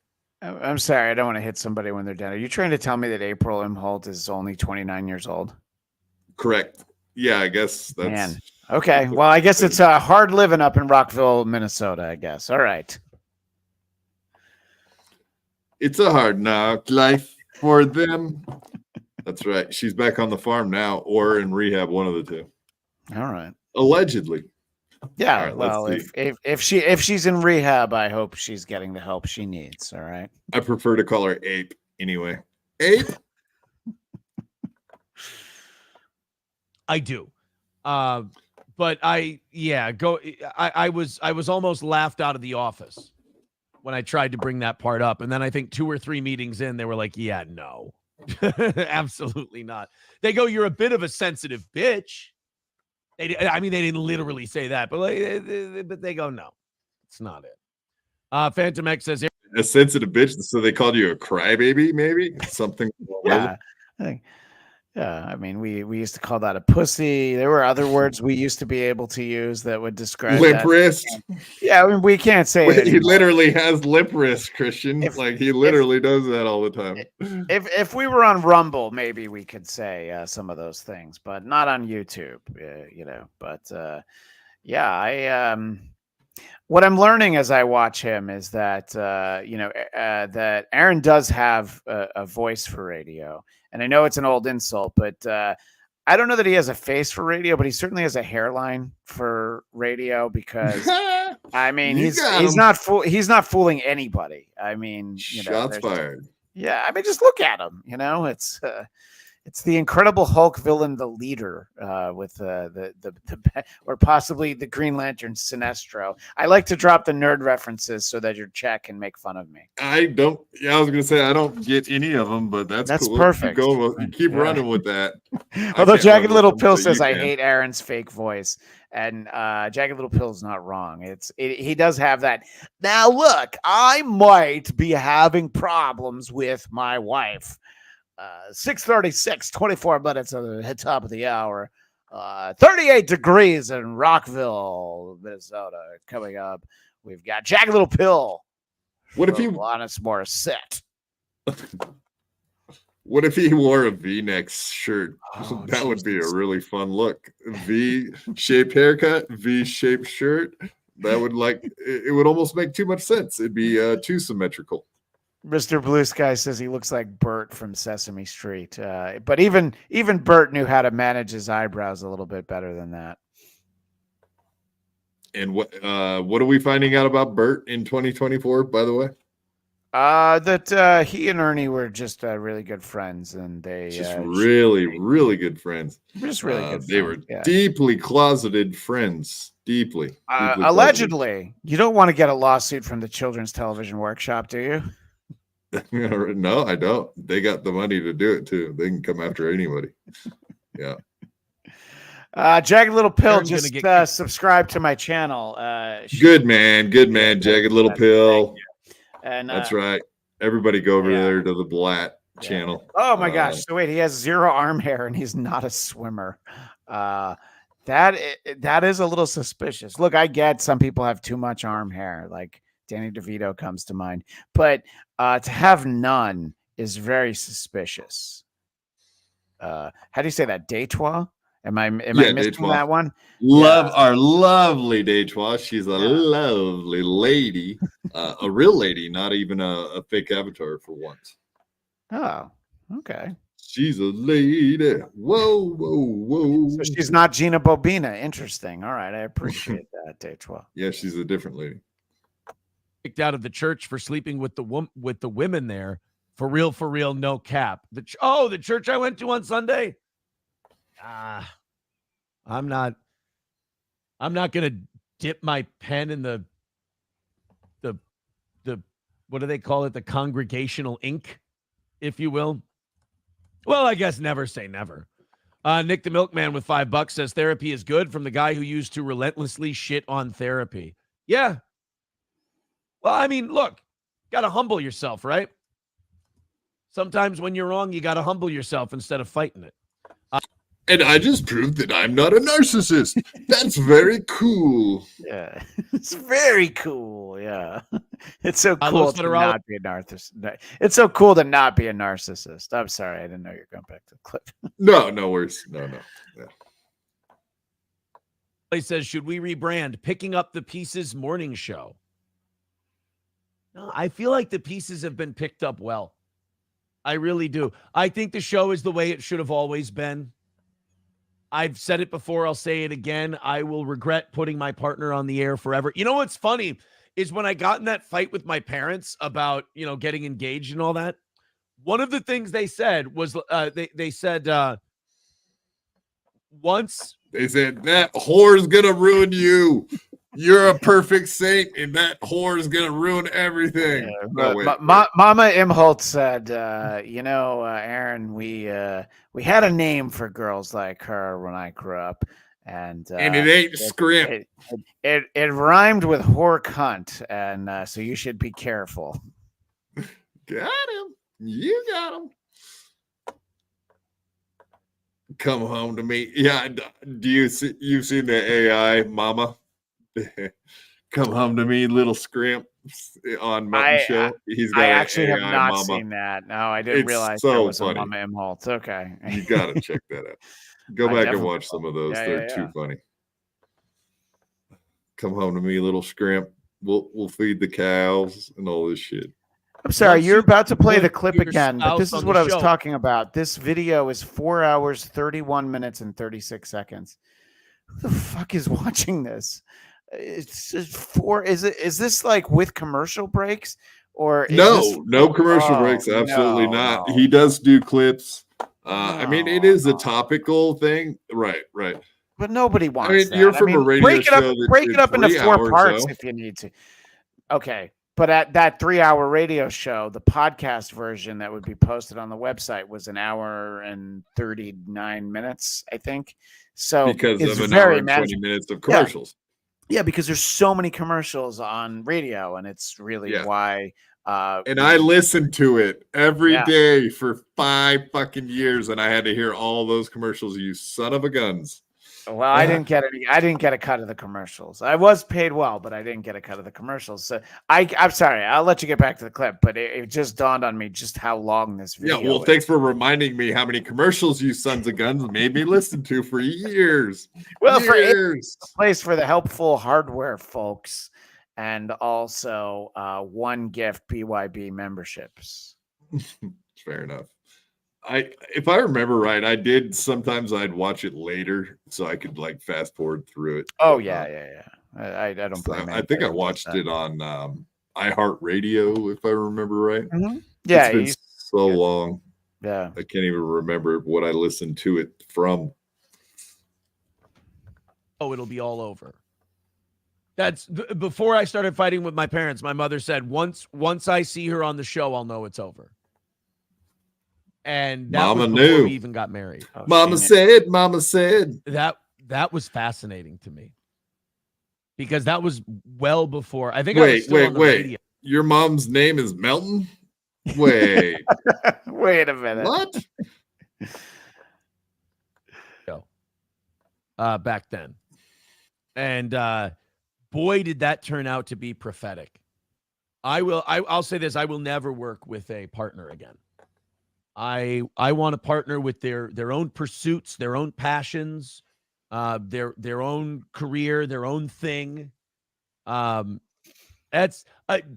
I'm sorry. I don't want to hit somebody when they're down. Are you trying to tell me that April Imholt is only 29 years old? Correct. Yeah, I guess that's... Man. Okay. Well, I guess it's hard living up in Rockville, Minnesota, I guess. All right. It's a hard knock life for them. That's right. She's back on the farm now, or in rehab, one of the two. All right. Allegedly. Yeah. All right, well, let's see. if she's in rehab, I hope she's getting the help she needs. All right. I prefer to call her Ape anyway. Ape. I do. But I was almost laughed out of the office when I tried to bring that part up. And then I think 2 or 3 meetings in, they were like, yeah, no, absolutely not. They go, you're a bit of a sensitive bitch. They didn't literally say that, but but they go, no, it's not it. Phantom X says, A sensitive bitch, so they called you a crybaby, maybe? Something. Yeah. I think. Yeah, I mean, we used to call that a pussy. There were other words we used to be able to use that would describe lip that. wrist. Yeah, I mean, we can't say it He anymore. literally has lip wrist, Christian. He literally does that all the time. If we were on Rumble, maybe we could say some of those things, but not on YouTube. But what I'm learning as I watch him is that that Aaron does have a voice for radio. And I know it's an old insult, but I don't know that he has a face for radio, but he certainly has a hairline for radio, because I mean, he's not fooling anybody. I mean, shots fired. Yeah, I mean, just look at him. It's the Incredible Hulk villain, the Leader, with the or possibly the Green Lantern Sinestro. I like to drop the nerd references so that your chat can make fun of me. I don't. Yeah, I was gonna say I don't get any of them, but that's cool. Perfect. Keep running with that. Although Jagged Little Pill says I hate Aaron's fake voice, and Jagged Little Pill is not wrong. He does have that. Now look, I might be having problems with my wife. 6:36, 24 minutes at the top of the hour. 38 degrees in Rockville, Minnesota. Coming up, we've got Jagged Little Pill. What if he Alanis Morissette? What if he wore a V-neck shirt? That would be a really fun look. V-shaped haircut, V-shaped shirt. That would it would almost make too much sense. It'd be too symmetrical. Mr. Blue Sky says he looks like Bert from Sesame Street. But even Bert knew how to manage his eyebrows a little bit better than that. And what are we finding out about Bert in 2024, by the way? That he and Ernie were just really good friends, and they just really good friends. Just really good. They were deeply closeted friends. Deeply allegedly. You don't want to get a lawsuit from the Children's Television Workshop, do you? No, I don't. They got the money to do it too. They can come after anybody. Yeah. Jagged Little Pill, just subscribe to my channel. Good man, Jagged Little Pill. And that's right. Everybody go over there to the Blatt channel. Oh my gosh! So wait, he has 0 arm hair and he's not a swimmer. That is a little suspicious. Look, I get some people have too much arm hair, like Danny DeVito comes to mind, but to have none is very suspicious. How do you say that? Detroit? Am I missing Detroit. That one? Our lovely Detroit. She's a lovely lady, a real lady, not even a fake avatar for once. Oh, okay. She's a lady. Whoa, whoa, whoa. So she's not Gina Bobina. Interesting. All right, I appreciate that, Day 12. Yeah, she's a different lady. Kicked out of the church for sleeping with the women there. For real, no cap. The church I went to on Sunday. I'm not gonna dip my pen in the what do they call it? The congregational ink, if you will. Well, I guess never say never. Nick the Milkman with $5 says therapy is good, from the guy who used to relentlessly shit on therapy. Yeah. Well, I mean, look, got to humble yourself, right? Sometimes when you're wrong, you got to humble yourself instead of fighting it. And I just proved that I'm not a narcissist. That's very cool. Yeah, it's very cool. Yeah, it's so cool to not be a narcissist. It's so cool to not be a narcissist. I'm sorry, I didn't know you're going back to the clip. No worries. No. Yeah. He says, should we rebrand Picking Up the Pieces morning show? No, I feel like the pieces have been picked up well. I really do. I think the show is the way it should have always been. I've said it before. I'll say it again. I will regret putting my partner on the air forever. You know what's funny is when I got in that fight with my parents about, getting engaged and all that. One of the things they said was they said once. They said that whore's going to ruin you. You're a perfect saint, and that whore is gonna ruin everything. Yeah, Mama Imholt said, Aaron, we had a name for girls like her when I grew up, and it ain't scrimp. It rhymed with whore cunt, and so you should be careful. Got him. You got him. Come home to me. Yeah. Do you've seen the AI mama? Come home to me, little scrimp on Mutton Show. I actually have not seen that. No, I didn't realize that was a Mama Imholt. Okay. You got to check that out. Go back and watch some of those. They're too funny. Come home to me, little scrimp. We'll feed the cows and all this shit. I'm sorry, you're about to play the clip again, but this is what I was talking about. This video is 4 hours, 31 minutes, and 36 seconds. Who the fuck is watching this? It's is this like with commercial breaks or no commercial breaks? Absolutely not. He does do clips. I mean, it is a topical thing, right? But nobody wants. I mean, you're from a radio show. Break it up into 4 parts if you need to. Okay, but at that 3-hour radio show, the podcast version that would be posted on the website was 1 hour and 39 minutes, I think. So because of an hour and 20 minutes of commercials. Yeah, because there's so many commercials on radio, and it's really why. And I listened to it every day for 5 fucking years, and I had to hear all those commercials. You son of a guns! Well, I didn't get any. I didn't get a cut of the commercials. I was paid well, but I didn't get a cut of the commercials. So I'm sorry. I'll let you get back to the clip, but it just dawned on me just how long this video. Yeah, well, thanks for reminding me how many commercials you sons of guns made me listen to for years. Well, for years. A place for the helpful hardware folks, and also 1 gift BYB memberships. Fair enough. If I remember right, I did sometimes I'd watch it later so I could like fast forward through it. Oh yeah. I don't blame. I think I watched it on iHeartRadio, if I remember right. Mm-hmm. Yeah, it's been so long. Yeah, I can't even remember what I listened to it from. Oh, it'll be all over. That's before I started fighting with my parents. My mother said, once I see her on the show, I'll know it's over. And that Mama was knew. We even got married. Oh, Mama said. That was fascinating to me because that was well before. I think. Wait. Radio. Your mom's name is Melton? Wait. Wait a minute. What? Back then, and boy, did that turn out to be prophetic. I'll say this: I will never work with a partner again. I want to partner with their own pursuits, their own passions, their own career, their own thing. And That's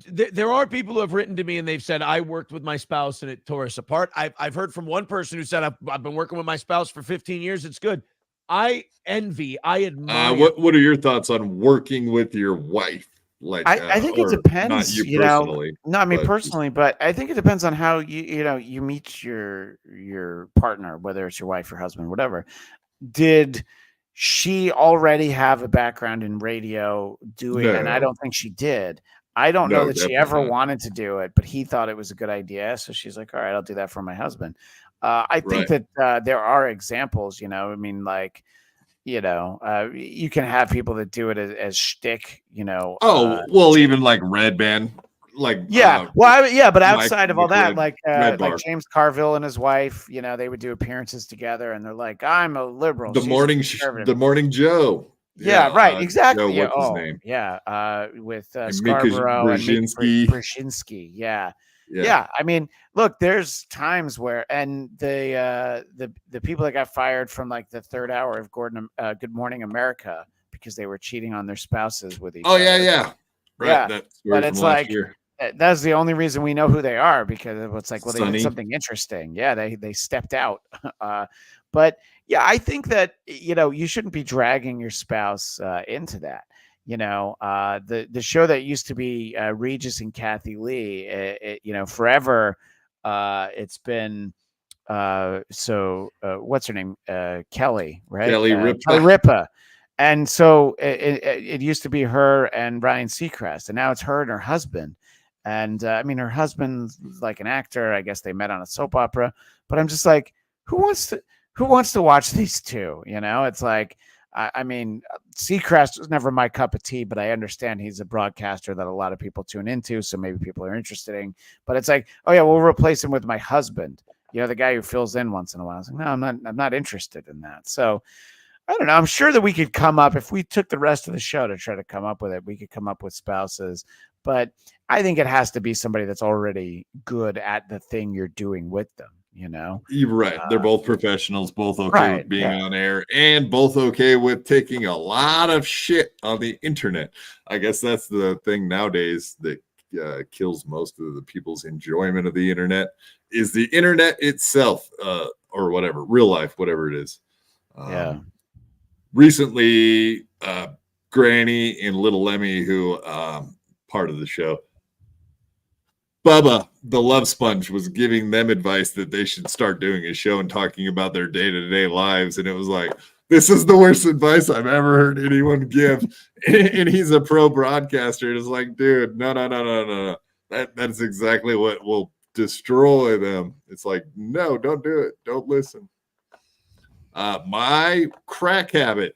there are people who have written to me and they've said, I worked with my spouse and it tore us apart. I've heard from one person who said, I've been working with my spouse for 15 years. It's good. I admire. What are your thoughts on working with your wife? Like, I think it or depends. Not you personally. Not me but personally, but I think it depends on how you meet your partner, whether it's your wife or husband, whatever. Did she already have a background in radio doing? And I No. don't think she did. I don't No, know that she definitely ever not. wanted to do it, but he thought it was a good idea, so she's like, "All right, I'll do that for my husband." I think Right. that there are examples. I mean, like. You can have people that do it as shtick, Oh, well, even like Red Band, like yeah. But outside of all that, Red like Bar. James Carville and his wife, they would do appearances together, and they're like, "I'm a liberal." The she's a morning conservative." the morning Joe. Yeah, right. Exactly. Joe, Yeah. what's his name? Yeah. With And Mika Scarborough and Mika Brzezinski. Brzezinski. Yeah. Yeah. I mean, look, there's times where, and the people that got fired from like the third hour of Good Morning America because they were cheating on their spouses with each other. Yeah. Right. Yeah. That But story it's from last like, year. that's the only reason we know who they are, because it's like, well, they Sunny. did something interesting. Yeah, they stepped out. But yeah, I think that you shouldn't be dragging your spouse into that. The show that used to be Regis and Kathy Lee, forever. It's been what's her name? Kelly, right? Kelly Ripa. Kelly Ripa. And so it used to be her and Ryan Seacrest, and now it's her and her husband. And I mean, her husband's like an actor. I guess they met on a soap opera. But I'm just like, who wants to watch these two? It's like, I mean, Seacrest was never my cup of tea, but I understand he's a broadcaster that a lot of people tune into, so maybe people are interested in. But it's like, oh yeah, we'll replace him with my husband. The guy who fills in once in a while. I was like, no, I'm not interested in that. So I don't know. I'm sure that we could come up, if we took the rest of the show to try to come up with it, we could come up with spouses. But I think it has to be somebody that's already good at the thing you're doing with them. You're right. They're both professionals, both okay right, with being on air, and both okay with taking a lot of shit on the internet. I guess that's the thing nowadays that kills most of the people's enjoyment of the internet is the internet itself, or whatever, real life, whatever it is. Yeah. Recently, Granny and Little Lemmy, who part of the show, Bubba, the Love Sponge, was giving them advice that they should start doing a show and talking about their day-to-day lives. And it was like, this is the worst advice I've ever heard anyone give. And he's a pro broadcaster. It's like, dude, no. That's exactly what will destroy them. It's like, no, don't do it. Don't listen. My crack habit,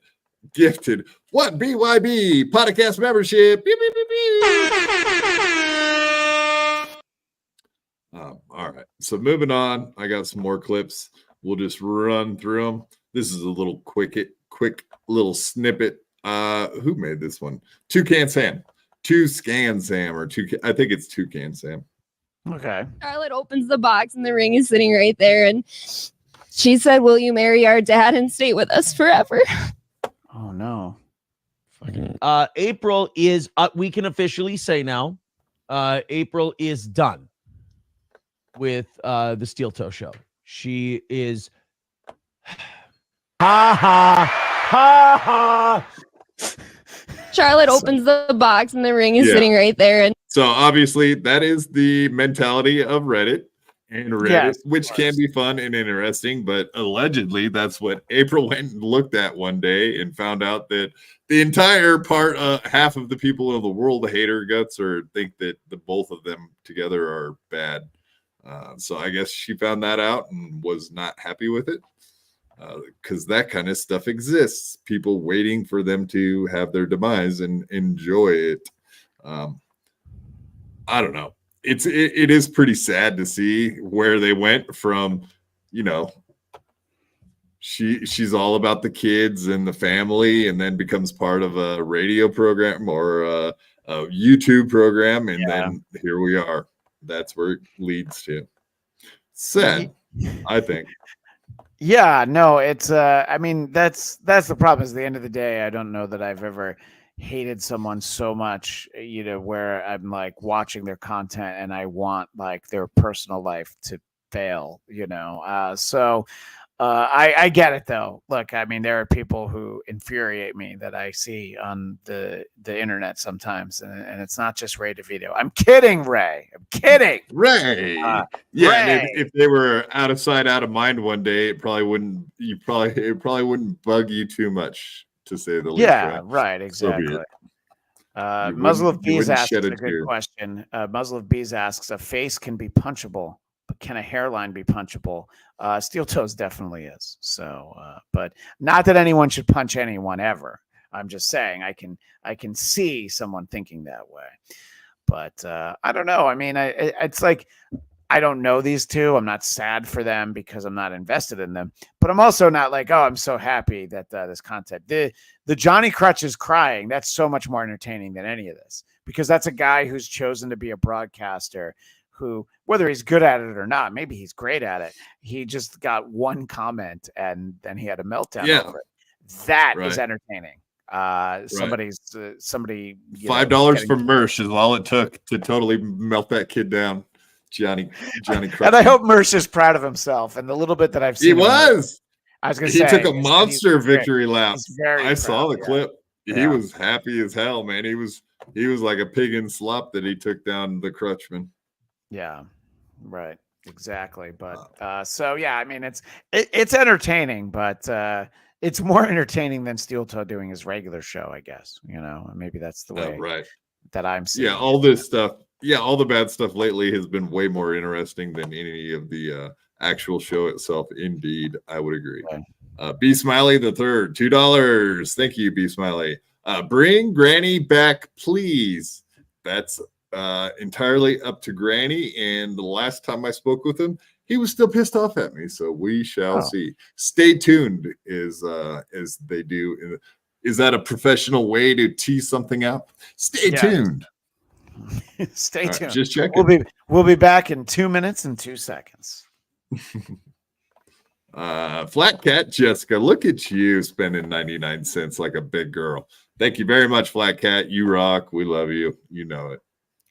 gifted. What? BYB podcast membership. Beep, beep, beep, beep. All right. So moving on, I got some more clips. We'll just run through them. This is a little quick little snippet. Who made this one? Toucan Sam. Toucan Sam, or I think it's Toucan Sam. Okay. Charlotte opens the box and the ring is sitting right there, and she said, "Will you marry our dad and stay with us forever?" Oh no. April is we can officially say now, April is done with the Steel Toe Show. She is Charlotte opens the box and the ring is sitting right there, and so obviously that is the mentality of Reddit and Reddit, yes, which can be fun and interesting, but allegedly that's what April went and looked at one day and found out that the entire half of the people of the world hate her guts or think that the both of them together are bad. So I guess she found that out and was not happy with it, because that kind of stuff exists. People waiting for them to have their demise and enjoy it. I don't know. It is pretty sad to see where they went from, she's all about the kids and the family, and then becomes part of a radio program or a YouTube program, and then here we are. That's where it leads to. Sad, I think. Yeah, no, it's I mean, that's the problem. Is at the end of the day, I don't know that I've ever hated someone so much, where I'm like watching their content and I want like their personal life to fail, I get it though. Look, I mean, there are people who infuriate me that I see on the internet sometimes, and it's not just Ray DeVito. I'm kidding, Ray. I'm kidding, Ray. Yeah, And Ray. if they were out of sight, out of mind one day, it probably wouldn't bug you too much, to say the least. Yeah, right. Exactly. Muzzle of Bees asks a good question. Muzzle of Bees asks, a face can be punchable, but can a hairline be punchable? Steel Toes definitely is. So, but not that anyone should punch anyone ever. I'm just saying I can see someone thinking that way. But I don't know. I mean, it's like, I don't know these two. I'm not sad for them because I'm not invested in them. But I'm also not like, oh, I'm so happy that this content. The Johnny Crutches crying, that's so much more entertaining than any of this, because that's a guy who's chosen to be a broadcaster who, whether he's good at it or not, maybe he's great at it. He just got one comment and then he had a meltdown over it. That is entertaining. Somebody $5 for Mersh is all it took to totally melt that kid down. Johnny Crutches. And I hope Mersh is proud of himself. And the little bit that I've seen, he was. I was going to say, he took a monster victory lap. I saw the clip. Yeah. He was happy as hell, man. He was like a pig in slop that he took down the Crutchman. Yeah, right. Exactly. But so yeah, I mean, it's entertaining, but it's more entertaining than Steel Toe doing his regular show, I guess. Maybe that's the way that I'm seeing. Yeah, all this stuff. Yeah, all the bad stuff lately has been way more interesting than any of the actual show itself. Indeed, I would agree. Okay. B Smiley the third, $2. Thank you, B Smiley. Bring Granny back, please. That's entirely up to Granny. And the last time I spoke with him, he was still pissed off at me. So we shall see. Stay tuned, as they do. Is that a professional way to tease something out? Stay tuned. Stay tuned. Just checking. We'll be back in 2 minutes and 2 seconds. Flat Cat Jessica, look at you spending 99 cents like a big girl. Thank you very much, Flat Cat. You rock. We love you. You know it.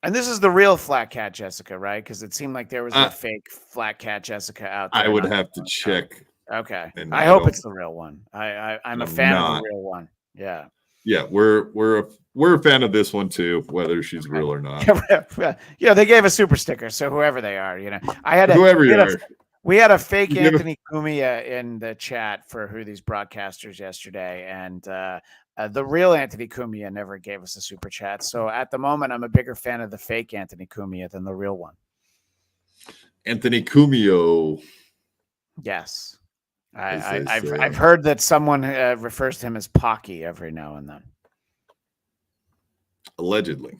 And this is the real Flat Cat Jessica, right? Because it seemed like there was a fake Flat Cat Jessica out there. I would have to check. Okay. I hope it's the real one. I'm a fan of the real one. Yeah. Yeah, we're a fan of this one too, whether she's real or not. Yeah, they gave a super sticker, so whoever they are, we had a fake Anthony Cumia in the chat for who these broadcasters yesterday, and the real Anthony Cumia never gave us a super chat. So at the moment, I'm a bigger fan of the fake Anthony Cumia than the real one. Anthony Cumio. Yes. I've heard that someone refers to him as Pocky every now and then. Allegedly.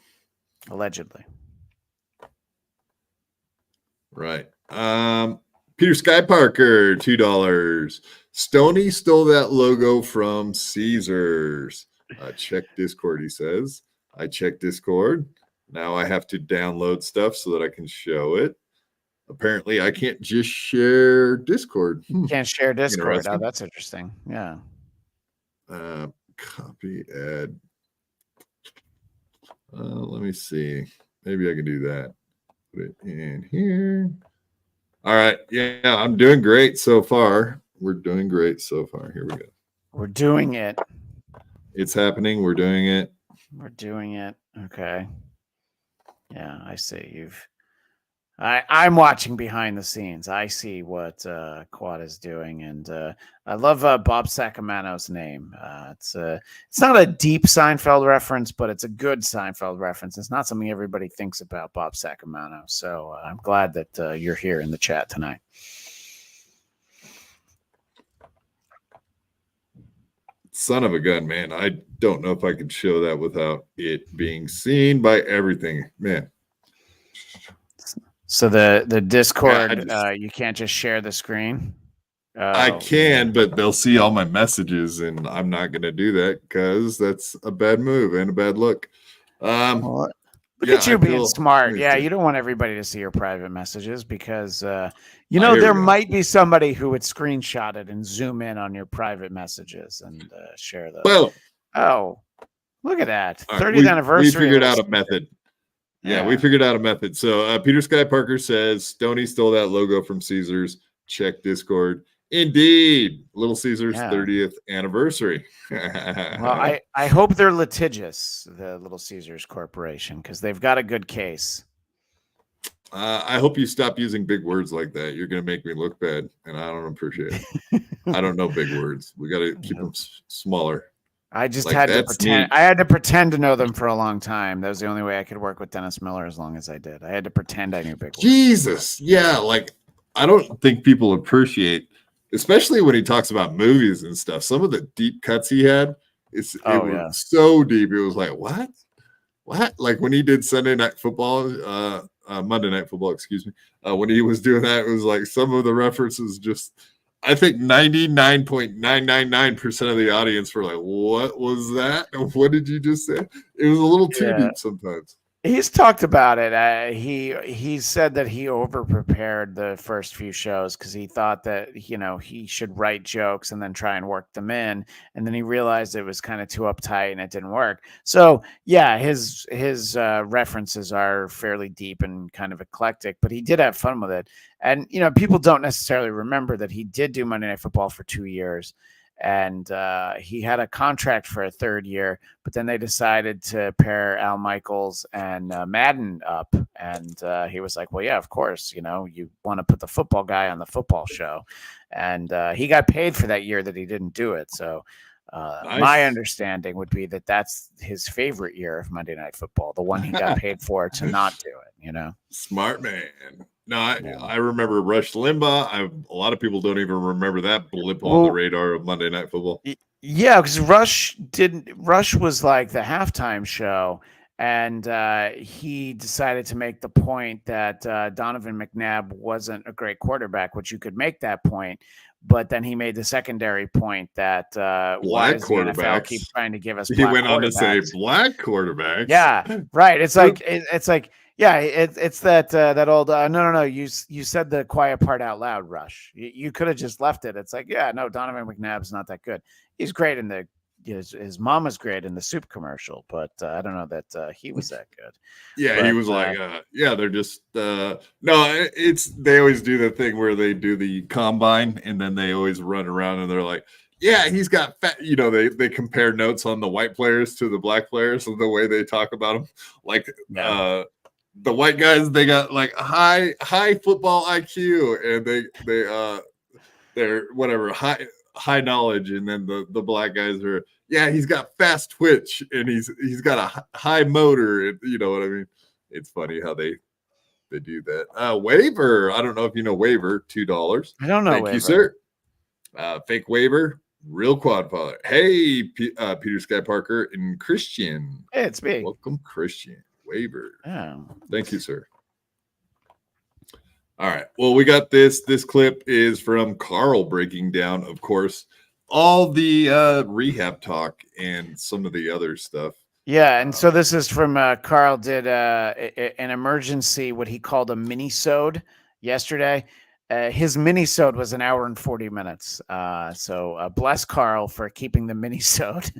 Right. Peter Sky Parker, $2. Stoney stole that logo from Caesars. Check Discord, he says. I checked Discord. Now I have to download stuff so that I can show it. Apparently, I can't just share Discord. Can't share Discord. Oh, that's interesting. Yeah. Copy ad. Let me see. Maybe I can do that. Put it in here. All right. Yeah, I'm doing great so far. We're doing great so far. Here we go. We're doing it. It's happening. We're doing it. Okay. Yeah, I see. I'm watching behind the scenes. I see what Quad is doing, and I love Bob Sacamano's name. It's not a deep Seinfeld reference, but it's a good Seinfeld reference. It's not something everybody thinks about Bob Sacamano. So I'm glad that you're here in the chat tonight. Son of a gun, man. I don't know if I could show that without it being seen by everything, man. So the Discord, you can't just share the screen? I can, but they'll see all my messages, and I'm not going to do that because that's a bad move and a bad look. Look at you being smart. Yeah, you don't want everybody to see your private messages because, there might be somebody who would screenshot it and zoom in on your private messages and share those. Well, Look at that. All right, 30th anniversary. We figured of out this- a method. Yeah, Yeah. we figured out a method. So Peter Sky Parker says Stoney stole that logo from Caesars. Check Discord. Indeed, Little Caesars Yeah. 30th anniversary. Well, I hope they're litigious, the Little Caesars Corporation, because they've got a good case. I hope you stop using big words like that. You're going to make me look bad, and I don't appreciate it. I don't know big words. We got to keep them smaller. I just Like, had to that's pretend. neat. I had to pretend to know them for a long time. That was the only way I could work with Dennis Miller as long as I did. I had to pretend I knew big words. Jesus. Yeah. Like, I don't think people appreciate, especially when he talks about movies and stuff. Some of the deep cuts he had, it was so deep. It was like, what? Like when he did Sunday Night Football, Monday Night Football, excuse me. When he was doing that, it was like some of the references just, I think 99.999% of the audience were like, what was that? What did you just say? It was a little too deep sometimes. He's talked about it. He said that he over-prepared the first few shows because he thought that he should write jokes and then try and work them in, and then he realized it was kind of too uptight and it didn't work. So yeah, his references are fairly deep and kind of eclectic, but he did have fun with it. And people don't necessarily remember that he did do Monday Night Football for 2 years. And he had a contract for a third year, but then they decided to pair Al Michaels and Madden up. And he was like, well, yeah, of course, you want to put the football guy on the football show. And he got paid for that year that he didn't do it. So Nice. My understanding would be that that's his favorite year of Monday Night Football, the one he got paid for to not do it, Smart man. No, I remember Rush Limbaugh. A lot of people don't even remember that blip on the radar of Monday Night Football. Yeah, because Rush was like the halftime show, and he decided to make the point that Donovan McNabb wasn't a great quarterback, which you could make that point. But then he made the secondary point that why does the NFL keep trying to give us black quarterbacks? He went on to say black quarterbacks. Yeah, right. It's like yeah, it's that old no. You said the quiet part out loud, Rush. You could have just left it. It's like, yeah, no, Donovan McNabb's not that good. He's great in his mama's great in the soup commercial, but I don't know that he was that good. Yeah, but, he was like, they're just no. They always do the thing where they do the combine and then they always run around and they're like, yeah, he's got fat. They compare notes on the white players to the black players and the way they talk about them, like the white guys, they got like high football IQ and they're whatever high knowledge, and then the black guys are, yeah, he's got fast twitch and he's got a high motor, and you know what I mean. It's funny how they do that. Waiver, I don't know if you know Waiver, $2. I don't know. Thank you, sir. Fake Waiver, real quad father. Hey, Peter Sky Parker and Christian. Hey, it's me. Welcome, Christian. Waiver. Oh. Thank you, sir. All right. Well, we got this. This clip is from Carl breaking down, of course, all the rehab talk and some of the other stuff. Yeah, and so this is from Carl did an emergency, what he called a mini-sode yesterday. His mini-sode was 1 hour and 40 minutes. So bless Carl for keeping the mini-sode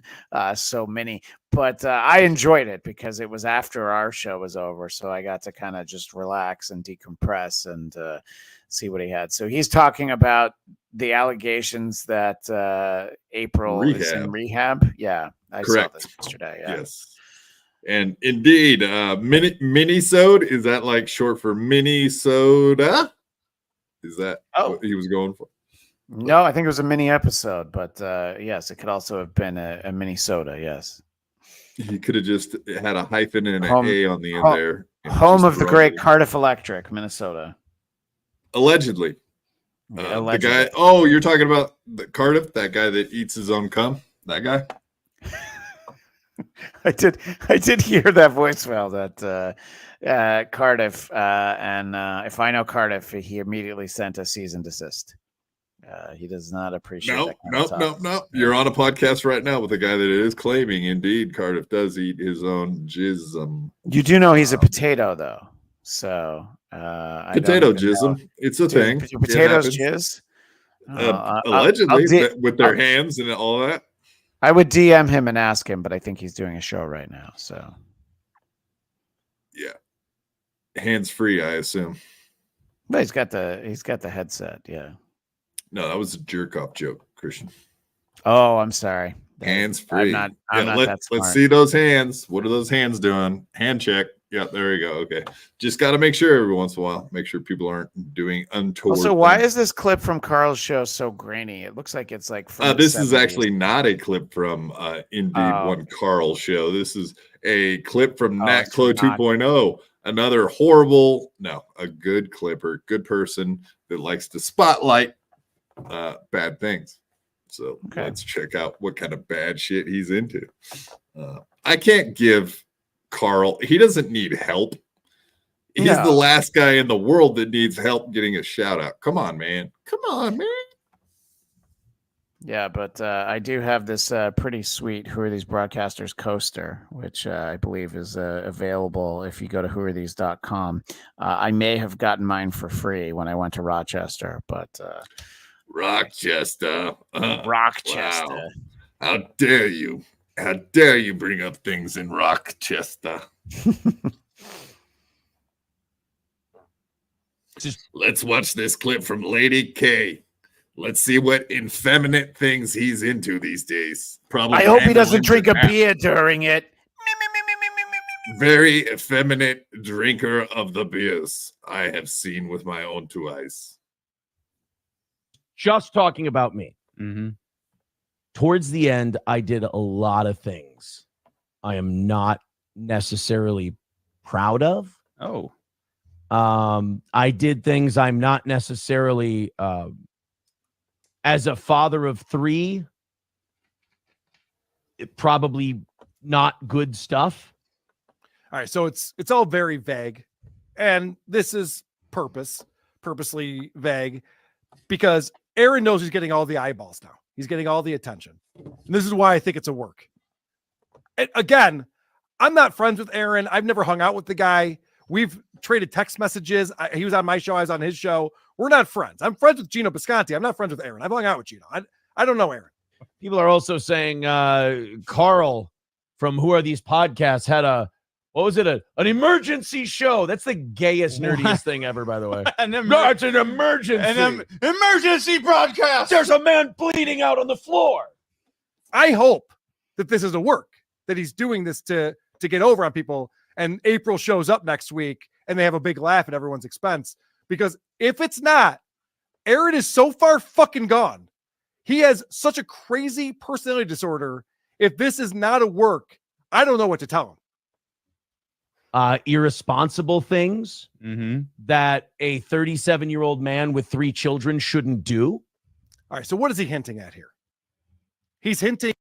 so mini. But I enjoyed it because it was after our show was over. So I got to kind of just relax and decompress and see what he had. So he's talking about the allegations that April is in rehab. Yeah, I saw this yesterday. Yeah. Yes. And indeed, mini-sode, is that like short for Minnesota? Is that what he was going for? No, I think it was a mini episode, but yes, it could also have been a Minnesota. Yes, he could have just had a hyphen and an A on the end there. Home of the great Cardiff Electric, Minnesota. Allegedly. The guy. Oh, you're talking about the Cardiff, that guy that eats his own cum. That guy. I did hear that voicemail that Cardiff, and if I know Cardiff, he immediately sent a cease and desist. He does not appreciate that kind of talk. No. You're on a podcast right now with a guy that is claiming indeed Cardiff does eat his own jism. You do know he's a potato, though. So potato jism. It's a thing. Potatoes jizz. Allegedly, with their hands and all that. I would DM him and ask him, but I think he's doing a show right now. So Yeah, hands free, I assume. but he's got the headset. Yeah. No, that was a jerk off joke, Christian. Oh, I'm sorry. Hands free. I'm not that smart. Let's see those hands. What are those hands doing? Hand check. Yeah, there you go. Okay. Just got to make sure every once in a while, make sure people aren't doing untoward. Also, why things. is this clip from Carl's show so grainy? It looks like it's like from the this is 70s. actually not a clip from Indeed One Carl show. This is a clip from Nat Clo 2.0. Another a good clipper, good person that likes to spotlight bad things. So let's check out what kind of bad shit he's into. I can't give Carl, he doesn't need help. He's the last guy in the world that needs help getting a shout out. Come on, man. Yeah, but I do have this pretty sweet Who Are These Broadcasters coaster, which I believe is available if you go to whoarethese.com. I may have gotten mine for free when I went to Rochester, but Rochester. Rochester. Wow. How dare you? How dare you bring up things in Rochester? Let's watch this clip from Lady K. Let's see what effeminate things he's into these days. Probably. I hope he doesn't drink a beer during it. Very effeminate drinker of the beers I have seen with my own two eyes. Just talking about me. Mm-hmm. Towards the end, I did a lot of things I am not necessarily proud of. Oh. I did things I'm not necessarily, as a father of three, probably not good stuff. All right, so it's all very vague, and this is purposely vague, because Aaron knows he's getting all the eyeballs now. He's getting all the attention. And this is why I think it's a work. And again, I'm not friends with Aaron. I've never hung out with the guy. We've traded text messages. He was on my show. I was on his show. We're not friends. I'm friends with Gino Bisconti. I'm not friends with Aaron. I've hung out with Gino. I don't know Aaron. People are also saying Carl from Who Are These Podcasts had an emergency show. That's the gayest, nerdiest thing ever, by the way. No, it's an emergency. Emergency broadcast. There's a man bleeding out on the floor. I hope that this is a work, that he's doing this to get over on people, and April shows up next week and they have a big laugh at everyone's expense. Because if it's not, Aaron is so far fucking gone. He has such a crazy personality disorder. If this is not a work, I don't know what to tell him. Irresponsible things that a 37-year-old man with 3 children shouldn't do. All right, so what is he hinting at here? He's hinting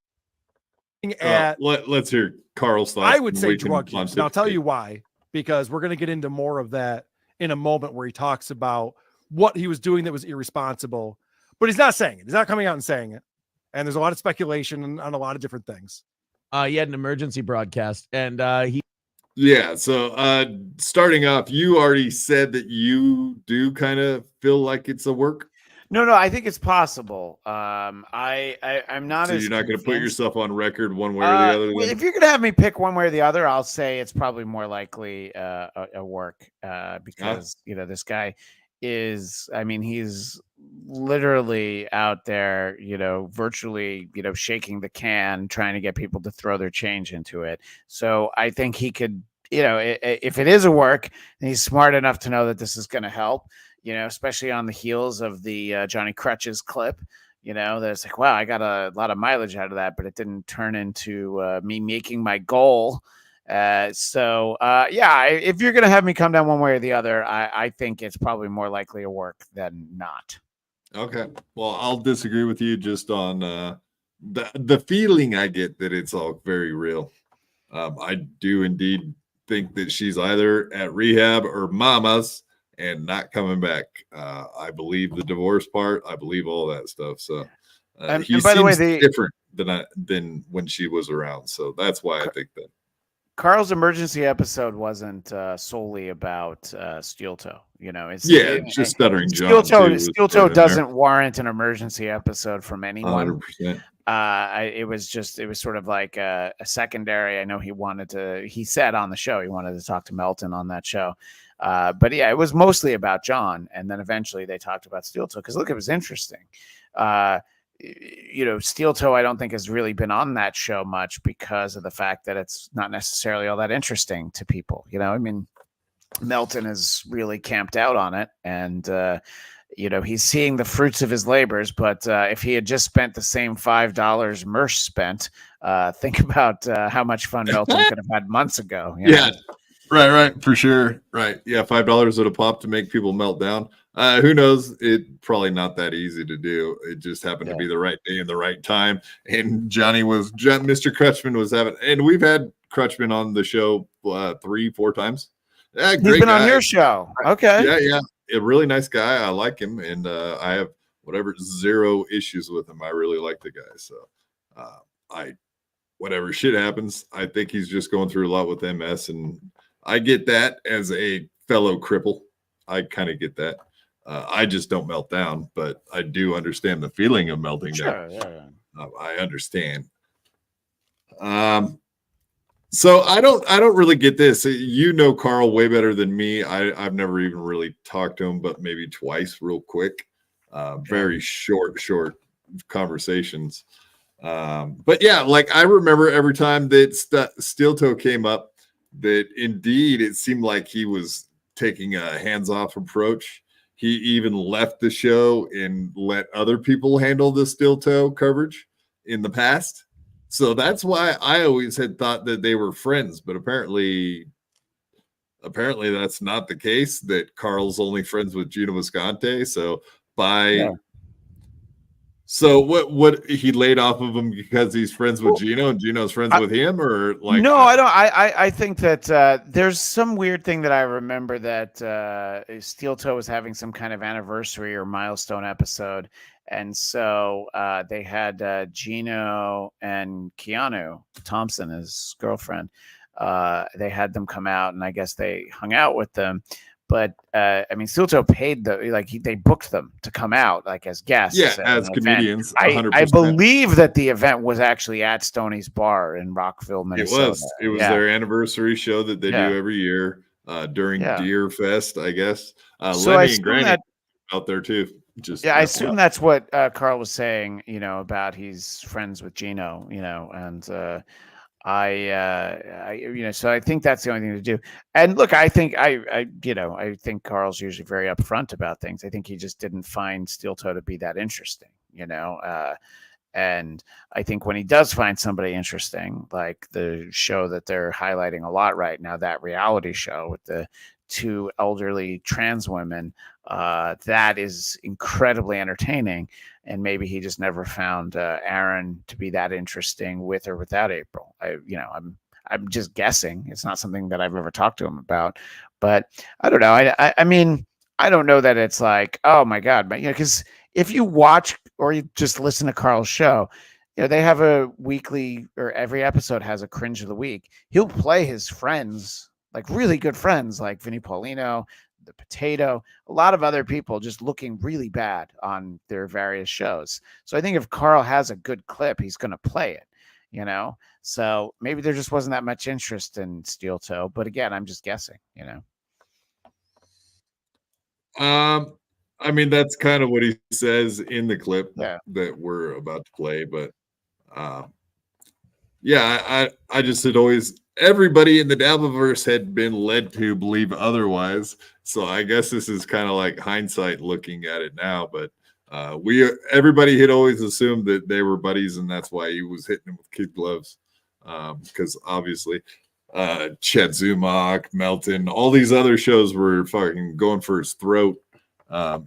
at... let's hear Carl's thoughts. I would say drug use. And I'll tell you why, because we're going to get into more of that in a moment, where he talks about what he was doing that was irresponsible, but he's not saying it. He's not coming out and saying it. And there's a lot of speculation on a lot of different things. He had an emergency broadcast, and he... Yeah, so starting off, you already said that you do kind of feel like it's a work. No, I think it's possible. I'm not. So as you're not going to put convinced. yourself on record one way or the other. Then? If you're going to have me pick one way or the other, I'll say it's probably more likely a work because this guy is. I mean, he's literally out there, virtually, shaking the can, trying to get people to throw their change into it. So I think he could, if it is a work, and he's smart enough to know that this is going to help. Especially on the heels of the Johnny Crutches clip, that it's like, wow, I got a lot of mileage out of that, but it didn't turn into me making my goal. If you're going to have me come down one way or the other, I think it's probably more likely a work than not. Okay. Well, I'll disagree with you just on the feeling I get that it's all very real. I do indeed think that she's either at rehab or mama's and not coming back. I believe the divorce part. I believe all that stuff. So he and by the way, different than when she was around. So that's why I think that. Carl's emergency episode wasn't solely about Steel Toe. It's just stuttering John. Steel Toe doesn't warrant an emergency episode from anyone. 100%. it was sort of like a secondary. I know he said on the show he wanted to talk to Melton on that show. But yeah, it was mostly about John. And then eventually they talked about Steel Toe because look, it was interesting. Steel Toe, I don't think has really been on that show much because of the fact that it's not necessarily all that interesting to people. I mean, Melton is really camped out on it, and he's seeing the fruits of his labors. But if he had just spent the same $5 Mersh spent, think about how much fun Melton could have had months ago. Yeah, right, for sure. Right, yeah, $5 would have popped to make people melt down. Who knows? It's probably not that easy to do. It just happened to be the right day and the right time. And Mr. Crutchman was having, and we've had Crutchman on the show 3-4 times. Yeah, he's been on your show. Okay. Yeah. A really nice guy. I like him, and I have zero issues with him. I really like the guy. So whatever shit happens, I think he's just going through a lot with MS, and I get that as a fellow cripple. I kind of get that. I just don't melt down, but I do understand the feeling of melting down. Yeah. I understand. So I don't really get this. Carl way better than me. I've never even really talked to him, but maybe twice real quick. Very short conversations. But yeah, like I remember every time that Steel Toe came up, that indeed it seemed like he was taking a hands-off approach. He even left the show and let other people handle the Steel Toe coverage in the past. So that's why I always had thought that they were friends, but apparently that's not the case, that Carl's only friends with Gino Visconti. So what he laid off of him because he's friends with Gino and Gino's friends with him, or like? No, I don't. I think that there's some weird thing that I remember that Steel Toe was having some kind of anniversary or milestone episode. And so they had Gino and Keanu Thompson, his girlfriend. They had them come out, and I guess they hung out with them. But I mean, Steel Toe paid they booked them to come out like as guests. Yeah, as comedians. I believe that the event was actually at Stoney's Bar in Rockville, Minnesota. It was their anniversary show that they do every year during Deer Fest, I guess. So Lenny and Granny out there too. I assume that's what Carl was saying, about he's friends with Gino, and so I think that's the only thing to do. And look, I think I think Carl's usually very upfront about things. I think he just didn't find Steel Toe to be that interesting, and I think when he does find somebody interesting, like the show that they're highlighting a lot right now, that reality show with the 2 elderly trans women, that is incredibly entertaining. And maybe he just never found Aaron to be that interesting with or without April. I'm just guessing. It's not something that I've ever talked to him about, but I don't know. I mean, I don't know that it's like, oh my God, but because if you watch or you just listen to Carl's show, they have a weekly, or every episode has a cringe of the week. He'll play his friends, like really good friends, like Vinnie Paulino, the Potato, a lot of other people just looking really bad on their various shows. So I think if Carl has a good clip, he's going to play it, So maybe there just wasn't that much interest in Steel Toe. But again, I'm just guessing, I mean, that's kind of what he says in the clip that we're about to play. But I just had always, everybody in the Dabbleverse had been led to believe otherwise. So I guess this is kind of like hindsight looking at it now. But everybody had always assumed that they were buddies, and that's why he was hitting him with kid gloves. Because obviously Chad Zumach, Melton, all these other shows were fucking going for his throat.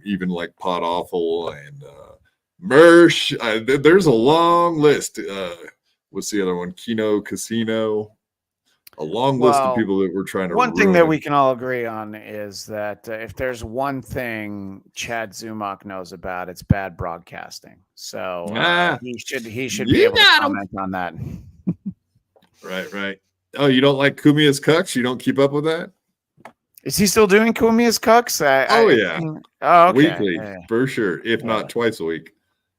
Even like Pot Awful and Mersh. There's a long list. What's the other one? Kino Casino. A long list of people that we're trying to. One thing that we can all agree on is that if there's one thing Chad Zumach knows about, it's bad broadcasting. So he should be able to comment on that. Right. Oh, you don't like Kumia's Cucks? You don't keep up with that? Is he still doing Kumia's Cucks? Yeah. Oh, okay. Weekly, for sure. If not twice a week.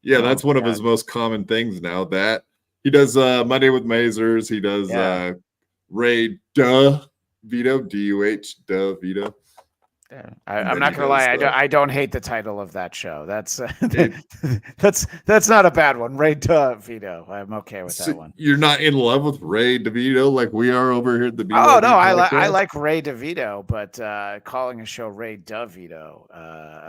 Yeah, Oh that's my one of God. his most common things now. That he does Monday with Mazers. He does Yeah. Ray Duh Vito, D-U-H, Duh Vito. Yeah. And I'm then not he gonna lie. does, I don't hate the title of that show. That's It- that's not a bad one. Ray Vito. I'm okay with that one. You're not in love with Ray DeVito like we are over here at the BYB Oh no, I podcast? like Ray DeVito, but calling a show Ray DeVito,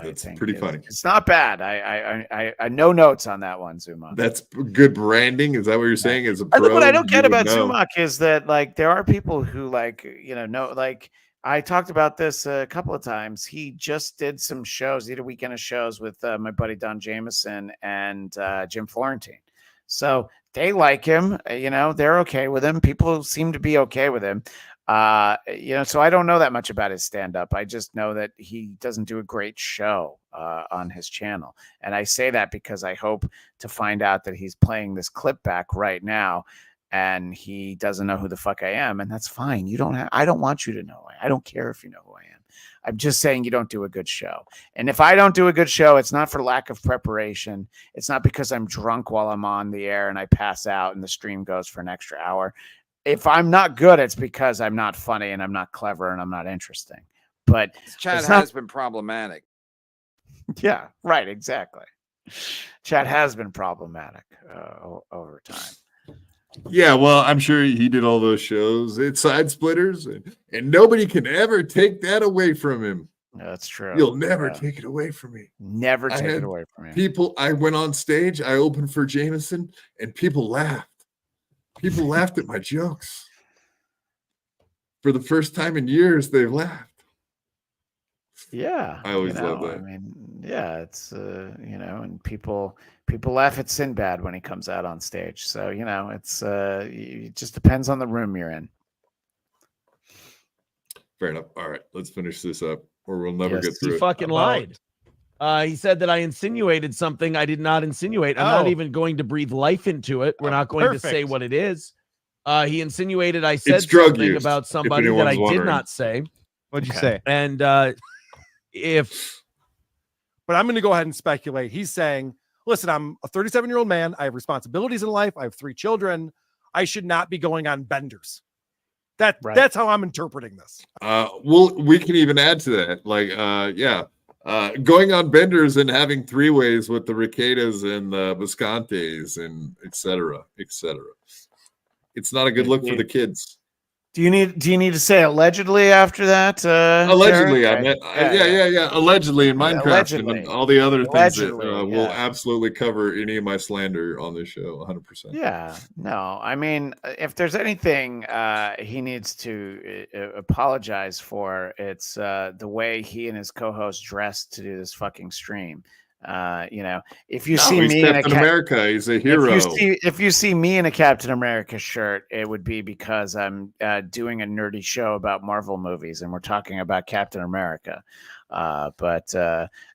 That's I think pretty funny. It's not bad. I no notes on that one, Zuma. That's good branding. Is that what you're saying? As a pro, What I don't you get would about know. Zumach is that like there are people who like know like I talked about this a couple of times. He just did some shows. He did a weekend of shows with my buddy Don Jameson and Jim Florentine. So they like him. They're okay with him. People seem to be okay with him. So I don't know that much about his stand-up. I just know that he doesn't do a great show on his channel. And I say that because I hope to find out that he's playing this clip back right now and he doesn't know who the fuck I am. And that's fine. I don't want you to know. I don't care if you know who I am. I'm just saying you don't do a good show. And if I don't do a good show, it's not for lack of preparation. It's not because I'm drunk while I'm on the air and I pass out and the stream goes for an extra hour. If I'm not good, it's because I'm not funny and I'm not clever and I'm not interesting. But Chad has been problematic. Yeah, right. Exactly. Chad has been problematic over time. Yeah, well, I'm sure he did all those shows. It's Side Splitters, and nobody can ever take that away from him. That's true. You'll never take it away from me. Never take it away from me. People, I went on stage, I opened for Jameson, and people laughed. People laughed at my jokes. For the first time in years, they've laughed. Yeah, I always love that. I mean, yeah, it's and people laugh at Sinbad when he comes out on stage. So it's it just depends on the room you're in. Fair enough. All right, let's finish this up, or we'll never get through He it. fucking lied. He said that I insinuated something I did not insinuate. I'm not even going to breathe life into it. We're not going to say what it is. He insinuated I said something about somebody that I did not say. What'd you say? And but I'm going to go ahead and speculate. He's saying, listen, I'm a 37-year-old man. I have responsibilities in life. I have 3 children. I should not be going on benders. That's how I'm interpreting this. We can even add to that. Like, going on benders and having 3-ways with the Riquetas and the Viscontes and et cetera, et cetera. It's not a good look for the kids. Do you need to say allegedly after that? Allegedly, Derek? I meant yeah. Allegedly in Minecraft Allegedly. and all the other things that Allegedly, will absolutely cover any of my slander on this show, 100%. Yeah, no, I mean, if there's anything he needs to apologize for, it's the way he and his co-host dressed to do this fucking stream. If you see me in Captain America, he's a hero. If you see me in a Captain America shirt, it would be because I'm doing a nerdy show about Marvel movies, and we're talking about Captain America. But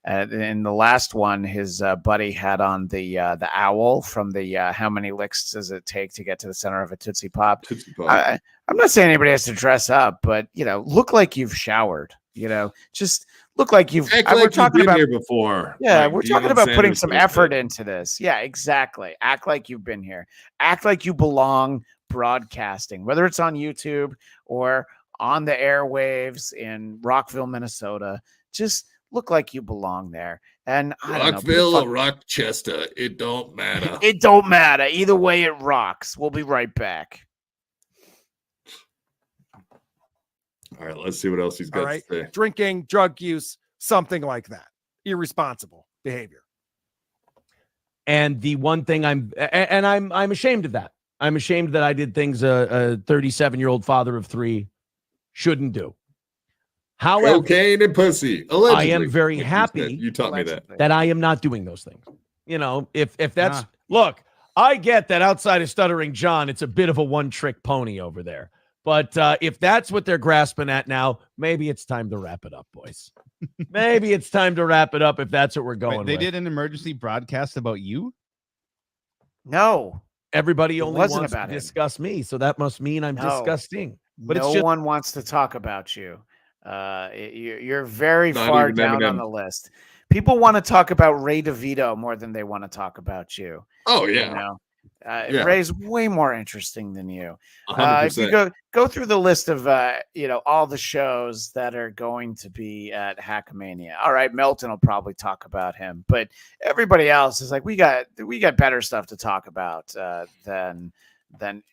in the last one, his buddy had on the owl from the How Many Licks Does It Take to Get to the Center of a Tootsie Pop? I'm not saying anybody has to dress up, but look like you've showered. Just look like you've. We're talking about here before. Yeah, like we're talking about putting some effort into this. Yeah, exactly. Act like you've been here. Act like you belong broadcasting, whether it's on YouTube or on the airwaves in Rockville, Minnesota. Just look like you belong there. And Rockville or Rochester, it don't matter. It don't matter. Either way, it rocks. We'll be right back. All right, let's see what else he's got to say. Drinking, drug use, something like that. Irresponsible behavior. And the one thing I'm ashamed of that. I'm ashamed that I did things a 37-year-old father of 3 shouldn't do. However, cocaine and pussy. Allegedly. I am very happy. You taught me that I am not doing those things. If that's look, I get that outside of Stuttering John, it's a bit of a one-trick pony over there. But if that's what they're grasping at now, maybe it's time to wrap it up, boys. Maybe it's time to wrap it up if that's what we're going with. They did an emergency broadcast about you? No. Everybody only wants to discuss me, so that must mean I'm disgusting. But no one wants to talk about you. You're very far down on the list. People want to talk about Ray DeVito more than they want to talk about you. Oh You yeah, know, yeah, Ray's way more interesting than you. If you 100%. go through the list of all the shows that are going to be at Hackamania, all right, Melton will probably talk about him, but everybody else is like, we got better stuff to talk about than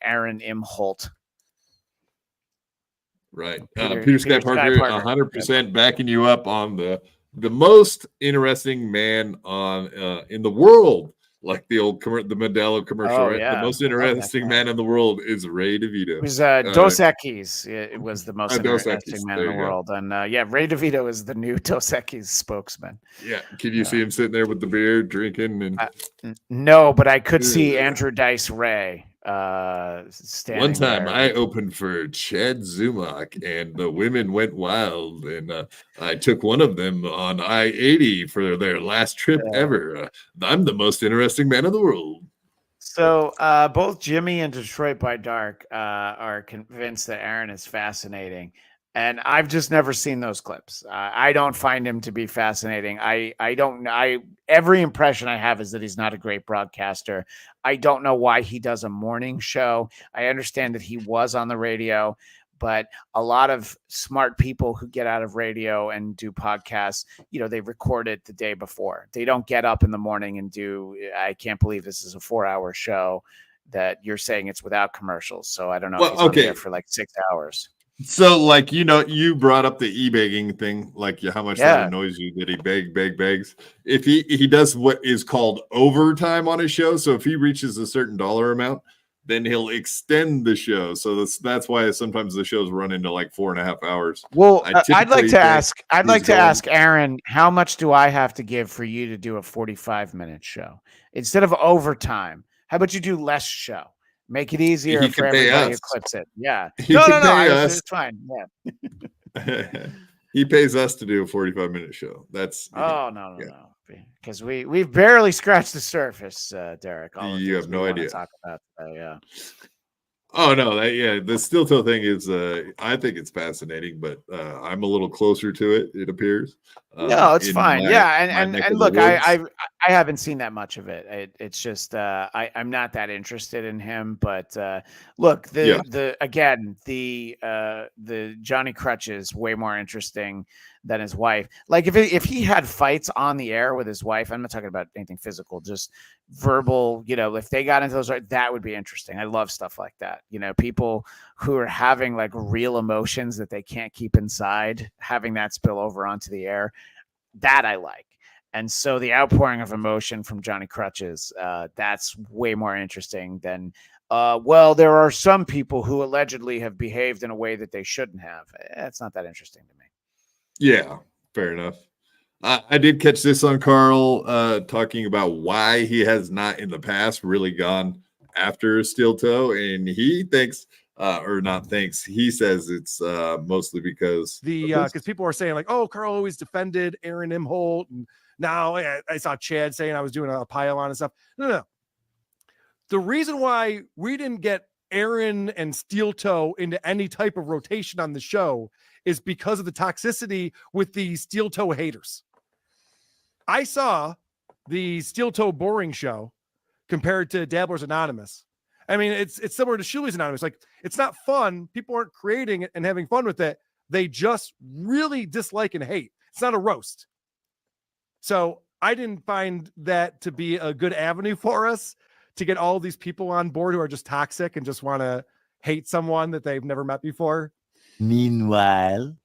Aaron Imholt. Right. Peter Sky Sky Parker, Parker. 100% backing you up on the most interesting man on in the world, like the Modelo commercial, Oh, right? The yeah. most I love that interesting guy. man in the world is Ray DeVito. It was Dos Equis. It was the most Dos interesting Equis, man there in the you go. world. And Ray DeVito is the new Dos Equis spokesman. Yeah. Can you see him sitting there with the beer, drinking, and No, but I could see Andrew Dice Ray standing one time there. I opened for Chad Zumach and the women went wild, and I took one of them on I-80 for their last trip ever. I'm the most interesting man in the world. So both Jimmy and Detroit by Dark are convinced that Aaron is fascinating. And I've just never seen those clips. I don't find him to be fascinating. Every impression I have is that he's not a great broadcaster. I don't know why he does a morning show. I understand that he was on the radio, but a lot of smart people who get out of radio and do podcasts, they record it the day before. They don't get up in the morning and I can't believe this is a 4-hour show that you're saying it's without commercials. So I don't know if he's on there for like 6 hours. So, like, you brought up the e-begging thing, like how much that annoys you that he begs. If he does what is called overtime on his show, so if he reaches a certain dollar amount, then he'll extend the show. So that's why sometimes the shows run into like 4.5 hours. Well, I'd like to ask Aaron, how much do I have to give for you to do a 45-minute show instead of overtime? How about you do less show? Make it easier for everybody who clips it. Yeah. No, it's fine. Yeah. He pays us to do a 45-minute show. That's no. Because we've barely scratched the surface, Derek. You have no idea. Talk about today, yeah. Oh no, the steel toe thing is I think it's fascinating, but I'm a little closer to it, it appears. No, it's fine. And look, I haven't seen that much of it. It's just I'm not that interested in him. But look, the Johnny Crutch is way more interesting than his wife. Like if he had fights on the air with his wife, I'm not talking about anything physical, just verbal, if they got into those, that would be interesting. I love stuff like that. People who are having like real emotions that they can't keep inside, having that spill over onto the air, that I like. And so the outpouring of emotion from Johnny Crutches, that's way more interesting than there are some people who allegedly have behaved in a way that they shouldn't have. That's not that interesting to me. Yeah, fair enough. I did catch this on Carl talking about why he has not in the past really gone after steel toe, and he thinks he says it's mostly because people are saying like, oh, Carl always defended Aaron Imholt, and now I saw Chad saying I was doing a pile on and stuff. No. The reason why we didn't get Aaron and steel toe into any type of rotation on the show is because of the toxicity with the steel toe haters. I saw the steel toe boring show compared to Dabbler's Anonymous. I mean, it's similar to Shuey's Anonymous. Like, it's not fun. People aren't creating it and having fun with it. They just really dislike and hate. It's not a roast. So I didn't find that to be a good avenue for us to get all these people on board who are just toxic and just want to hate someone that they've never met before. Meanwhile,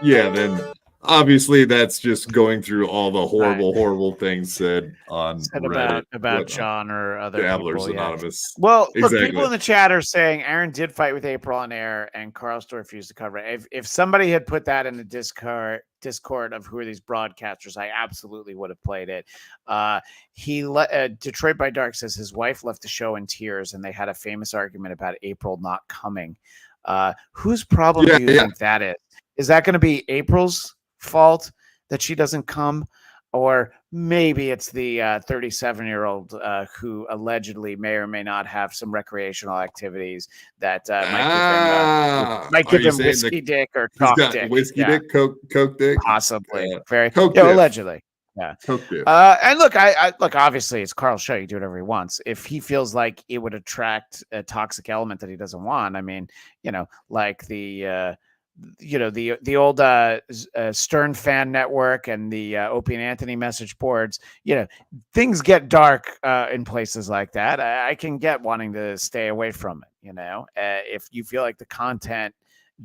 then obviously that's just going through all the horrible things said on Reddit about John or other Dabblers people, Anonymous. Well, exactly. Look, people in the chat are saying Aaron did fight with April on air, and Carl still refused to cover it. If somebody had put that in the Discord of who are these broadcasters, I absolutely would have played it. Detroit by Dark says his wife left the show in tears, and they had a famous argument about April not coming. Whose problem do you think that is? Is that going to be April's fault that she doesn't come? Or maybe it's the 37-year-old who allegedly may or may not have some recreational activities that might Are give you him saying whiskey dick or he's chalk got dick. whiskey Yeah, dick, coke dick, possibly. uh, Very, coke you know, diff, allegedly. Yeah. coke diff? And look, I look. Obviously, it's Carl's show. You do whatever he wants. If he feels like it would attract a toxic element that he doesn't want, I mean, you know, like the the old Stern Fan Network and the Opie and Anthony message boards. You know, things get dark in places like that. I can get wanting to stay away from it. You know, if you feel like the content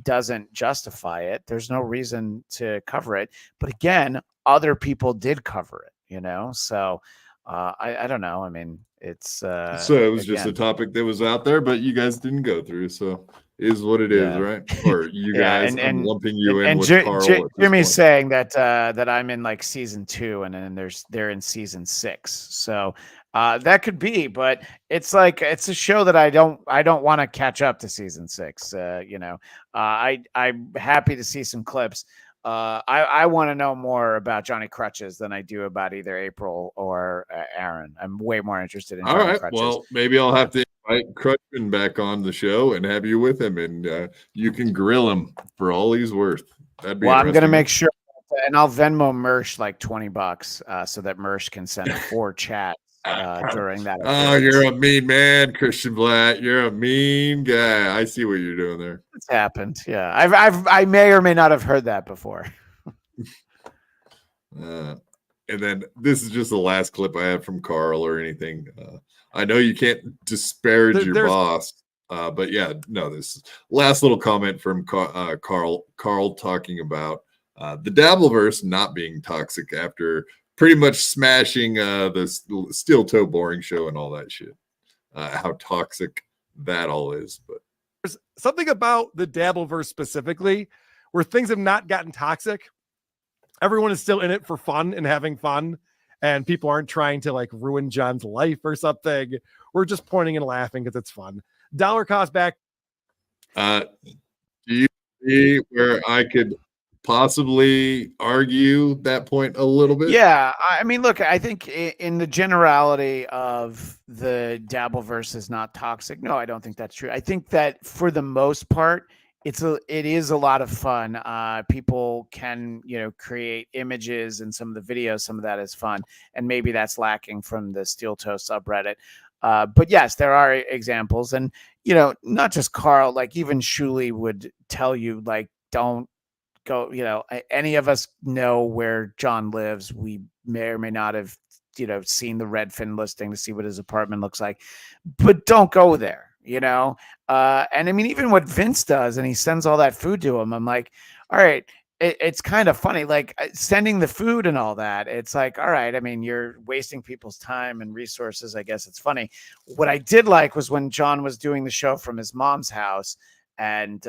doesn't justify it, there's no reason to cover it. But again, other people did cover it, you know? So I don't know. I mean, it's So it was just a topic that was out there, but you guys didn't go through. So is what it is, Yeah. right? Or you Yeah, guys, I'm lumping you in and with Carl. at this Jimmy's point. saying that that I'm in like season 2, and then they're in season 6. So that could be, but it's like it's a show that I don't want to catch up to season 6. You know, I'm happy to see some clips. I want to know more about Johnny Crutches than I do about either April or Aaron. I'm way more interested in All Johnny right. Crutches. Well, maybe I'll have to invite Crutchman back on the show and have you with him, and you can grill him for all he's worth. That'd be Well, I'm gonna interesting. make sure, and I'll Venmo Mersh like $20 so that Mersh can send 4 chats during that. Oh, you're a mean man, Christian Bladt. You're a mean guy. I see what you're doing there. It's happened. Yeah, I may or may not have heard that before. And then this is just the last clip I have from Carl or anything. I know you can't disparage your boss, but yeah, no, this last little comment from Carl talking about the Dabbleverse not being toxic after pretty much smashing the Steel Toe Boring Show and all that shit. How toxic that all is. But there's something about the Dabbleverse specifically where things have not gotten toxic. Everyone is still in it for fun and having fun, and people aren't trying to like ruin John's life or something. We're just pointing and laughing because it's fun. Dollar cost back. Do you see where I could possibly argue that point a little bit? Yeah, I mean, look, I think in the generality of the Dabbleverse is not toxic. No, I don't think that's true. I think that for the most part, it is a lot of fun. People can, you know, create images and some of the videos. Some of that is fun, and maybe that's lacking from the Steel Toe subreddit. But yes, there are examples, and you know, not just Carl. Like even Shuli would tell you, like, don't go. You know, any of us know where John lives. We may or may not have, you know, seen the Redfin listing to see what his apartment looks like, but don't go there. You know, and I mean, even what Vince does, and he sends all that food to him. I'm like, all right, it's kind of funny, like sending the food and all that. It's like, all right, I mean, you're wasting people's time and resources. I guess it's funny. What I did like was when John was doing the show from his mom's house, and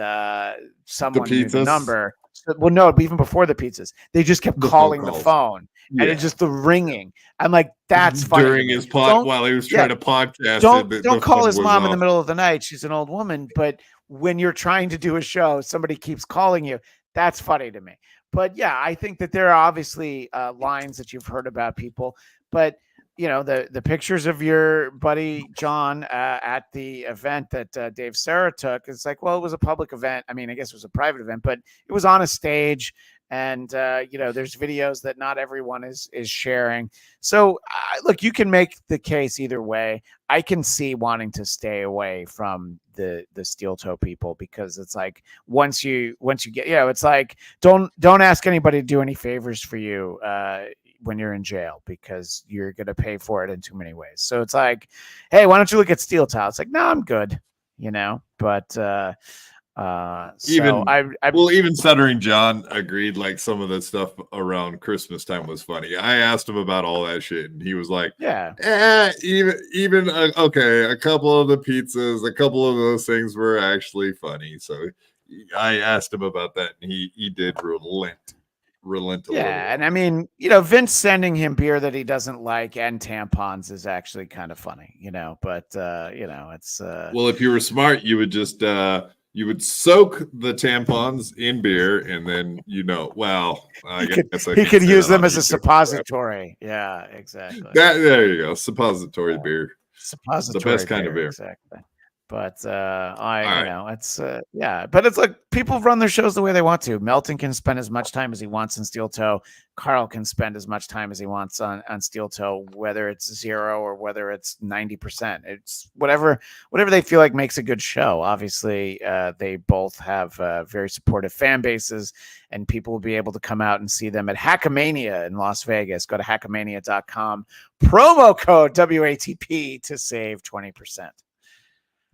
someone knew the number. Well, no, even before the pizzas, they just kept calling the phone. Yeah. And it's just the ringing. I'm like, that's funny. During his while he was trying to podcast. Don't call his mom in the middle of the night. She's an old woman. But when you're trying to do a show, somebody keeps calling you. That's funny to me. But yeah, I think that there are obviously lines that you've heard about people. But you know, the pictures of your buddy John at the event that Dave Serra took, it's like, well, it was a public event. I mean, I guess it was a private event, but it was on a stage. And, you know, there's videos that not everyone is sharing. So, look, you can make the case either way. I can see wanting to stay away from the Steel Toe people, because it's like once you get, you know, it's like don't ask anybody to do any favors for you when you're in jail, because you're going to pay for it in too many ways. So it's like, hey, why don't you look at Steel Toe? It's like, no, I'm good, you know, but even Stuttering John agreed, like some of the stuff around Christmas time was funny. I asked him about all that shit, and he was like, yeah, even okay, a couple of the pizzas, a couple of those things were actually funny. So I asked him about that, and he did relent a little. Yeah, and I mean, you know, Vince sending him beer that he doesn't like and tampons is actually kind of funny, you know, but you know, it's well, if you were smart, you would just you would soak the tampons in beer, and then well, I He guess could, I he could say use that them on as a YouTube. suppository. Yeah, exactly. There you go, suppository beer. Suppository The best kind of beer. exactly. But All right. it's but it's like people run their shows the way they want to. Melton can spend as much time as he wants in Steel Toe. Carl can spend as much time as he wants on Steel Toe, whether it's 0 or whether it's 90%. It's whatever they feel like makes a good show. Obviously, they both have very supportive fan bases, and people will be able to come out and see them at Hackamania in Las Vegas. Go to hackamania.com, promo code WATP to save 20%.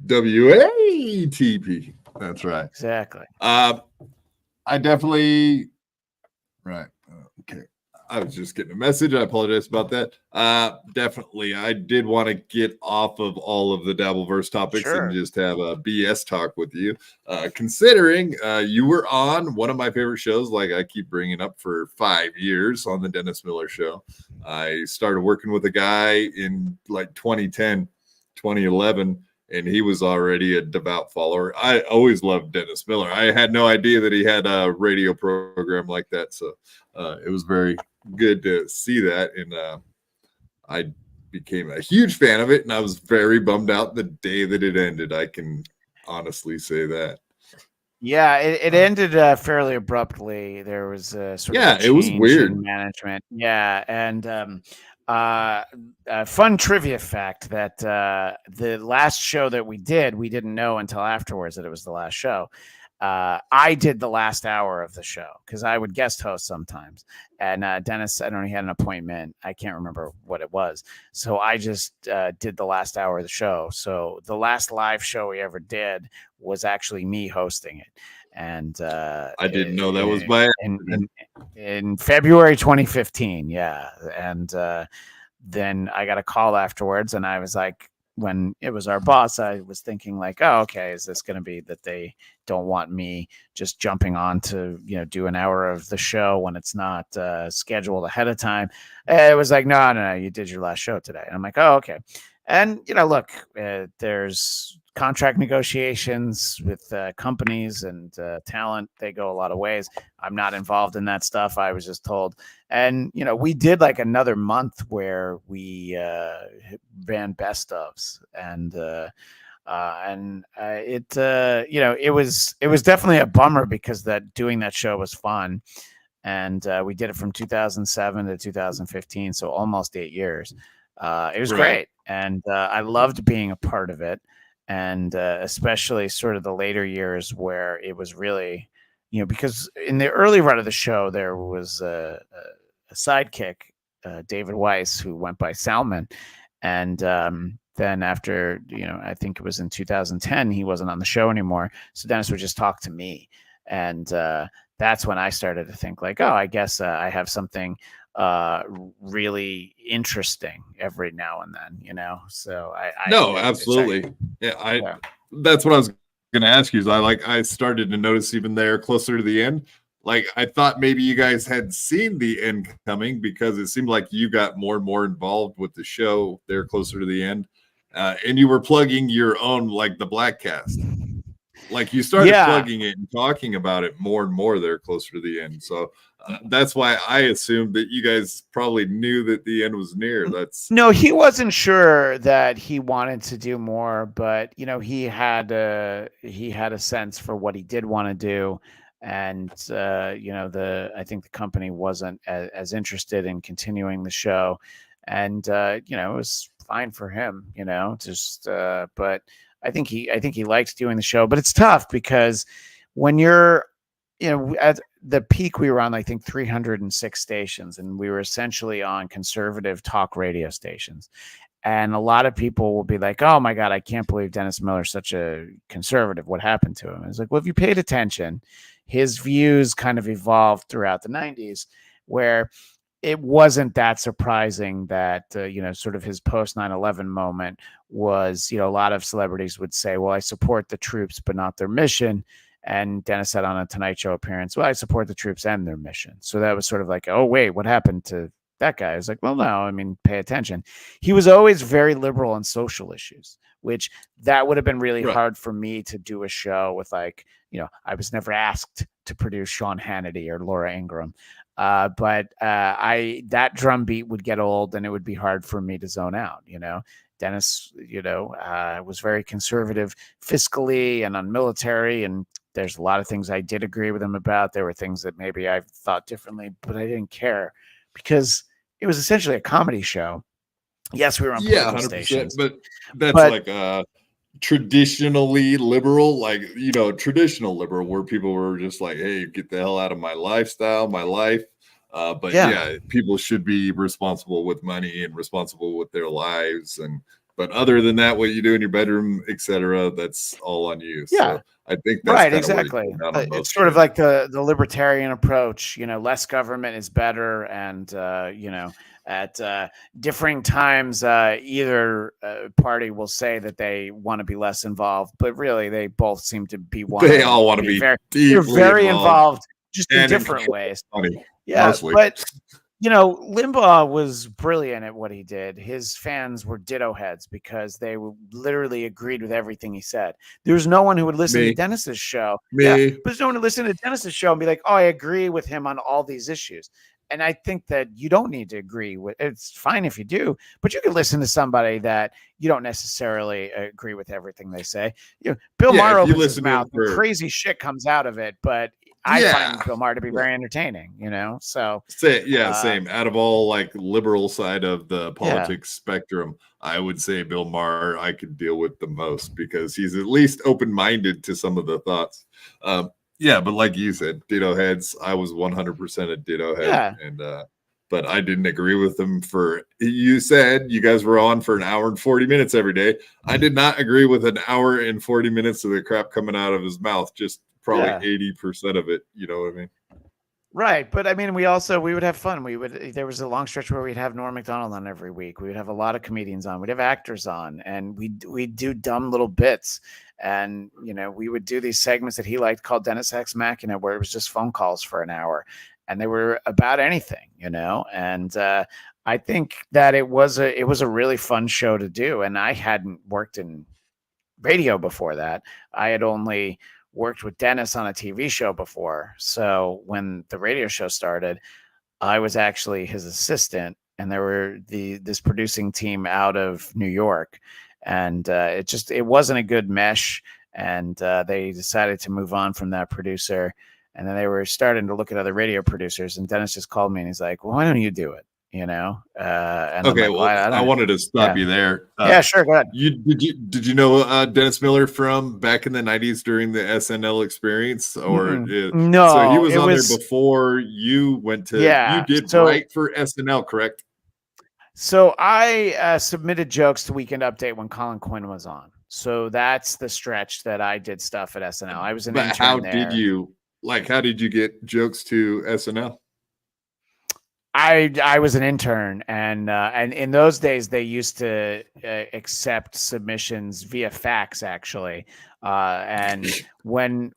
WATP. That's right. Exactly. I definitely. Right. Okay. I was just getting a message. I apologize about that. Definitely. I did want to get off of all of the Dabbleverse topics Sure. and just have a BS talk with you. Considering you were on one of my favorite shows, like I keep bringing up, for 5 years on the Dennis Miller Show. I started working with a guy in like 2010, 2011. And he was already a devout follower. I always loved Dennis Miller. I had no idea that he had a radio program like that. So it was very good to see that. And I became a huge fan of it. And I was very bummed out the day that it ended. I can honestly say that. Yeah, it ended fairly abruptly. There was sort of a it was change weird. in management. Yeah, and fun trivia fact that the last show that we didn't know until afterwards that it was the last show. I did the last hour of the show because I would guest host sometimes. And Dennis, I don't know, he had an appointment. I can't remember what it was. So I just did the last hour of the show. So the last live show we ever did was actually me hosting it. And I didn't know that was by in February 2015. Yeah. And then I got a call afterwards, and I was like, when it was our boss, I was thinking like, oh, okay, is this going to be that they don't want me just jumping on to, do an hour of the show when it's not scheduled ahead of time? It was like, no, you did your last show today. And I'm like, oh, okay. And, look, there's contract negotiations with companies and talent. They go a lot of ways. I'm not involved in that stuff. I was just told. And, we did like another month where we ran best ofs, and it was definitely a bummer because doing that show was fun. And we did it from 2007 to 2015. So almost 8 years. It was great. And I loved being a part of it. And especially sort of the later years where it was really, because in the early run of the show, there was a sidekick, David Weiss, who went by Salmon. And then after, I think it was in 2010, he wasn't on the show anymore. So Dennis would just talk to me. And that's when I started to think like, oh, I guess I have something really interesting every now and then, so absolutely. That's what I was going to ask you. Is I started to notice even there closer to the end, like I thought maybe you guys had seen the end coming because it seemed like you got more and more involved with the show there closer to the end, and you were plugging your own, like the Blackcast. Like you started plugging it and talking about it more and more there closer to the end. So that's why I assumed that you guys probably knew that the end was near. No, he wasn't sure that he wanted to do more, but he had a sense for what he did want to do. And I think the company wasn't as interested in continuing the show. And it was fine for him, but I think he likes doing the show, but it's tough because when you're, at the peak, we were on, I think, 306 stations, and we were essentially on conservative talk radio stations. And a lot of people will be like, oh my God, I can't believe Dennis Miller's such a conservative. What happened to him? It's like, well, if you paid attention, his views kind of evolved throughout the 90s, where it wasn't that surprising that, sort of his post 9/11 moment was, a lot of celebrities would say, well, I support the troops, but not their mission. And Dennis said on a Tonight Show appearance, well, I support the troops and their mission. So that was sort of like, oh, wait, what happened to that guy. I was like, well, no, I mean, pay attention. He was always very liberal on social issues, which that would have been really hard for me to do a show with, like, you know, I was never asked to produce Sean Hannity or Laura Ingraham. But that drumbeat would get old and it would be hard for me to zone out, you know. Dennis, you know, was very conservative fiscally and on military, and there's a lot of things I did agree with him about. There were things that maybe I thought differently, but I didn't care because it was essentially a comedy show. Yes, we were on political stations, but that's like traditionally liberal, like, you know, traditional liberal, where people were just like, hey, get the hell out of my lifestyle, my life. But yeah, people should be responsible with money and responsible with their lives. But other than that, what you do in your bedroom, etc., that's all on you. Yeah. So I think that's right, exactly. It's sort of like the libertarian approach, you know, less government is better. And, you know, at differing times, either party will say that they want to be less involved, but really they both seem to be one. They all want to be very involved, just in different ways. Funny. Yeah, Mostly. But you know, Limbaugh was brilliant at what he did. His fans were ditto heads because they literally agreed with everything he said. There was no one who would listen to Dennis's show. Yeah, but there's no one to listen to Dennis's show and be like, "Oh, I agree with him on all these issues." And I think that you don't need to agree with. It's fine if you do, but you can listen to somebody that you don't necessarily agree with everything they say. You know, Bill Maher opens his mouth, and crazy shit comes out of it, but I find Bill Maher to be very entertaining, you know. So same. Out of all like liberal side of the politics spectrum, I would say Bill Maher I could deal with the most because he's at least open-minded to some of the thoughts. But like you said, ditto heads. I was 100% a ditto head, and but I didn't agree with him for. You said you guys were on for an hour and 40 minutes every day. I did not agree with an hour and 40 minutes of the crap coming out of his mouth. Just probably 80% of it. You know what I mean? Right. But I mean, we would have fun. There was a long stretch where we'd have Norm Macdonald on every week. We would have a lot of comedians on. We'd have actors on, and we'd do dumb little bits. And, you know, we would do these segments that he liked called Dennis Ex Machina, where it was just phone calls for an hour and they were about anything, you know? And, I think that it was a really fun show to do. And I hadn't worked in radio before that. I had only worked with Dennis on a TV show before. So when the radio show started, I was actually his assistant, and there were this producing team out of New York, and it wasn't a good mesh. And they decided to move on from that producer. And then they were starting to look at other radio producers, and Dennis just called me and he's like, well, why don't you do it? You know? And okay. I wanted to stop you there. Yeah, sure. Go ahead. Did you know Dennis Miller from back in the 90s during the SNL experience? Or no, so he was on there before you went to, you did write for SNL, correct? So I submitted jokes to Weekend Update when Colin Quinn was on. So that's the stretch that I did stuff at SNL. I was an intern there. How did you get jokes to SNL? I was an intern, and in those days they used to accept submissions via fax, actually. And when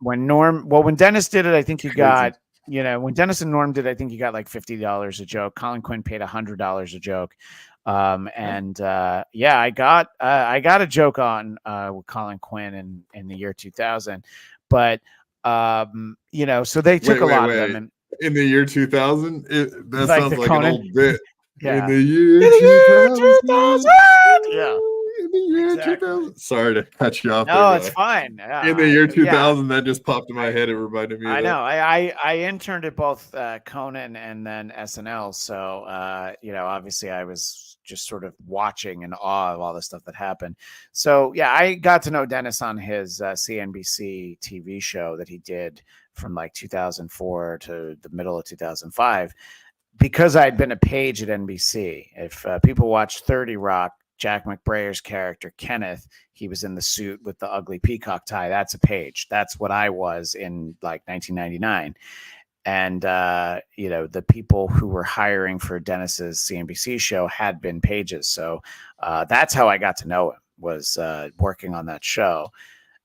Dennis did it, I think he got, you know, when Dennis and Norm did, I think he got like $50 a joke. Colin Quinn paid $100 a joke. I got a joke on with Colin Quinn in the year 2000, but you know, so they took a lot of them. And in the year 2000, that like sounds like Conan. an old bit. Yeah. In the year 2000. Yeah. In the year 2000. Sorry to cut you off. No, it's fine. In the year 2000, that just popped in my head. It reminded me. I know. I interned at both Conan and then SNL. So, you know, obviously I was just sort of watching in awe of all the stuff that happened. So, yeah, I got to know Dennis on his CNBC TV show that he did from like 2004 to the middle of 2005, because I'd been a page at NBC. If people watch 30 Rock, Jack McBrayer's character, Kenneth, he was in the suit with the ugly peacock tie. That's a page. That's what I was in like 1999. And, you know, the people who were hiring for Dennis's CNBC show had been pages. So that's how I got to know him, was working on that show.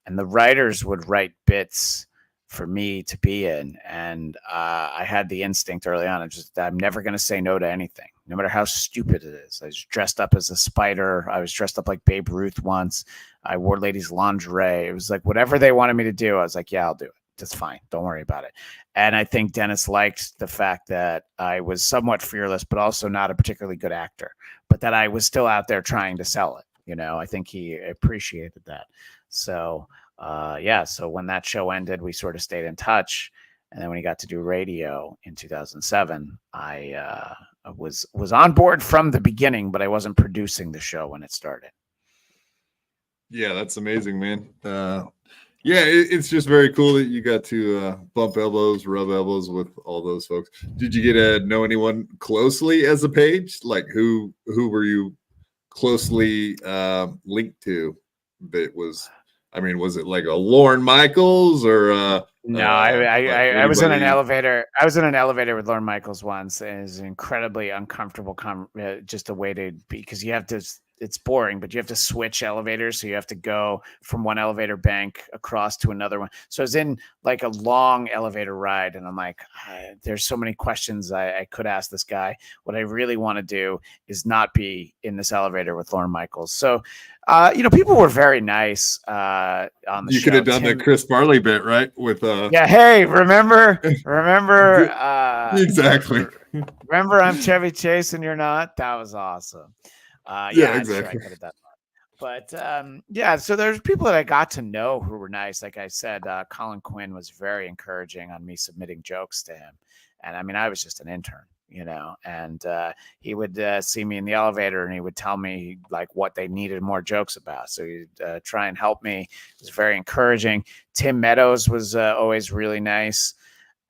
And the writers would write bits for me to be in. And I had the instinct early on. I'm never going to say no to anything, no matter how stupid it is. I was dressed up as a spider. I was dressed up like Babe Ruth once. I wore ladies' lingerie. It was like whatever they wanted me to do. I was like, yeah, I'll do it. That's fine. Don't worry about it. And I think Dennis liked the fact that I was somewhat fearless, but also not a particularly good actor, but that I was still out there trying to sell it. I think he appreciated that. So, so when that show ended, we sort of stayed in touch. And then when he got to do radio in 2007, I was on board from the beginning, but I wasn't producing the show when it started. Yeah, that's amazing, man. It's just very cool that you got to bump elbows, rub elbows with all those folks. Did you get to know anyone closely as a page? Like who were you closely linked to? That was it like a Lorne Michaels or no? I was in an elevator. I was in an elevator with Lorne Michaels once, and it was incredibly uncomfortable. Just a way to be, because you have to. It's boring, but you have to switch elevators. So you have to go from one elevator bank across to another one. So I was in like a long elevator ride, and I'm like, there's so many questions I could ask this guy. What I really want to do is not be in this elevator with Lorne Michaels. So, people were very nice on the show. You could have done the Chris Farley bit, right? With yeah. Hey, remember? Exactly. Remember, I'm Chevy Chase and you're not. That was awesome. Exactly. Sure I could have done that. But so there's people that I got to know who were nice. Like I said, Colin Quinn was very encouraging on me submitting jokes to him. And I was just an intern, and he would see me in the elevator and he would tell me like what they needed more jokes about. So he'd try and help me. It was very encouraging. Tim Meadows was always really nice.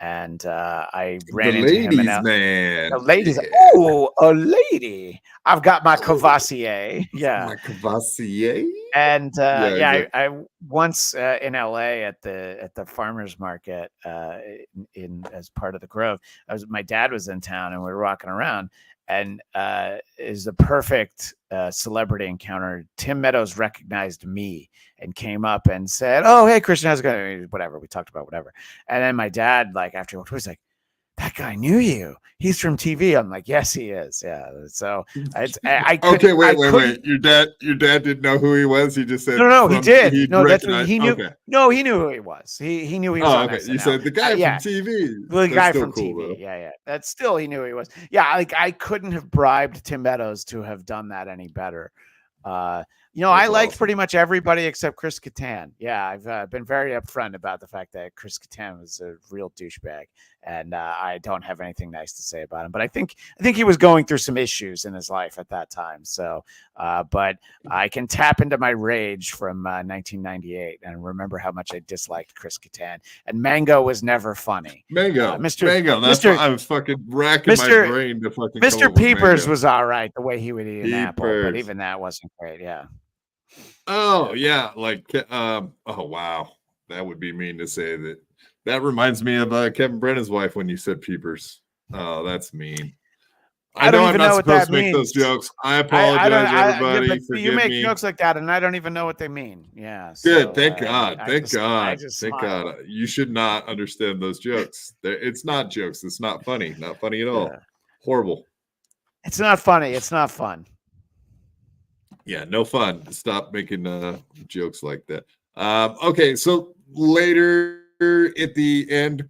And I ran into him. The ladies, oh, a lady! I've got my Cavassier. Yeah, my Cavassier. And I once in LA at the farmers market in as part of the Grove. My dad was in town and we were walking around, and is the perfect celebrity encounter. Tim Meadows recognized me and came up and said, "Oh, hey, Christian, how's it going?" Whatever. We talked about whatever. And then my dad, like after he walked away, was like, "That guy knew you. He's from TV." I'm like, "Yes, he is." Yeah. So I okay. Wait. Your dad didn't know who he was. He just said no. He did. No, that's what he knew. Okay. No, he knew who he was. He knew he was. On okay. SNL. You said the guy from TV. The guy from cool, TV. Though. Yeah. That's still he knew he was. Yeah. Like I couldn't have bribed Tim Meadows to have done that any better. I liked pretty much everybody except Chris Kattan. Yeah, I've been very upfront about the fact that Chris Kattan was a real douchebag, and I don't have anything nice to say about him. But I think he was going through some issues in his life at that time. So, but I can tap into my rage from 1998 and remember how much I disliked Chris Kattan. And Mango was never funny. Mango. That's why I was fucking racking my brain to fucking. Mr. Peepers was all right the way he would eat an apple, but even that wasn't great. Yeah. Oh yeah, like oh wow, that would be mean to say that. That reminds me of Kevin Brennan's wife when you said Peepers. Oh, that's mean. I know I'm not supposed to make those jokes. I apologize, everybody. You make jokes like that, and I don't even know what they mean. Yeah. Good. Thank God. Thank God. You should not understand those jokes. It's not jokes. It's not funny. Not funny at all. Yeah. Horrible. It's not funny. It's not fun. Yeah, no fun. Stop making jokes like that. Okay, so later at the end,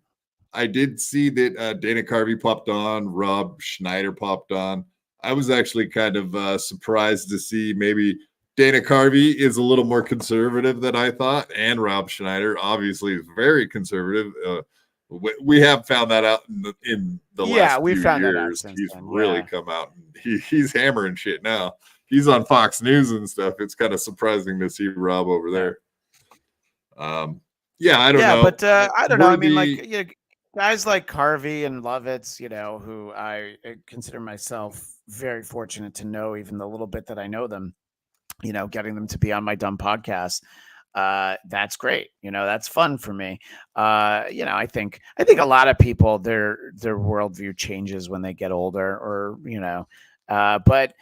I did see that Dana Carvey popped on, Rob Schneider popped on. I was actually kind of surprised to see maybe Dana Carvey is a little more conservative than I thought, and Rob Schneider obviously is very conservative. We have found that out in the last few years. He's really come out. He's hammering shit now. He's on Fox News and stuff. It's kind of surprising to see Rob over there. I don't know. Yeah, but I don't know. I mean, guys like Carvey and Lovitz, who I consider myself very fortunate to know, even the little bit that I know them, getting them to be on my dumb podcast. That's great. That's fun for me. I think a lot of people, their worldview changes when they get older, or, but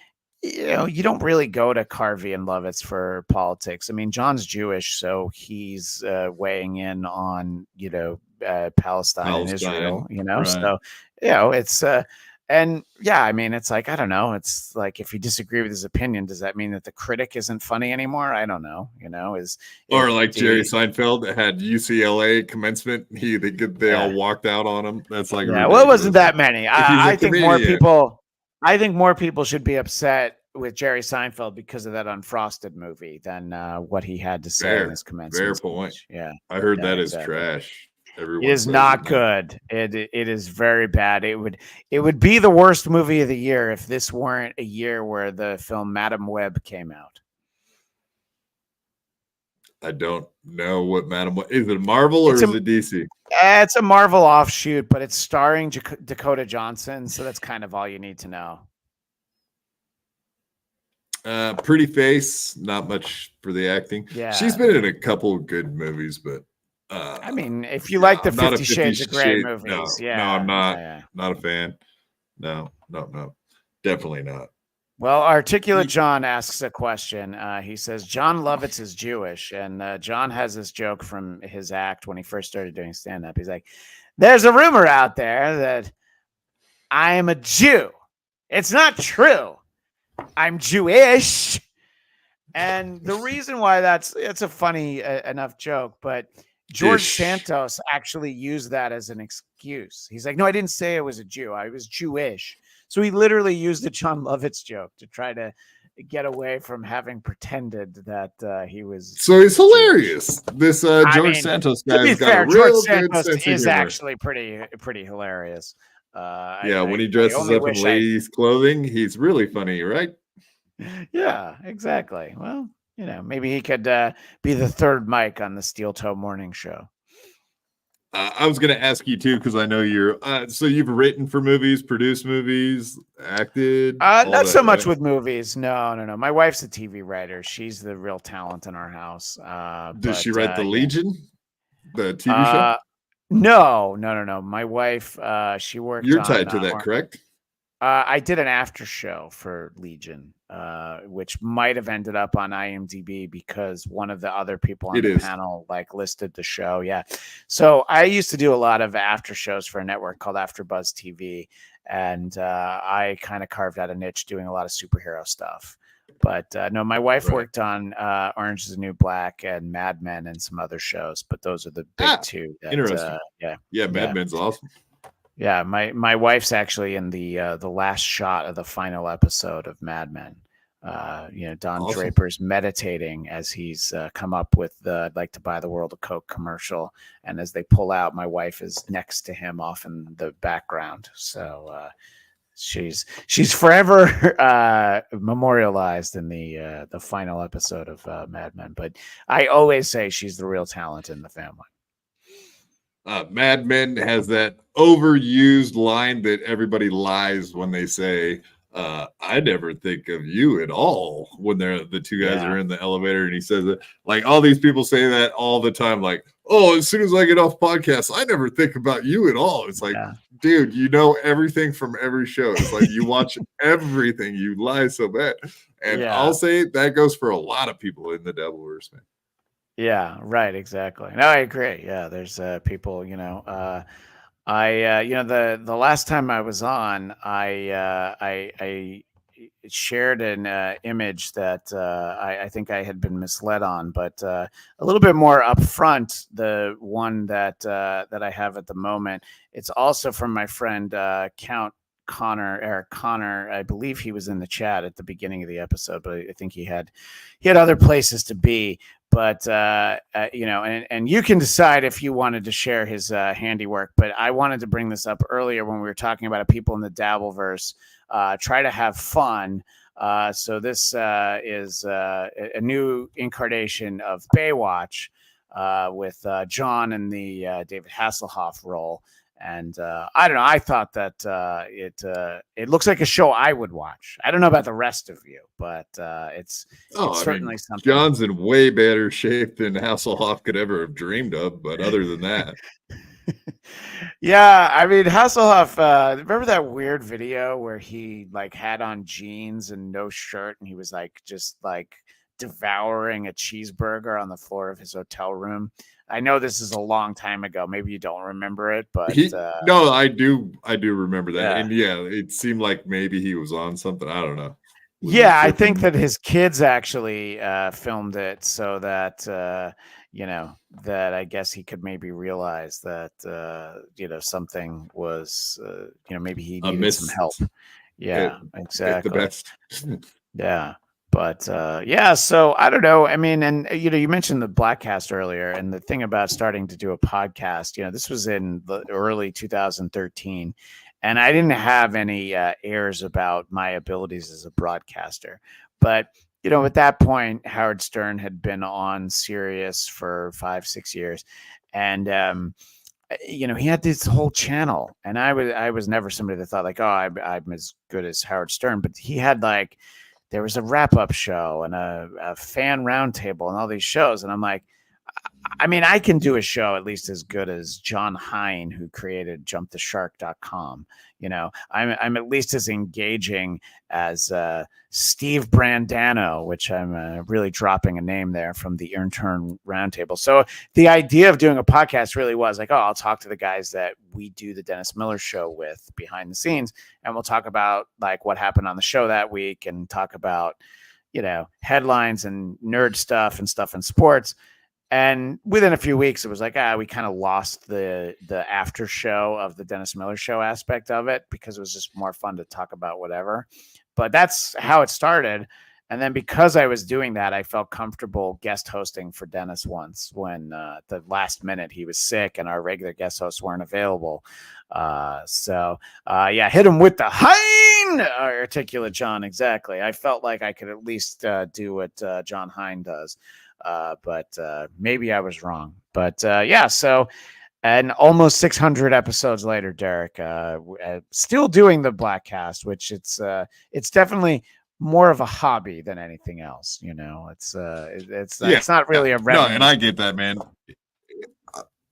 you don't really go to Carvey and Lovitz for politics. I mean, John's Jewish, so he's weighing in on, Palestine and Israel, right. so, it's, and yeah, I mean, it's like, I don't know. It's like, if you disagree with his opinion, does that mean that the critic isn't funny anymore? I don't know, Or like Jerry Seinfeld that had UCLA commencement. They all walked out on him. That's like, yeah, well, it wasn't that many. I think comedian. more people should be upset with Jerry Seinfeld because of that Unfrosted movie than what he had to say in his commencement Fair point. speech. Yeah, I heard that exactly. is trash. It is not good. It is very bad. It would be the worst movie of the year if this weren't a year where the film Madam Web came out. I don't know what Madam Web is. It Marvel or is it DC? It's a Marvel offshoot, but it's starring Dakota Johnson, so that's kind of all you need to know. Pretty face, not much for the acting. Yeah, she's been in a couple of good movies, but I mean, if you like the 50 Shades of Grey movies, no, I'm not a fan. No, definitely not. Well, Articulate John asks a question. He says, John Lovitz is Jewish, and John has this joke from his act when he first started doing stand-up. He's like, there's a rumor out there that I am a Jew. It's not true. I'm Jewish. And the reason why it's a funny enough joke, but George Santos actually used that as an excuse. He's like, no, I didn't say I was a Jew. I was Jewish. So he literally used the John Lovitz joke to try to get away from having pretended that he was. So he's hilarious. This George Santos guy has got a real good sense of humor. Actually pretty hilarious. When he dresses up in ladies' clothing, he's really funny, right? Yeah, exactly. Well, maybe he could be the third mic on the Steel Toe Morning Show. I was going to ask you too, because I know you're. So you've written for movies, produced movies, acted. Not so much with movies. No. My wife's a TV writer. She's the real talent in our house. Does she write the Legion, the TV show? No. My wife, she worked. You're tied to that, correct? I did an after show for Legion, which might have ended up on IMDb because one of the other people on the panel listed the show. Yeah. So I used to do a lot of after shows for a network called AfterBuzz TV. And I kind of carved out a niche doing a lot of superhero stuff. But no, my wife worked on Orange is the New Black and Mad Men and some other shows. But those are the big two. Interesting. Yeah, Mad Men's awesome. Yeah, my wife's actually in the last shot of the final episode of Mad Men. Don Draper's meditating as he's come up with the "I'd like to buy the world a Coke" commercial, and as they pull out, my wife is next to him off in the background. So she's forever memorialized in the final episode of Mad Men. But I always say she's the real talent in the family. Mad Men has that overused line that everybody lies when they say, I never think of you at all when the two guys are in the elevator, and he says it. Like, all these people say that all the time, like, oh, as soon as I get off podcasts, I never think about you at all. It's like, dude, you know everything from every show. It's like you watch everything. You lie so bad. And I'll say that goes for a lot of people in the Dabbleverse, man. Yeah, right. Exactly. No, I agree. Yeah, there's people, the last time I was on, I shared an image that I think I had been misled on, but a little bit more upfront. The one that I have at the moment, it's also from my friend Eric Connor. I believe he was in the chat at the beginning of the episode, but I think he had other places to be. But and you can decide if you wanted to share his handiwork. But I wanted to bring this up earlier when we were talking about people in the Dabbleverse. Try to have fun. So this is a new incarnation of Baywatch with John in the David Hasselhoff role. And I don't know. I thought that it looks like a show I would watch. I don't know about the rest of you, but it's certainly something. John's in way better shape than Hasselhoff could ever have dreamed of. But other than that, Yeah, I mean Hasselhoff. Remember that weird video where he like had on jeans and no shirt, and he was like just like devouring a cheeseburger on the floor of his hotel room. I know this is a long time ago. Maybe you don't remember it, but No, I do remember that. Yeah. And yeah, it seemed like maybe he was on something. I don't know. Was he yeah, I think tripping? that his kids actually filmed it so that that I guess he could maybe realize that something was maybe he A needed some miss help. Yeah, at the exactly. best. Yeah. But yeah, so I don't know. I mean, and you mentioned the Blackcast earlier, and the thing about starting to do a podcast, this was in the early 2013, and I didn't have any airs about my abilities as a broadcaster. But at that point, Howard Stern had been on Sirius for 5-6 years, and he had this whole channel, and I was never somebody that thought like, oh, I'm as good as Howard Stern, but he had like. There was a wrap-up show and a fan roundtable and all these shows. And I'm like, I mean, I can do a show at least as good as John Hine, who created jumptheshark.com. I'm at least as engaging as Steve Brandano, which I'm really dropping a name there from the Intern Roundtable. So the idea of doing a podcast really was like, oh, I'll talk to the guys that we do the Dennis Miller Show with behind the scenes, and we'll talk about like what happened on the show that week and talk about, headlines and nerd stuff and stuff in sports. And within a few weeks, it was like, we kind of lost the after show of the Dennis Miller Show aspect of it because it was just more fun to talk about whatever. But that's how it started. And then because I was doing that, I felt comfortable guest hosting for Dennis once when the last minute he was sick and our regular guest hosts weren't available. Hit him with the Hine, articulate John. Exactly. I felt like I could at least do what John Hine does. But maybe I was wrong. But so and almost 600 episodes later, Derek, still doing the Blackcast, which it's definitely more of a hobby than anything else. It's not really a revenue. No, and I get that, man.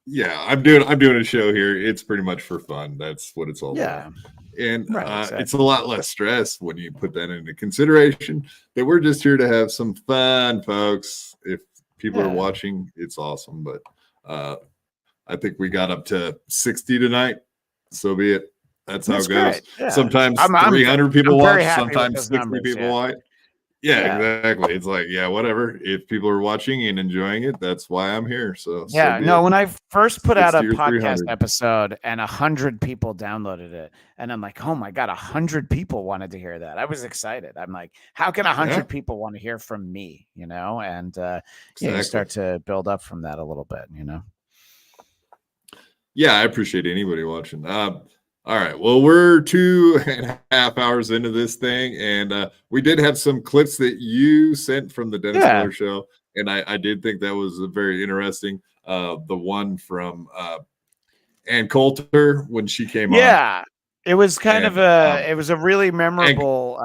Yeah, I'm doing a show here. It's pretty much for fun. That's what it's all about. And exactly. It's a lot less stress when you put that into consideration that we're just here to have some fun, folks. If people are watching, it's awesome. But I think we got up to 60 tonight. So be it. That's how it goes. Yeah. Sometimes 300 people watch, sometimes 60 numbers, people watch. Yeah, exactly. It's like, whatever. If people are watching and enjoying it, that's why I'm here. So when I first put out a 60 or podcast 300. episode and 100 people downloaded it, and I'm like, oh my God, 100 people wanted to hear that. I was excited. I'm like, how can 100 people want to hear from me? And you start to build up from that a little bit, Yeah, I appreciate anybody watching. All right. Well, we're 2.5 hours into this thing, and we did have some clips that you sent from the Dennis Miller Show, and I did think that was very interesting. The one from Ann Coulter when she came on. Yeah, it was kind of it was a really memorable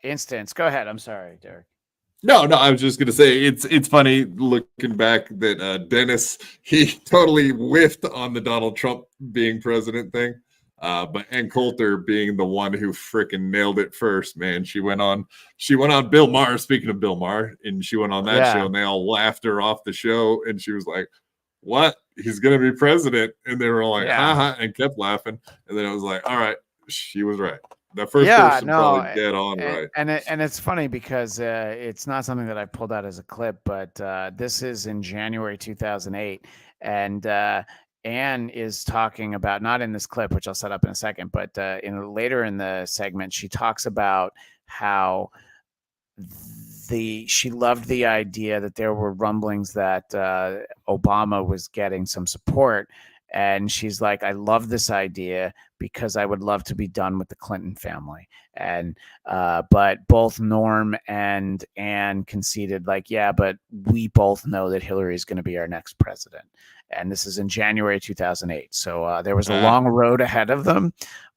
instance. Go ahead. I'm sorry, Derek. No, I was just gonna say it's funny looking back that Dennis, he totally whiffed on the Donald Trump being president thing. But Ann Coulter being the one who freaking nailed it first, man. She went on Bill Maher, speaking of Bill Maher, and she went on that show and they all laughed her off the show. And she was like, what? He's going to be president. And they were all like, haha, and kept laughing. And then it was like, all right, she was right. The first person probably dead on right. And it's funny because it's not something that I pulled out as a clip, but this is in January 2008. And Anne is talking about, not in this clip, which I'll set up in a second, but later in the segment, she talks about how she loved the idea that there were rumblings that Obama was getting some support. And she's like, I love this idea because I would love to be done with the Clinton family. And but both Norm and Ann conceded, like, yeah, but we both know that Hillary is going to be our next president. And this is in January 2008. So there was a long road ahead of them.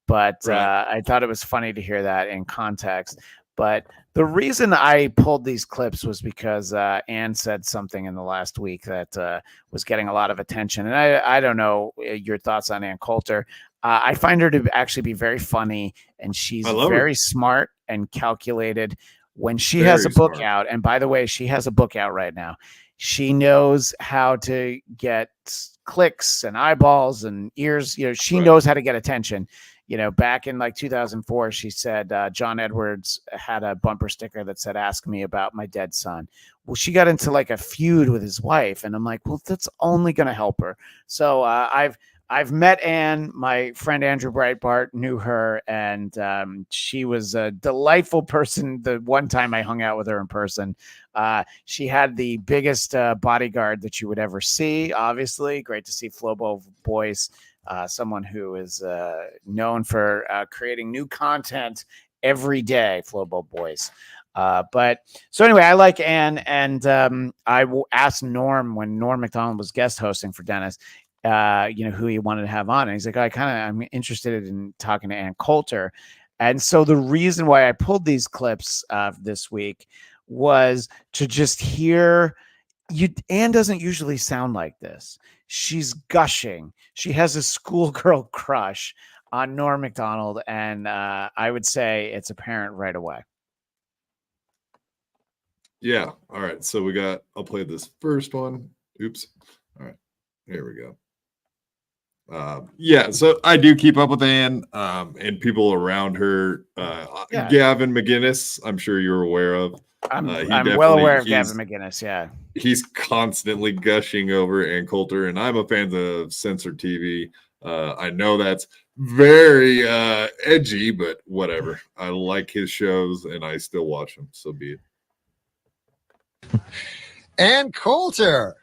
But I thought it was funny to hear that in context. But the reason I pulled these clips was because Ann said something in the last week that was getting a lot of attention. And I don't know your thoughts on Ann Coulter. I find her to actually be very funny, and she's very smart and calculated. When she has a book out, and by the way, she has a book out right now. She knows how to get clicks and eyeballs and ears. She knows how to get attention. Back in like 2004, she said John Edwards had a bumper sticker that said, "Ask me about my dead son." Well, she got into like a feud with his wife, and I'm like, well, that's only going to help her. So I've met Ann. My friend Andrew Breitbart knew her, and she was a delightful person. The one time I hung out with her in person, she had the biggest bodyguard that you would ever see. Obviously, great to see Flobo Boys, someone who is known for creating new content every day. Flobo Boys. But so anyway, I like Ann, and I asked Norm when Norm Macdonald was guest hosting for Dennis. Who he wanted to have on. And he's like, I'm interested in talking to Ann Coulter. And so the reason why I pulled these clips this week was to just hear Ann doesn't usually sound like this. She's gushing. She has a schoolgirl crush on Norm Macdonald. And I would say it's apparent right away. Yeah. All right. So I'll play this first one. Oops. All right. Here we go. So I do keep up with Ann and people around her. Gavin McGinnis, I'm sure you're aware of. I'm well aware of Gavin McGinnis. Yeah, he's constantly gushing over Ann Coulter, and I'm a fan of Censored TV. I know that's very edgy, but whatever. I like his shows, and I still watch them. So be it. Ann Coulter,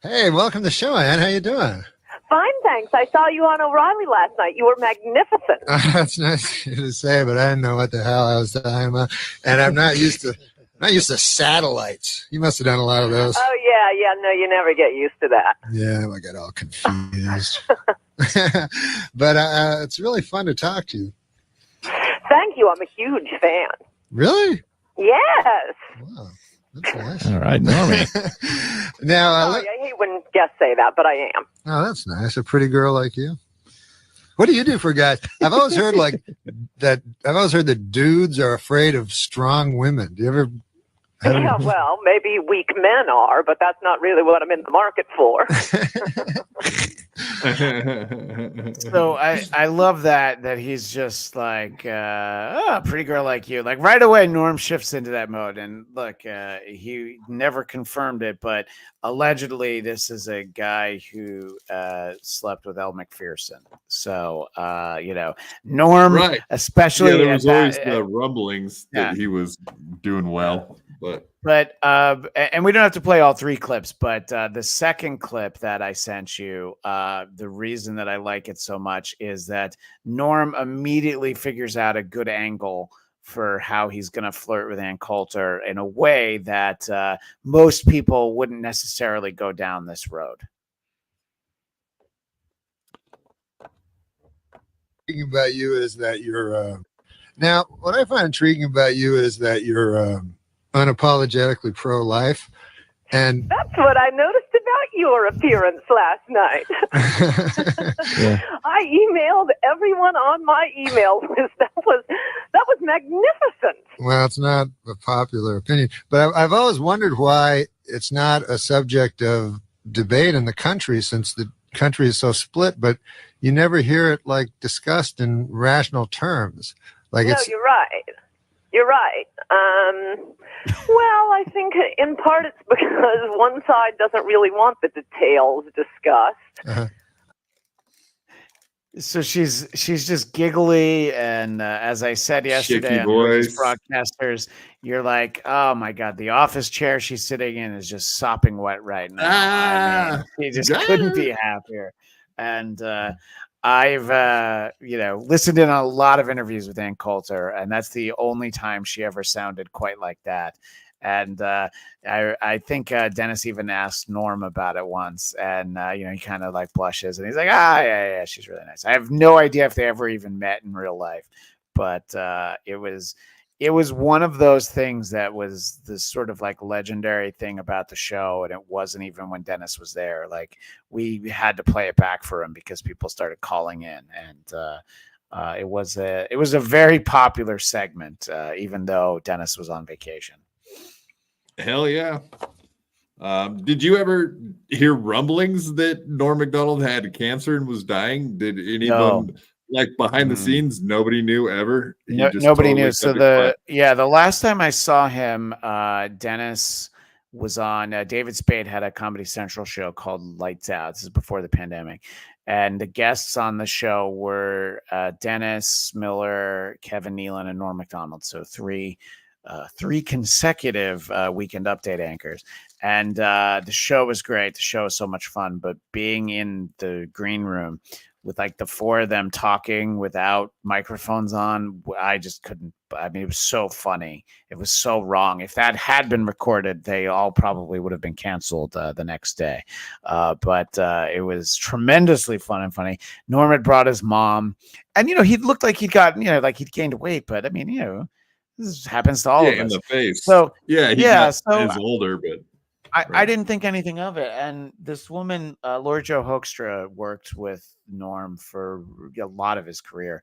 hey, welcome to the show, Ann. How you doing? Fine, thanks. I saw you on O'Reilly last night. You were magnificent. That's nice to say, but I didn't know what the hell I was talking about. And I'm not used to satellites. You must have done a lot of those. Oh, yeah. No, you never get used to that. Yeah, I got all confused. But it's really fun to talk to you. Thank you. I'm a huge fan. Really? Yes. Wow. That's nice. All right, Normie. Now, I hate when guests say that, but I am. Oh, that's nice. A pretty girl like you. What do you do for guys? I've always heard that dudes are afraid of strong women. Do you ever? Yeah, well, maybe weak men are, but that's not really what I'm in the market for. So I love that he's just like pretty girl like you. Like right away, Norm shifts into that mode, and look, he never confirmed it, but allegedly this is a guy who slept with Elle Macpherson. So Norm, especially there was always the rumblings that he was doing well. But and we don't have to play all three clips, but the second clip that I sent you, the reason that I like it so much is that Norm immediately figures out a good angle for how he's going to flirt with Ann Coulter in a way that most people wouldn't necessarily go down this road. Intriguing about you is that you're now what I find intriguing about you is that you're unapologetically pro-life, and that's what I noticed about your appearance last night. Yeah. I emailed everyone on my email list. That was magnificent. Well, it's not a popular opinion, but I've always wondered why it's not a subject of debate in the country, since the country is so split. But you never hear it like discussed in rational terms. Like no, you're right. You're right. Well, I think in part it's because one side doesn't really want the details discussed. Uh-huh. So she's just giggly, and as I said yesterday on these broadcasters, you're like, oh my god, the office chair she's sitting in is just sopping wet right now. She just couldn't be happier. And I've listened in on a lot of interviews with Ann Coulter, and that's the only time she ever sounded quite like that. And I think Dennis even asked Norm about it once, and he kind of like blushes, and he's like, yeah, she's really nice. I have no idea if they ever even met in real life, but it was it was one of those things that was this sort of like legendary thing about the show. And it wasn't even when Dennis was there. Like we had to play it back for him because people started calling in, and it was a very popular segment, even though Dennis was on vacation. Hell yeah. Did you ever hear rumblings that Norm Macdonald had cancer and was dying? Did anyone like behind the scenes? Nobody knew ever. No, nobody knew. So the last time I saw him, Dennis was on. David Spade had a Comedy Central show called Lights Out. This is before the pandemic, and the guests on the show were Dennis Miller, Kevin Nealon, and Norm Macdonald. So three consecutive Weekend Update anchors. And the show was great. The show was so much fun. But being in the green room with like the four of them talking without microphones on, I just couldn't. I mean, it was so funny. It was so wrong. If that had been recorded, they all probably would have been canceled the next day. But it was tremendously fun and funny. Norm had brought his mom. And, he looked like he'd gotten, like he'd gained weight. But, I mean, this happens to all of us. In the face. So, he's older, but. I didn't think anything of it. And this woman, Lori Jo Hoekstra, worked with Norm for a lot of his career.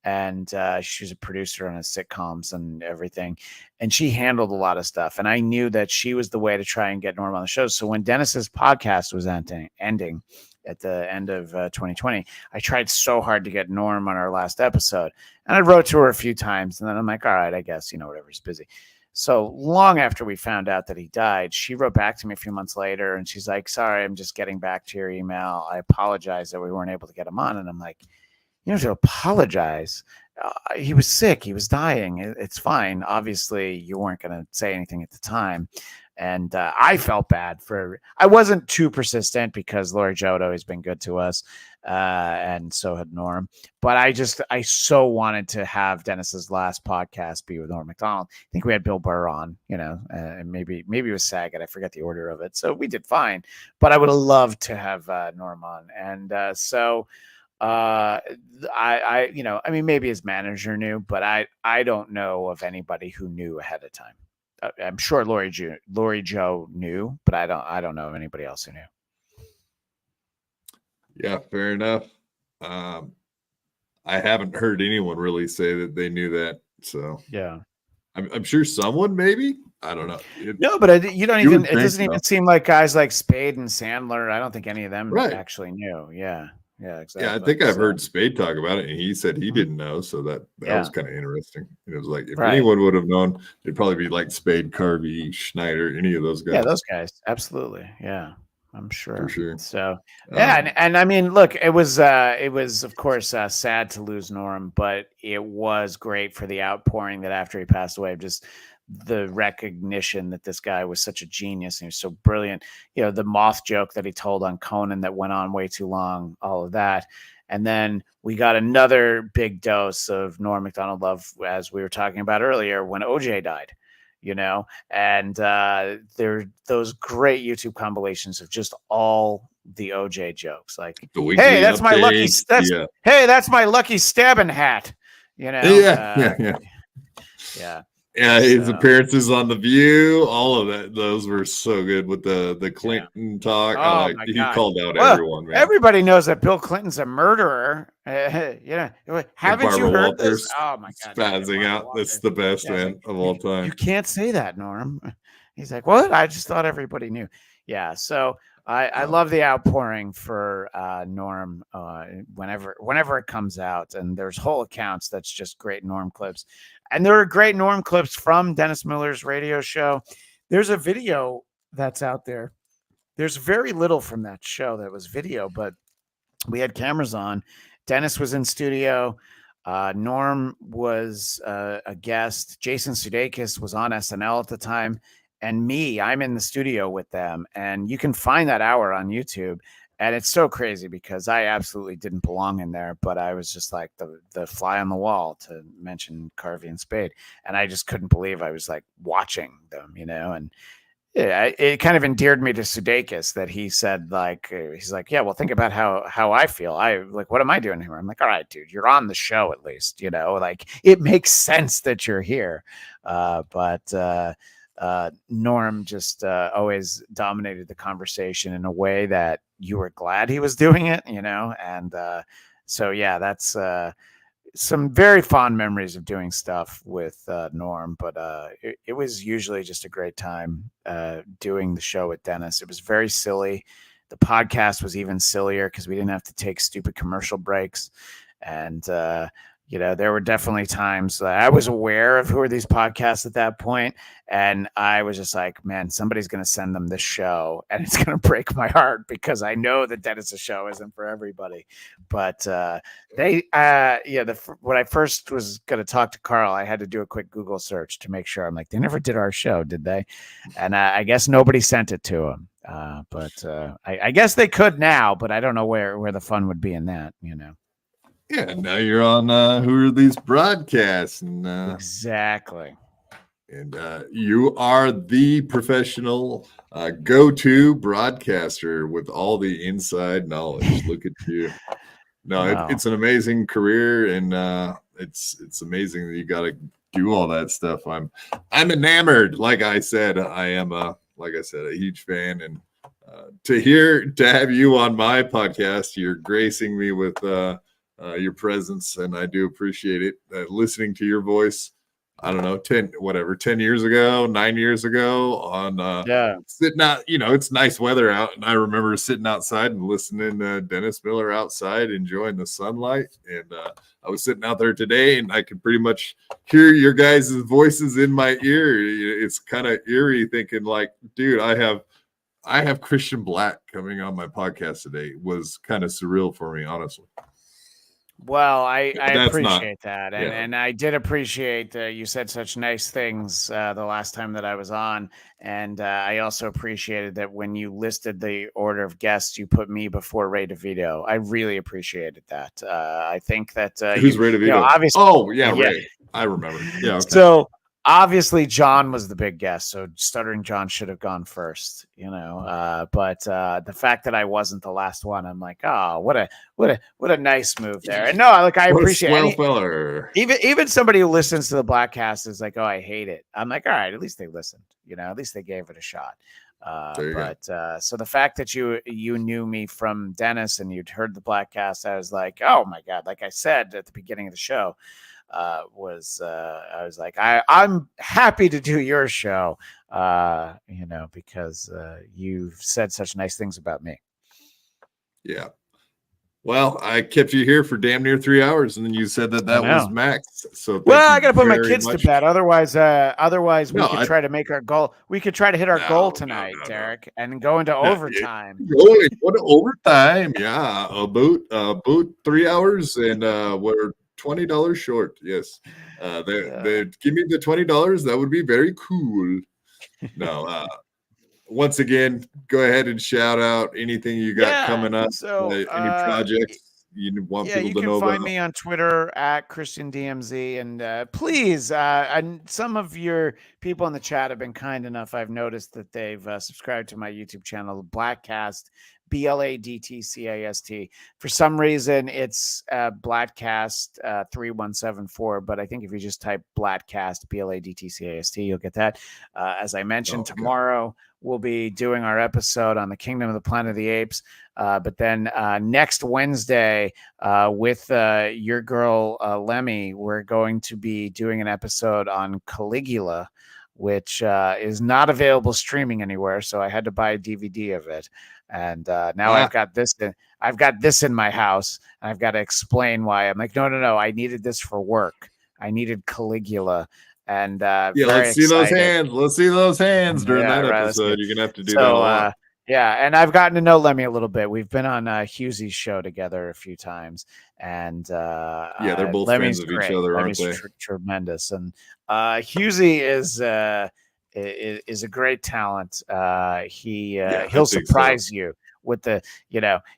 And she was a producer on his sitcoms and everything. And she handled a lot of stuff. And I knew that she was the way to try and get Norm on the show. So when Dennis's podcast was ending at the end of 2020, I tried so hard to get Norm on our last episode. And I wrote to her a few times. And then I'm like, all right, I guess, whatever, he's busy. So long after we found out that he died, she wrote back to me a few months later and she's like, sorry, I'm just getting back to your email. I apologize that we weren't able to get him on. And I'm like, you don't have to apologize. He was sick. He was dying. It's fine. Obviously, you weren't going to say anything at the time. And I felt bad I wasn't too persistent because Lori Jo had always been good to us. And so had Norm. But I so wanted to have Dennis's last podcast be with Norm Macdonald. I think we had Bill Burr on, and maybe it was Saget. I forget the order of it. So we did fine. But I would have loved to have Norm on. And I mean, maybe his manager knew, but I don't know of anybody who knew ahead of time. I'm sure Lori Jo knew, but I don't know of anybody else who knew. Yeah, fair enough. I haven't heard anyone really say that they knew that. So yeah, I'm sure someone maybe. I don't know. No, but you don't even. It doesn't even seem like guys like Spade and Sandler. I don't think any of them actually knew. Yeah. Yeah, exactly. Yeah, I think I've heard Spade talk about it, and he said he didn't know, so that was kind of interesting. It was like if anyone would have known, it'd probably be like Spade, Carvey, Schneider, any of those guys. Yeah, those guys, absolutely. Yeah, I'm sure. For sure. So yeah, and I mean, look, it was of course sad to lose Norm, but it was great for the outpouring that after he passed away, just the recognition that this guy was such a genius and he was so brilliant. The moth joke that he told on Conan that went on way too long, all of that. And then we got another big dose of Norm Macdonald love, as we were talking about earlier, when OJ died, and there are those great YouTube compilations of just all the OJ jokes. Like, hey, that's my lucky, hey, that's my lucky stabbing hat, Yeah. Yeah, his appearances on The View, all of that, those were so good with the Clinton talk. He called out everyone, man. Everybody knows that Bill Clinton's a murderer. Haven't you heard Walters this? Oh my God, spazzing out. That's the best man of all time. You can't say that, Norm. He's like, what? I just thought everybody knew. Yeah, so I love the outpouring for Norm whenever it comes out, and there's whole accounts that's just great Norm clips. And there are great Norm clips from Dennis Miller's radio show. There's a video that's out there. There's very little from that show that was video, but we had cameras on. Dennis was in studio. Norm was a guest. Jason Sudeikis was on SNL at the time. And I'm in the studio with them. And you can find that hour on YouTube. And it's so crazy because I absolutely didn't belong in there, but I was just like the fly on the wall, to mention Carvey and Spade. And I just couldn't believe I was like watching them, and Yeah, it kind of endeared me to Sudeikis that he said, like, he's like, yeah, well, think about how I feel. I like, what am I doing here? I'm like, all right, dude, you're on the show at least, like it makes sense that you're here. But Norm just always dominated the conversation in a way that you were glad he was doing it, and so yeah, that's some very fond memories of doing stuff with Norm, but it was usually just a great time doing the show with Dennis. It was very silly. The podcast was even sillier because we didn't have to take stupid commercial breaks. And, there were definitely times that I was aware of who are these podcasts at that point, and I was just like, man, somebody's going to send them this show, and it's going to break my heart because I know that Dennis's show isn't for everybody. But when I first was going to talk to Carl, I had to do a quick Google search to make sure. I'm like, they never did our show, did they? And I guess nobody sent it to him. But I guess they could now, but I don't know where the fun would be in that, Yeah, now you're on Who Are These Broadcasts? And, exactly. And you are the professional go-to broadcaster with all the inside knowledge. Look at you. No, Wow. it's an amazing career, and it's amazing that you got to do all that stuff. I'm enamored. Like I said, I am a huge fan, and to have you on my podcast, you're gracing me with your presence, and I do appreciate it. Listening to your voice, I don't know, 10 years ago, 9 years ago on sitting out, it's nice weather out. And I remember sitting outside and listening to Dennis Miller outside, enjoying the sunlight. And I was sitting out there today, and I could pretty much hear your guys' voices in my ear. It's kind of eerie thinking like, dude, I have Christian Bladt coming on my podcast today. It was kind of surreal for me, honestly. Well, I appreciate that. And I did appreciate you said such nice things the last time that I was on. And I also appreciated that when you listed the order of guests, you put me before Ray DeVito. I really appreciated that. I think that who's Ray DeVito? Obviously, Ray. I remember. Yeah. Okay. So obviously John was the big guest, so Stuttering John should have gone first, but the fact that I wasn't the last one, I'm like, oh, what a nice move there. And no, like, I appreciate it. Even somebody who listens to the Blackcast is like, oh, I hate it. I'm like, all right, at least they listened, at least they gave it a shot. So the fact that you knew me from Dennis and you'd heard the Blackcast, I was like, oh my God, like I said at the beginning of the show, I was like, I'm happy to do your show, because you've said such nice things about me. Yeah. Well, I kept you here for damn near 3 hours, and then you said that was max. So I got to put my kids to bed. Otherwise, we could try to make our goal. We could try to hit our goal tonight, Derek, and go into overtime. Go to overtime. Yeah, about 3 hours, and we're $20 short. Yes. They give me the $20. That would be very cool. No, once again, go ahead and shout out anything you got coming up. So any projects you want people to know about. You can find me on Twitter at Christian DMZ, and please, and some of your people in the chat have been kind enough. I've noticed that they've subscribed to my YouTube channel, Blackcast. BLADTCAST. For some reason, it's Blackcast 3174, but I think if you just type Blackcast BLADTCAST, you'll get that. As I mentioned, tomorrow we'll be doing our episode on the Kingdom of the Planet of the Apes. But then next Wednesday, with your girl Lemmy, we're going to be doing an episode on Caligula, which is not available streaming anywhere. So I had to buy a DVD of it. And now I've got this in my house, and I've got to explain why. I'm like, no. I needed this for work. I needed Caligula. And let's see those hands. Let's see those hands during that episode. You're gonna have to do that a lot. And I've gotten to know Lemmy a little bit. We've been on Hughesy's show together a few times, and they're both Lemmy's fans of each other, aren't they? Tremendous, and Hughesy is a great talent. He'll surprise you with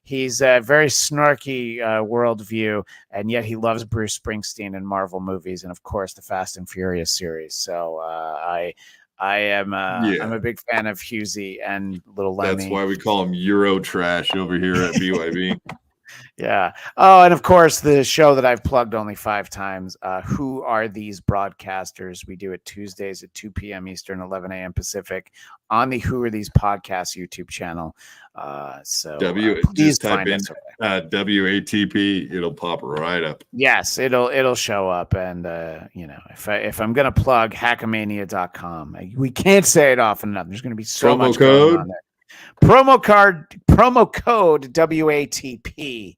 he's a very snarky worldview, and yet he loves Bruce Springsteen and Marvel movies, and of course the Fast and Furious series. So I'm a big fan of Husey and Little Lemmy. That's why we call him Euro Trash over here at BYB. Yeah. Oh, and of course, the show that I've plugged only 5 times. Who Are These Broadcasters? We do it Tuesdays at 2 p.m. Eastern, 11 a.m. Pacific on the Who Are These Podcasts YouTube channel. Please type in WATP. It'll pop right up. Yes, it'll show up. And if I'm gonna plug Hackamania.com, we can't say it often enough. There's gonna be so much going on there. Promo code WATP.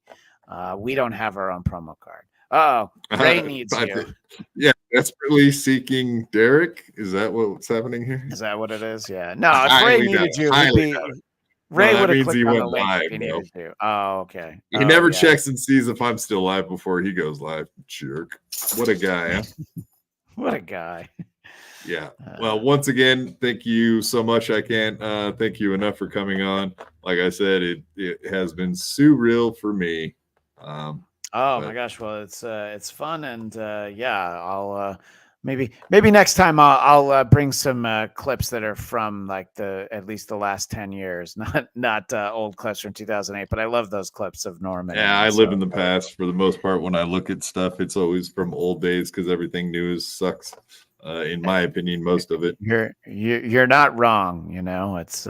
We don't have our own promo card. Oh, Ray needs you. Yeah, desperately seeking Derek. Is that what's happening here? Is that what it is? Yeah. No, if Ray needed you, Ray would have clicked on the link if he needed to. Oh, okay. He never checks and sees if I'm still live before he goes live. Jerk. What a guy. Huh? What a guy. Yeah. Well, once again, thank you so much. I can't thank you enough for coming on. Like I said, it has been surreal for me. My gosh. Well, it's fun. And I'll maybe next time I'll bring some clips that are from like at least the last 10 years, not old clips from 2008, but I love those clips of Norman. Yeah. I live in the past for the most part. When I look at stuff, it's always from old days because everything new sucks. In my opinion, most of it. You're not wrong. It's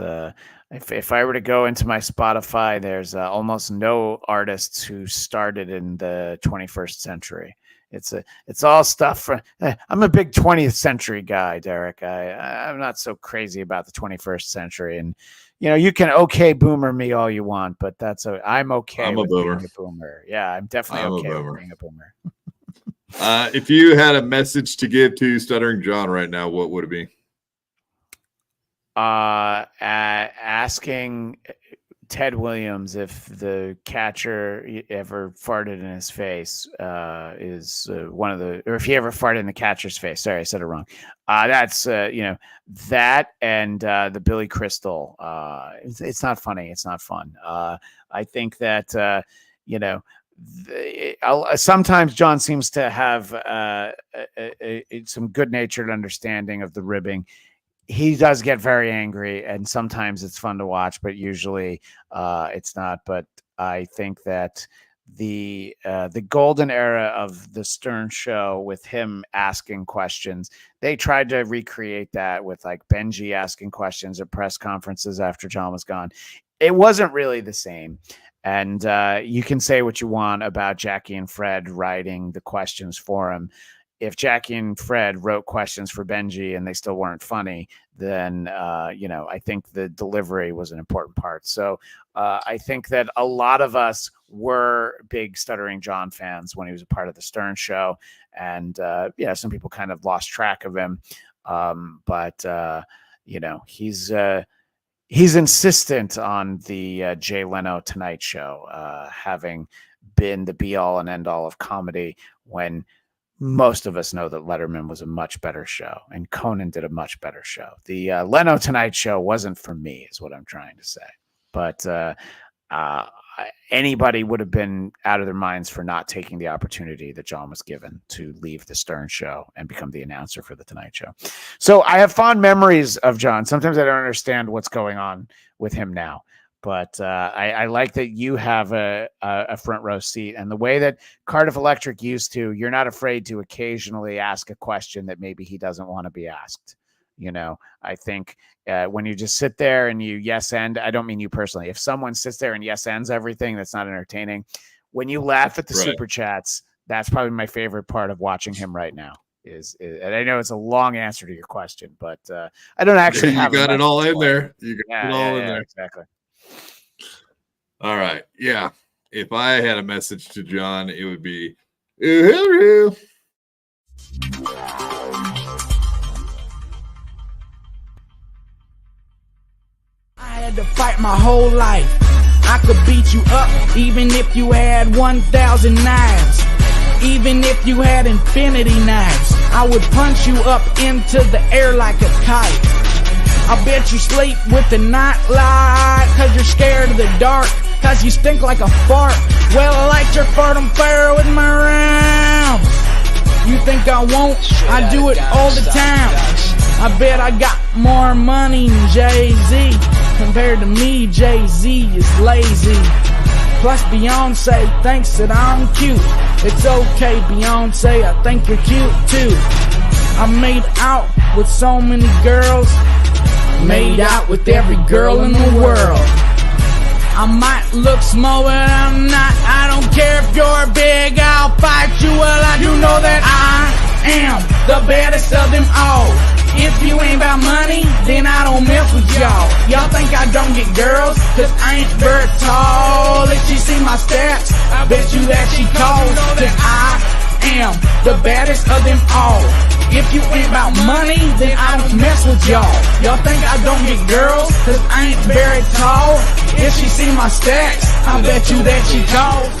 if I were to go into my Spotify, there's almost no artists who started in the 21st century. It's all stuff from. I'm a big 20th century guy, Derek. I'm not so crazy about the 21st century, and you can boomer me all you want, but I'm okay. I'm a boomer. Being a boomer. Yeah, I'm definitely okay with being a boomer. If you had a message to give to Stuttering John right now, what would it be? Asking Ted Williams if the catcher ever farted in his face is one of the, or if he ever farted in the catcher's face. Sorry, I said it wrong. That's that and the Billy Crystal. It's not funny. It's not fun. I think that sometimes John seems to have some good-natured understanding of the ribbing. He does get very angry, and sometimes it's fun to watch, but usually it's not. But I think that the golden era of the Stern Show with him asking questions, they tried to recreate that with like Benji asking questions at press conferences after John was gone. It wasn't really the same. And you can say what you want about Jackie and Fred writing the questions for him. If Jackie and Fred wrote questions for Benji and they still weren't funny, then, I think the delivery was an important part. So I think that a lot of us were big Stuttering John fans when he was a part of the Stern Show. And, some people kind of lost track of him. He's insistent on the Jay Leno Tonight Show having been the be-all and end-all of comedy when most of us know that Letterman was a much better show and Conan did a much better show. The Leno Tonight Show wasn't for me, is what I'm trying to say. But anybody would have been out of their minds for not taking the opportunity that John was given to leave the Stern Show and become the announcer for the Tonight Show. So I have fond memories of John. Sometimes I don't understand what's going on with him now, but I like that you have a front row seat, and the way that Cardiff Electric used to, you're not afraid to occasionally ask a question that maybe he doesn't want to be asked. I think when you just sit there and you yes and, I don't mean you personally. If someone sits there and yes ends everything, that's not entertaining. When you laugh at the super chats, that's probably my favorite part of watching him right now. Is and I know it's a long answer to your question, but I don't actually have. You got it all in there. You got it all in there. Exactly. All right. Yeah. If I had a message to John, it would be, hello. I had to fight my whole life. I could beat you up even if you had 1,000 knives. Even if you had infinity knives, I would punch you up into the air like a kite. I bet you sleep with the night light, cause you're scared of the dark, cause you stink like a fart. Well, I light your fartum fire with my rhymes. You think I won't? I do it all the time. I bet I got more money than Jay-Z. Compared to me, Jay-Z is lazy. Plus Beyonce thinks that I'm cute. It's okay, Beyonce, I think you're cute too. I made out with so many girls. Made out with every girl in the world. I might look small, but I'm not. I don't care if you're big, I'll fight you. Well, I do know that I am the baddest of them all. If you ain't about money, then I don't mess with y'all. Y'all think I don't get girls, cause I ain't very tall. If she see my stats, I bet you that she calls. Cause I am the baddest of them all. If you ain't about money, then I don't mess with y'all. Y'all think I don't get girls, cause I ain't very tall. If she see my stats, I bet you that she calls.